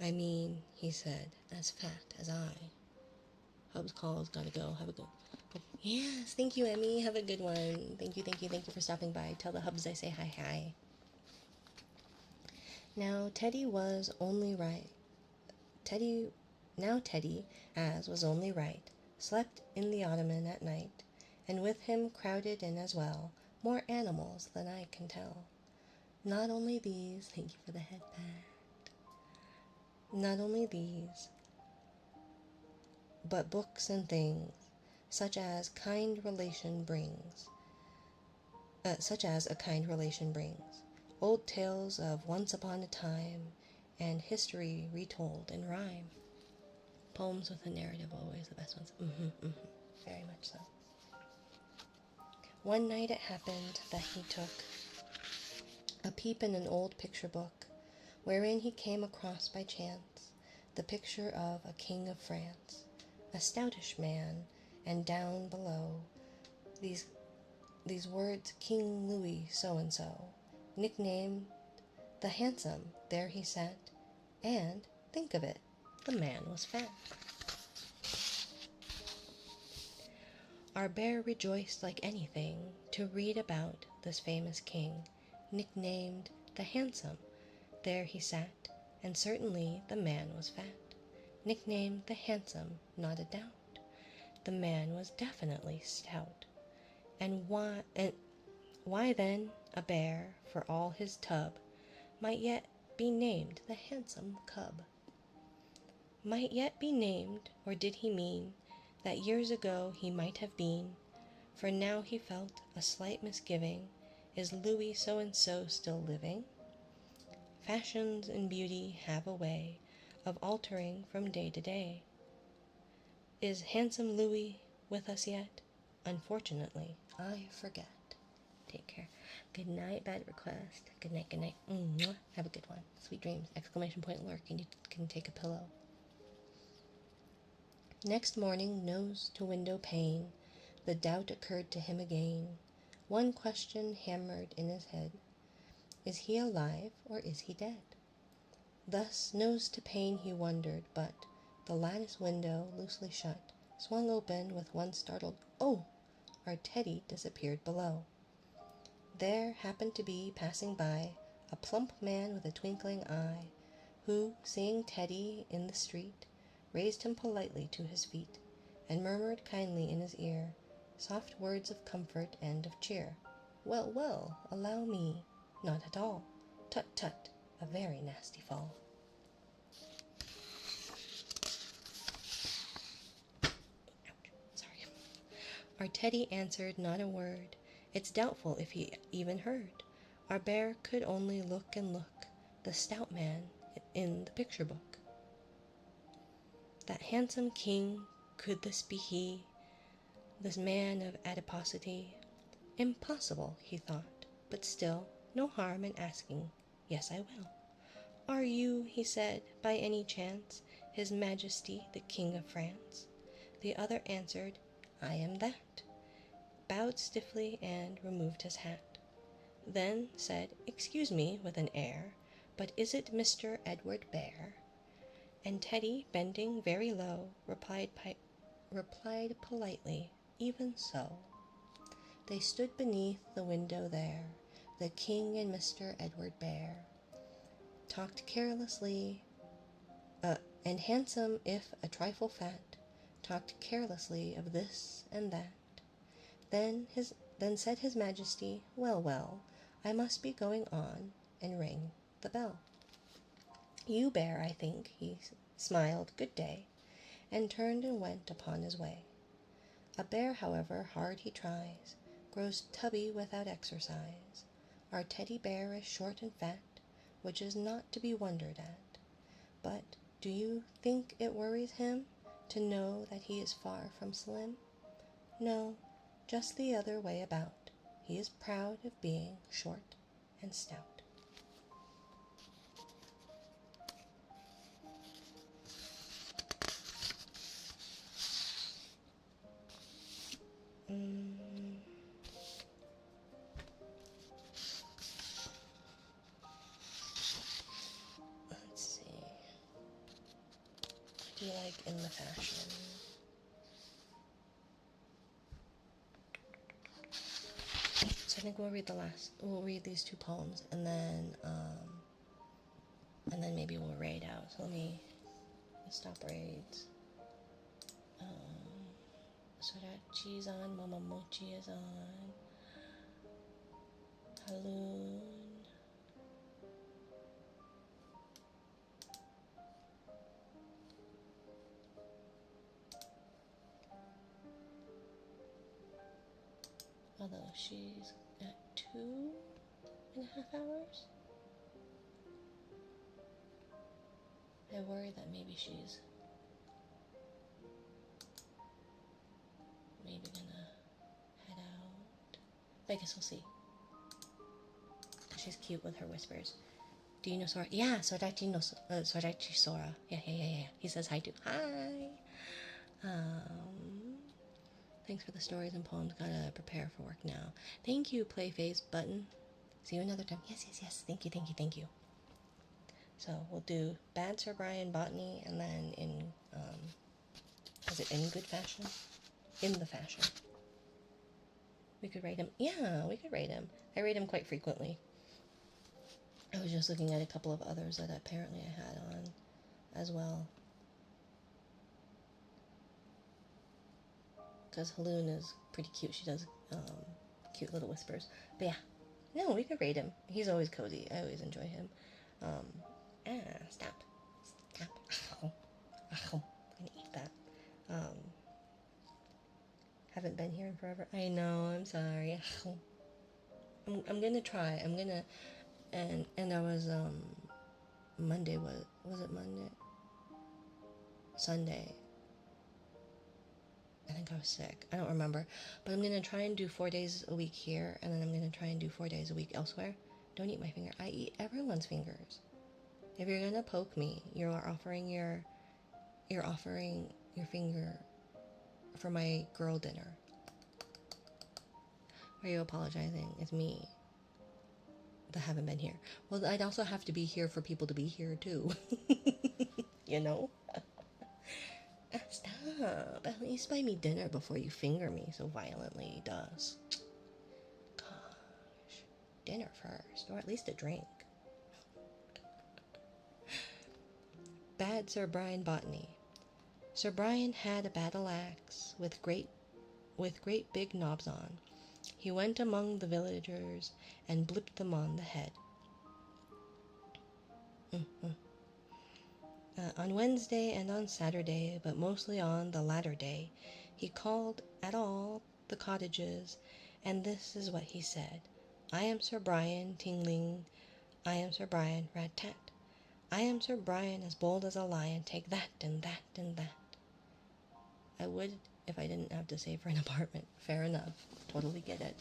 [SPEAKER 1] I mean, he said, as fat as I. Hub's calls, gotta go. Have a good. Yes, thank you, Emmy. Have a good one. Thank you for stopping by. Tell the Hubs I say hi. Now Teddy, as was only right, slept in the ottoman at night, and with him crowded in as well more animals than I can tell. Not only these, thank you for the headband. Not only these, but books and things, such as a kind relation brings. Old tales of once upon a time, and history retold in rhyme. Poems with a narrative, always the best ones. Very much so. One night it happened that he took a peep in an old picture book, wherein he came across by chance the picture of a king of France, a stoutish man, and down below these words, King Louis so-and-so, nicknamed the Handsome. There he sat, and, think of it, the man was fat. Our bear rejoiced like anything to read about this famous king, nicknamed the Handsome. There he sat, and certainly the man was fat. Nicknamed the Handsome, not a doubt. The man was definitely stout. And why then a bear, for all his tub, might yet be named the Handsome Cub? Might yet be named, or did he mean that years ago he might have been? For now he felt a slight misgiving. Is Louis so-and-so still living? Fashions and beauty have a way of altering from day to day. Is handsome Louis with us yet? Unfortunately, I forget. Take care. Good night, bad request. Good night, good night. Mwah. Have a good one. Sweet dreams. Exclamation point lurk, and you can take a pillow. Next morning, nose to window pane, the doubt occurred to him again. One question hammered in his head. Is he alive or is he dead? Thus, nose to pane he wondered, but the lattice window, loosely shut, swung open with one startled, "Oh!" Our Teddy disappeared below. There happened to be passing by a plump man with a twinkling eye, who, seeing Teddy in the street, raised him politely to his feet, and murmured kindly in his ear soft words of comfort and of cheer. "Well, well, allow me." "Not at all." "Tut, tut, a very nasty fall." Ouch, sorry. Our Teddy answered not a word. It's doubtful if he even heard. Our bear could only look and look, the stout man in the picture book. That handsome king, could this be he? This man of adiposity? Impossible, he thought, but still, no harm in asking. "Yes, I will." "Are you," he said, "by any chance, His Majesty the King of France?" The other answered, "I am that," bowed stiffly and removed his hat. Then said, "Excuse me," with an air, "but is it Mr. Edward Bear?" And Teddy, bending very low, replied politely, "Even so." They stood beneath the window there, the King and Mr. Edward Bear, talked carelessly, and handsome if a trifle fat, talked carelessly of this and that. Then said His Majesty, "Well, well, I must be going on," and rang the bell. "You, Bear, I think," he smiled, "good day," and turned and went upon his way. A bear, however hard he tries, grows tubby without exercise. Our teddy bear is short and fat, which is not to be wondered at. But do you think it worries him to know that he is far from slim? No, just the other way about. He is proud of being short and stout. Let's see. Do you like in the fashion? So I think we'll read these two poems, and then maybe we'll raid out. So let me stop raids. Sorachi's on, Mama Mochi is on, Haloon. Although she's at 2.5 hours. I worry that maybe she's gonna head out. I guess we'll see. She She's cute with her whispers. Do you know Sora? Yeah, Sorachi Sora. Yeah. He says hi too. Hi. Thanks for the stories and poems. Gotta prepare for work now. Thank you, Playface Button. See you another time. Yes. Thank you. So we'll do Bad Sir Brian Botany, and then is it in good fashion? In the fashion. We could rate him. Yeah, we could rate him. I rate him quite frequently. I was just looking at a couple of others that apparently I had on as well. Because Haloon is pretty cute. She does cute little whispers. But yeah, no, we could rate him. He's always cozy. I always enjoy him. Stop. I'm gonna eat that. Haven't been here in forever. I know, I'm sorry. I'm gonna try. I'm gonna, and I was, Monday, was it Monday? Sunday. I think I was sick. I don't remember. But I'm gonna try and do 4 days a week here, and then I'm gonna try and do 4 days a week elsewhere. Don't eat my finger. I eat everyone's fingers. If you're gonna poke me, you're offering your finger for my girl dinner. Are you apologizing? It's me that haven't been here. Well, I'd also have to be here for people to be here too. You know? Stop. At least buy me dinner before you finger me so violently, does. Gosh. Dinner first, or at least a drink. Bad Sir Brian Botany. Sir Brian had a battle axe with great big knobs on. He went among the villagers and blipped them on the head. On Wednesday and on Saturday, but mostly on the latter day, he called at all the cottages, and this is what he said. I am Sir Brian, tingling. I am Sir Brian, rat-tat. I am Sir Brian, as bold as a lion. Take that and that and that. I would if I didn't have to save for an apartment. Fair enough. Totally get it.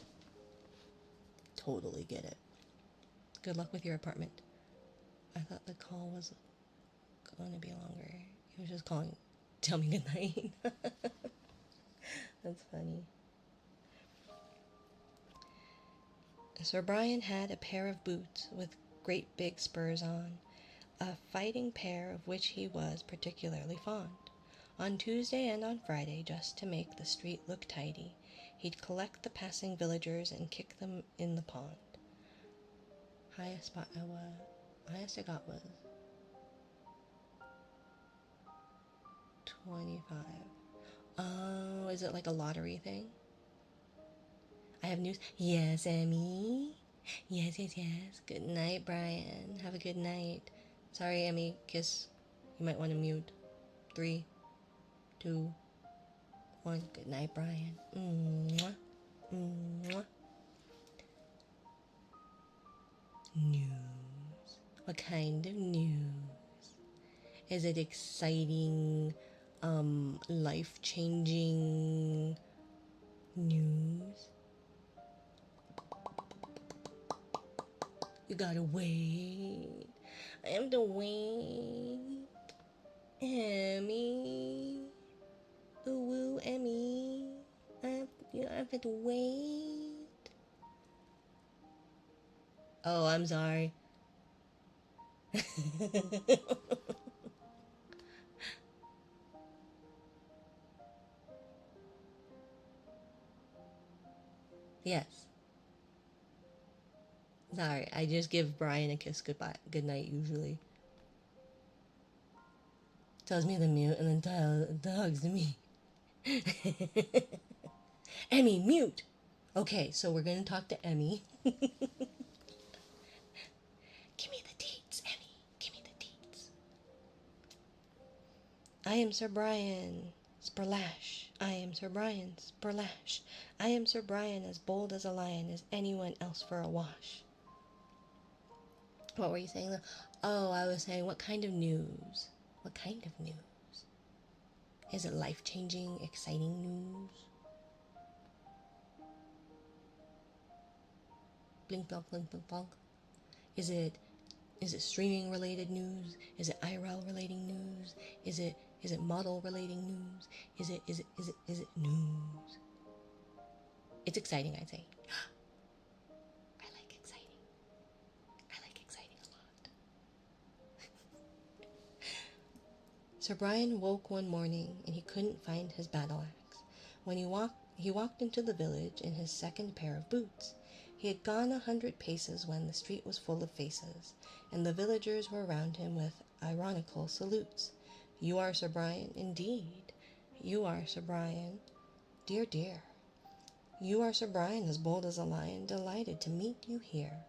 [SPEAKER 1] Totally get it. Good luck with your apartment. I thought the call was going to be longer. He was just calling, tell me goodnight. That's funny. Sir Brian had a pair of boots with great big spurs on, a fighting pair of which he was particularly fond. On Tuesday and on Friday, just to make the street look tidy, he'd collect the passing villagers and kick them in the pond. Highest I got was 25. Oh, is it like a lottery thing? I have news. Yes, Emmy. Yes. Good night, Brian. Have a good night. Sorry, Emmy. Kiss. You might want to mute. 3, 2, 1. Good night, Brian. Mwah. Mwah. News. What kind of news? Is it exciting, life-changing news? You gotta wait. I have to wait. Emmy. Ooh, woo, Emmy. I have to wait. Oh, I'm sorry. Yes. Sorry, I just give Brian a kiss goodbye, good night usually. Tells me to mute and then hugs me. Emmy, mute! Okay, so we're gonna talk to Emmy. Give me the deets, Emmy. Give me the deets. I am Sir Brian. Sperlash. I am Sir Brian. Sperlash. I am Sir Brian, as bold as a lion. Is anyone else for a wash? What were you saying though? Oh, I was saying, what kind of news? What kind of news? Is it life-changing, exciting news? Blink, blonk, blink, blink, blonk. Is it streaming related news? Is it IRL relating news? Is it model relating news? Is it news? It's exciting, I'd say. I like exciting. I like exciting a lot. Sir Brian woke one morning and he couldn't find his battle axe. When he walked into the village in his second pair of boots. He had gone 100 paces when the street was full of faces, and the villagers were around him with ironical salutes. You are Sir Brian, indeed. You are Sir Brian. Dear, dear. You are Sir Brian, as bold as a lion, delighted to meet you here.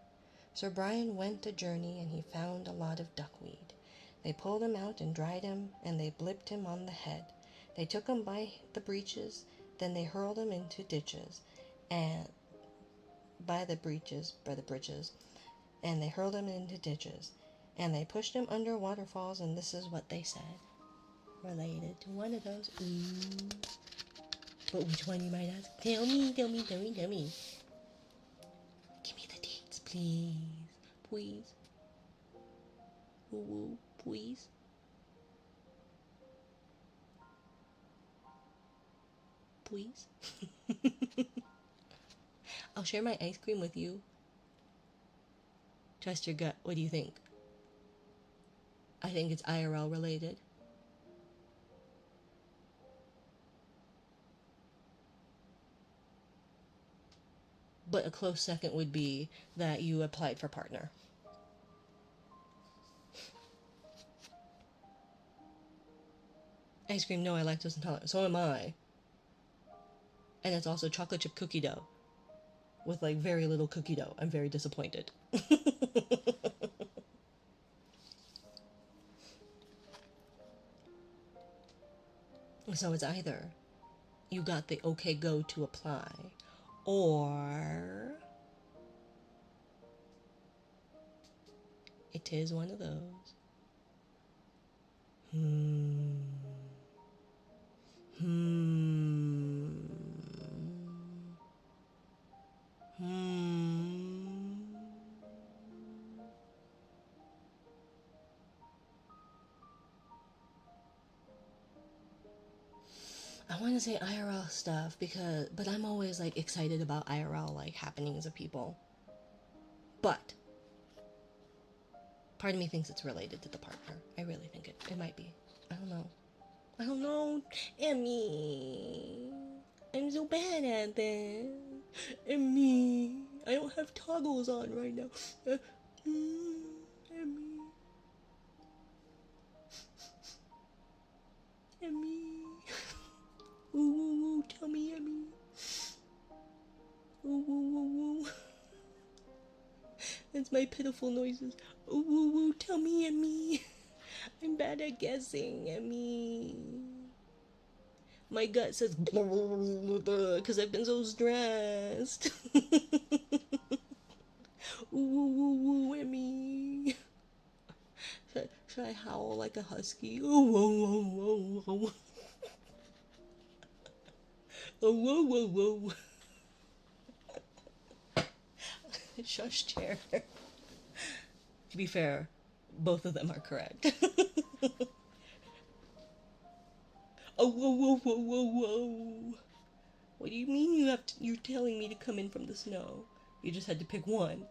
[SPEAKER 1] Sir Brian went a journey, and he found a lot of duckweed. They pulled him out and dried him, and they blipped him on the head. They took him by the breeches, then they hurled him into ditches, and by the bridges, and they hurled him into ditches, and they pushed him under waterfalls, and this is what they said. Related to one of those. But which one, you might ask? Tell me. Give me the dates, please. Please. Ooh, please. Please. I'll share my ice cream with you. Trust your gut. What do you think? I think it's IRL related. But a close second would be that you applied for partner. Ice cream, no, I lactose intolerant. So am I. And it's also chocolate chip cookie dough with like very little cookie dough. I'm very disappointed. So it's either you got the okay go to apply, or it is one of those. I want to say IRL stuff but I'm always like excited about IRL like happenings of people. But part of me thinks it's related to the partner. I really think it might be. I don't know. Emmy. I'm so bad at this. Emmy. I don't have toggles on right now. Emmy. Emmy. Ooh, ooh, ooh, tell me, Emmy. Ooh, ooh, ooh, ooh. That's my pitiful noises. Ooh, ooh, ooh, tell me, Emmy. I'm bad at guessing, Emmy. My gut says because I've been so stressed. Ooh, ooh, ooh, ooh, Emmy. Should I howl like a husky? Ooh, ooh, ooh, ooh, ooh. Oh, whoa, whoa, whoa. Shush chair. To be fair, both of them are correct. Oh, whoa, whoa, whoa, whoa, whoa. What do you mean you're telling me to come in from the snow? You just had to pick one.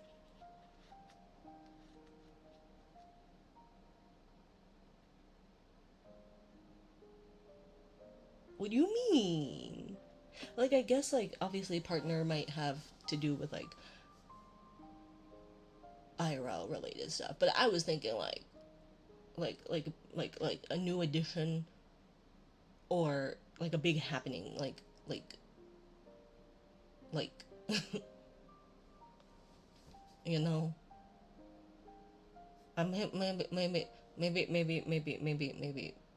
[SPEAKER 1] What do you mean? Like, I guess, like, obviously partner might have to do with, like, IRL related stuff. But I was thinking, like a new edition or, like, a big happening. Like, you know?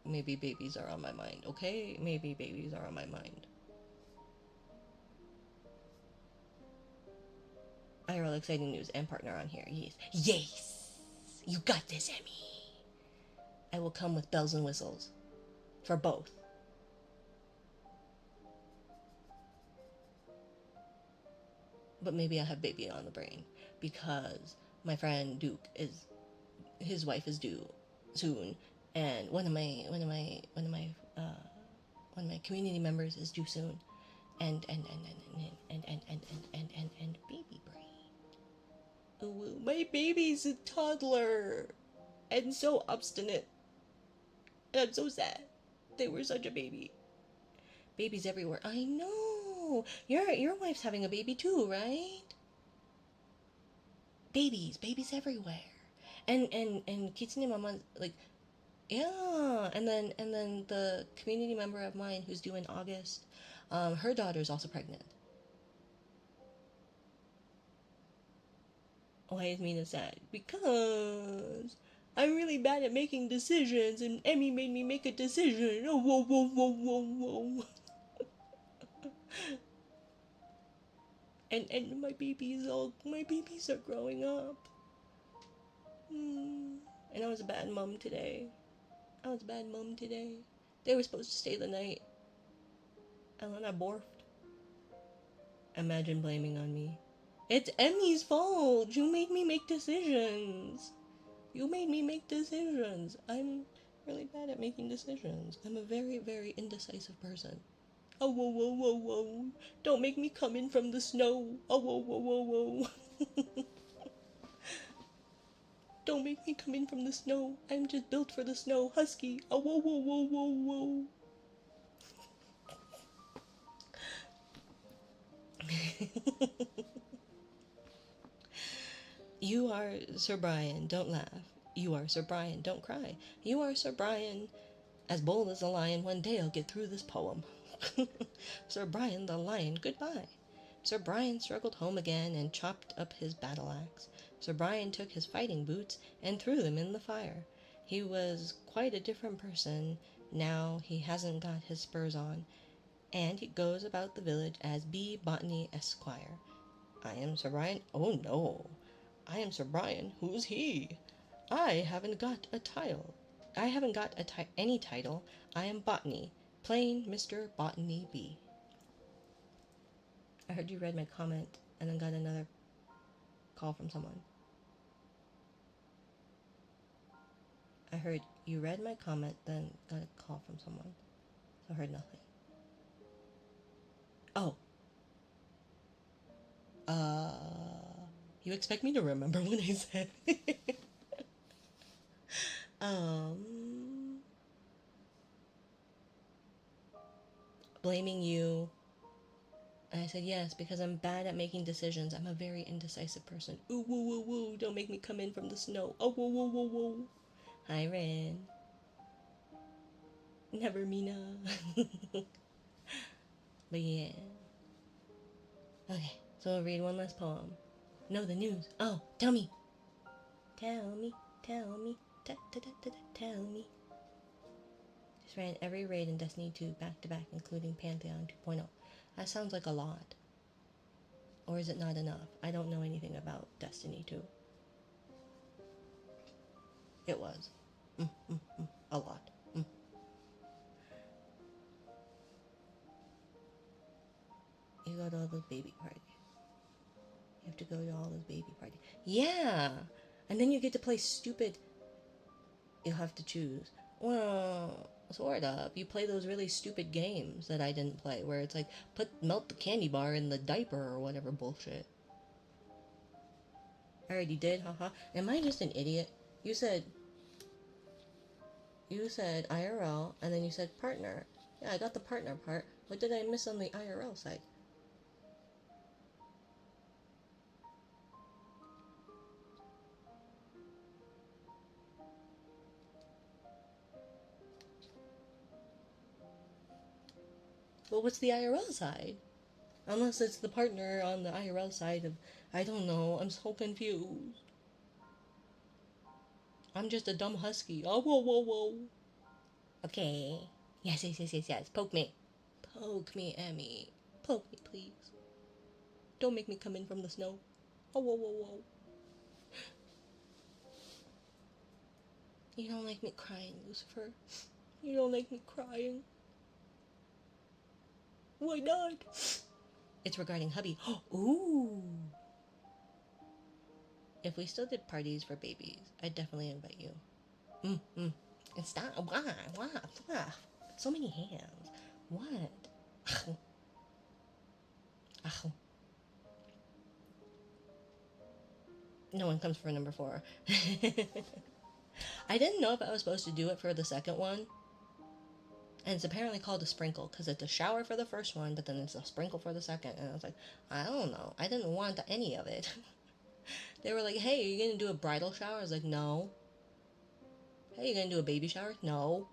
[SPEAKER 1] Maybe babies are on my mind, okay? Maybe babies are on my mind. IRL exciting news and partner on here. Yes. Yes! You got this, Emmy. I will come with bells and whistles. For both. But maybe I have baby on the brain. Because my friend Duke is his wife is due soon, and one of my community members is due soon, and baby brain. Ooh, my baby's a toddler and so obstinate. And I'm so sad. They were such a baby. Babies everywhere. I know. Your wife's having a baby too, right? Babies everywhere. And Kitsune Mama, like, yeah. And then the community member of mine who's due in August, her daughter's also pregnant. Why is Mina sad? Because I'm really bad at making decisions, and Emmy made me make a decision. Oh, whoa, whoa, whoa, whoa, whoa. And my babies are growing up. And I was a bad mom today. They were supposed to stay the night, and then I borfed. Imagine blaming on me. It's Emmy's fault. You made me make decisions. I'm really bad at making decisions. I'm a very, very indecisive person. Oh, whoa, whoa, whoa, whoa. Don't make me come in from the snow. Oh, whoa, whoa, whoa, whoa. Don't make me come in from the snow. I'm just built for the snow. Husky. Oh, whoa, whoa, whoa, whoa, whoa. You are Sir Brian. Don't laugh. You are Sir Brian. Don't cry. You are Sir Brian. As bold as a lion, one day I'll get through this poem. Sir Brian the lion, goodbye. Sir Brian struggled home again and chopped up his battle axe. Sir Brian took his fighting boots and threw them in the fire. He was quite a different person now he hasn't got his spurs on, and he goes about the village as B. Botany Esquire. I am Sir Brian. Oh no, I am Sir Brian. Who's he? I haven't got a title. Any title. I am Botany. Plain Mr. Botany B. I heard you read my comment and then got another call from someone. I heard you read my comment, then got a call from someone. So I heard nothing. Oh. You expect me to remember what I said? Blaming you. And I said, yes, because I'm bad at making decisions. I'm a very indecisive person. Ooh, woo, woo, woo. Don't make me come in from the snow. Oh, whoa, whoa, whoa, whoa. Hi, Ren. Never, Mina. But yeah. Okay, so I'll read one last poem. No, the news. Oh, tell me. Tell me. Tell me. Tell me. Just ran every raid in Destiny 2 back to back, including Pantheon 2.0. That sounds like a lot. Or is it not enough? I don't know anything about Destiny 2. It was. A lot. You go to all those baby parties. You have to go to all those baby parties. Yeah! And then you get to play stupid... You'll have to choose. Well, sort of. You play those really stupid games that I didn't play, where it's like, melt the candy bar in the diaper or whatever bullshit. I already did, haha. Am I just an idiot? You said IRL, and then you said partner. Yeah, I got the partner part. What did I miss on the IRL side? Well, what's the IRL side? Unless it's the partner on the IRL side of... I don't know. I'm so confused. I'm just a dumb husky. Oh, whoa, whoa, whoa. Okay. Yes. Poke me. Poke me, Emmy. Poke me, please. Don't make me come in from the snow. Oh, whoa, whoa, whoa. You don't like me crying, Lucifer. You don't like me crying. Why not? It's regarding hubby. Ooh. If we still did parties for babies, I'd definitely invite you. Mm. And stop. Why? So many hands. What? No one comes for number 4. I didn't know if I was supposed to do it for the second one. And it's apparently called a sprinkle because it's a shower for the first one, but then it's a sprinkle for the second. And I was like, I don't know. I didn't want any of it. They were like, hey, are you going to do a bridal shower? I was like, no. Hey, you going to do a baby shower? No.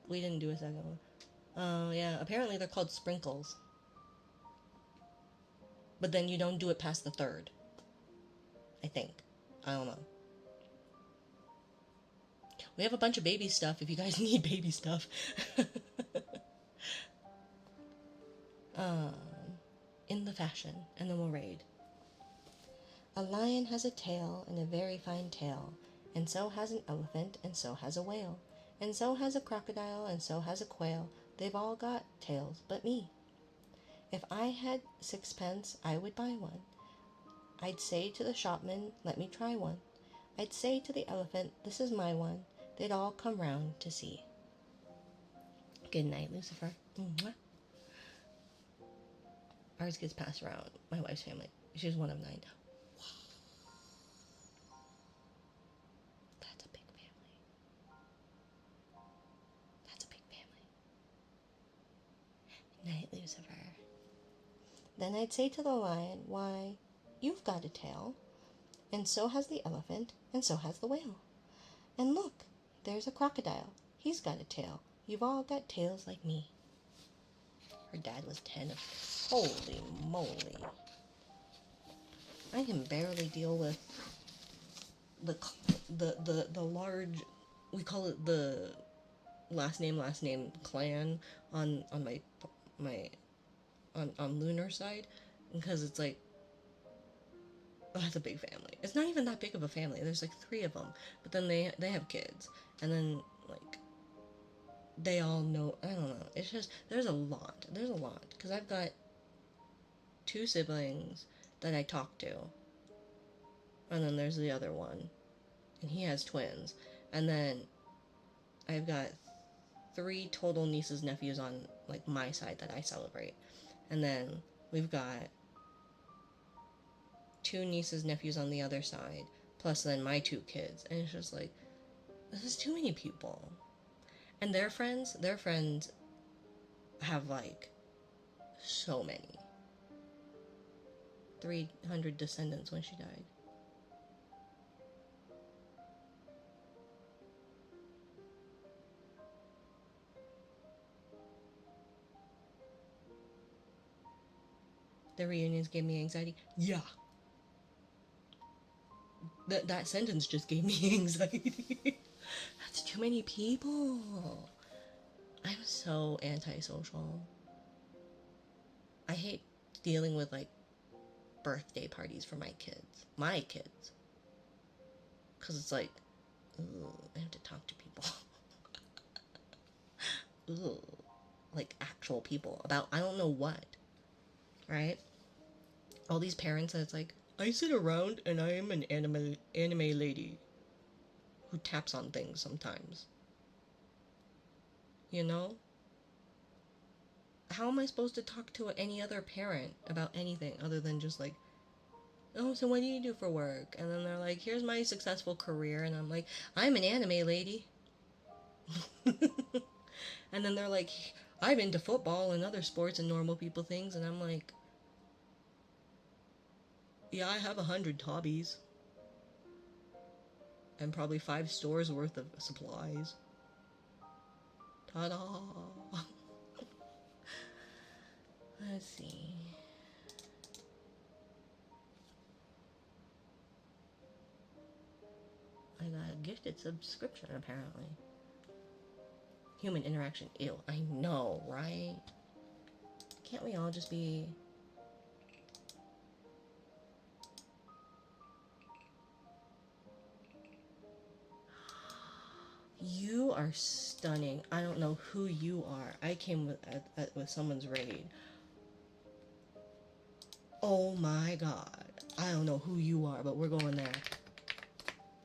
[SPEAKER 1] We didn't do a second one. Yeah, apparently they're called sprinkles. But then you don't do it past the third. I think. I don't know. We have a bunch of baby stuff if you guys need baby stuff. In the fashion, and then we'll raid. A lion has a tail, and a very fine tail, and so has an elephant, and so has a whale, and so has a crocodile, and so has a quail. They've all got tails but me. If I had 6 pence, I would buy one. I'd say to the shopman, let me try one. I'd say to the elephant, this is my one. They'd all come round to see. Good night, Lucifer. Mwah. Ours gets passed around. My wife's family. She's one of 9. That's a big family. That's a big family. Night, Lucifer. Then I'd say to the lion, why, you've got a tail, and so has the elephant, and so has the whale. And look, there's a crocodile. He's got a tail. You've all got tails like me. Her dad was 10. Holy moly. I can barely deal with the large, we call it the last name clan on my on Lunar side, because it's like, oh, that's a big family. It's not even that big of a family. There's like 3 of them, but then they have kids, and then like they all know. I don't know. It's just there's a lot, because I've got 2 siblings that I talk to, and then there's the other one, and he has twins, and then I've got 3 total nieces, nephews on like my side that I celebrate, and then we've got 2 nieces, nephews on the other side, plus then my 2 kids, and it's just like, this is too many people. And their friends have like so many. 300 descendants when she died. The reunions gave me anxiety. Yeah. That sentence just gave me anxiety. That's too many people. I'm so antisocial. I hate dealing with like birthday parties for my kids. Because it's like, ooh, I have to talk to people. Ooh, like actual people about I don't know what. Right? All these parents that it's like, I sit around and I am an anime lady who taps on things sometimes. You know? How am I supposed to talk to any other parent about anything other than just like, oh, so what do you do for work? And then they're like, here's my successful career. And I'm like, I'm an anime lady. And then they're like, I'm into football and other sports and normal people things. And I'm like, yeah, I have 100 hobbies. And probably 5 stores worth of supplies. Ta-da! Let's see. I got a gifted subscription, apparently. Human interaction. Ew, I know, right? Can't we all just be... You are stunning. I don't know who you are. I came with someone's raid. Oh my god. I don't know who you are, but we're going there.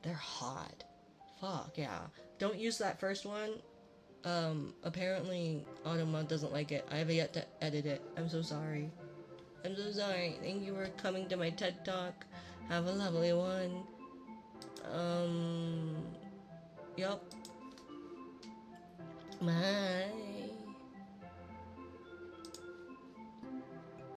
[SPEAKER 1] They're hot. Fuck yeah. Don't use that first one. Apparently Automa doesn't like it. I have yet to edit it. I'm so sorry. I'm so sorry. Thank you for coming to my TED Talk. Have a lovely one. Yup. Bye.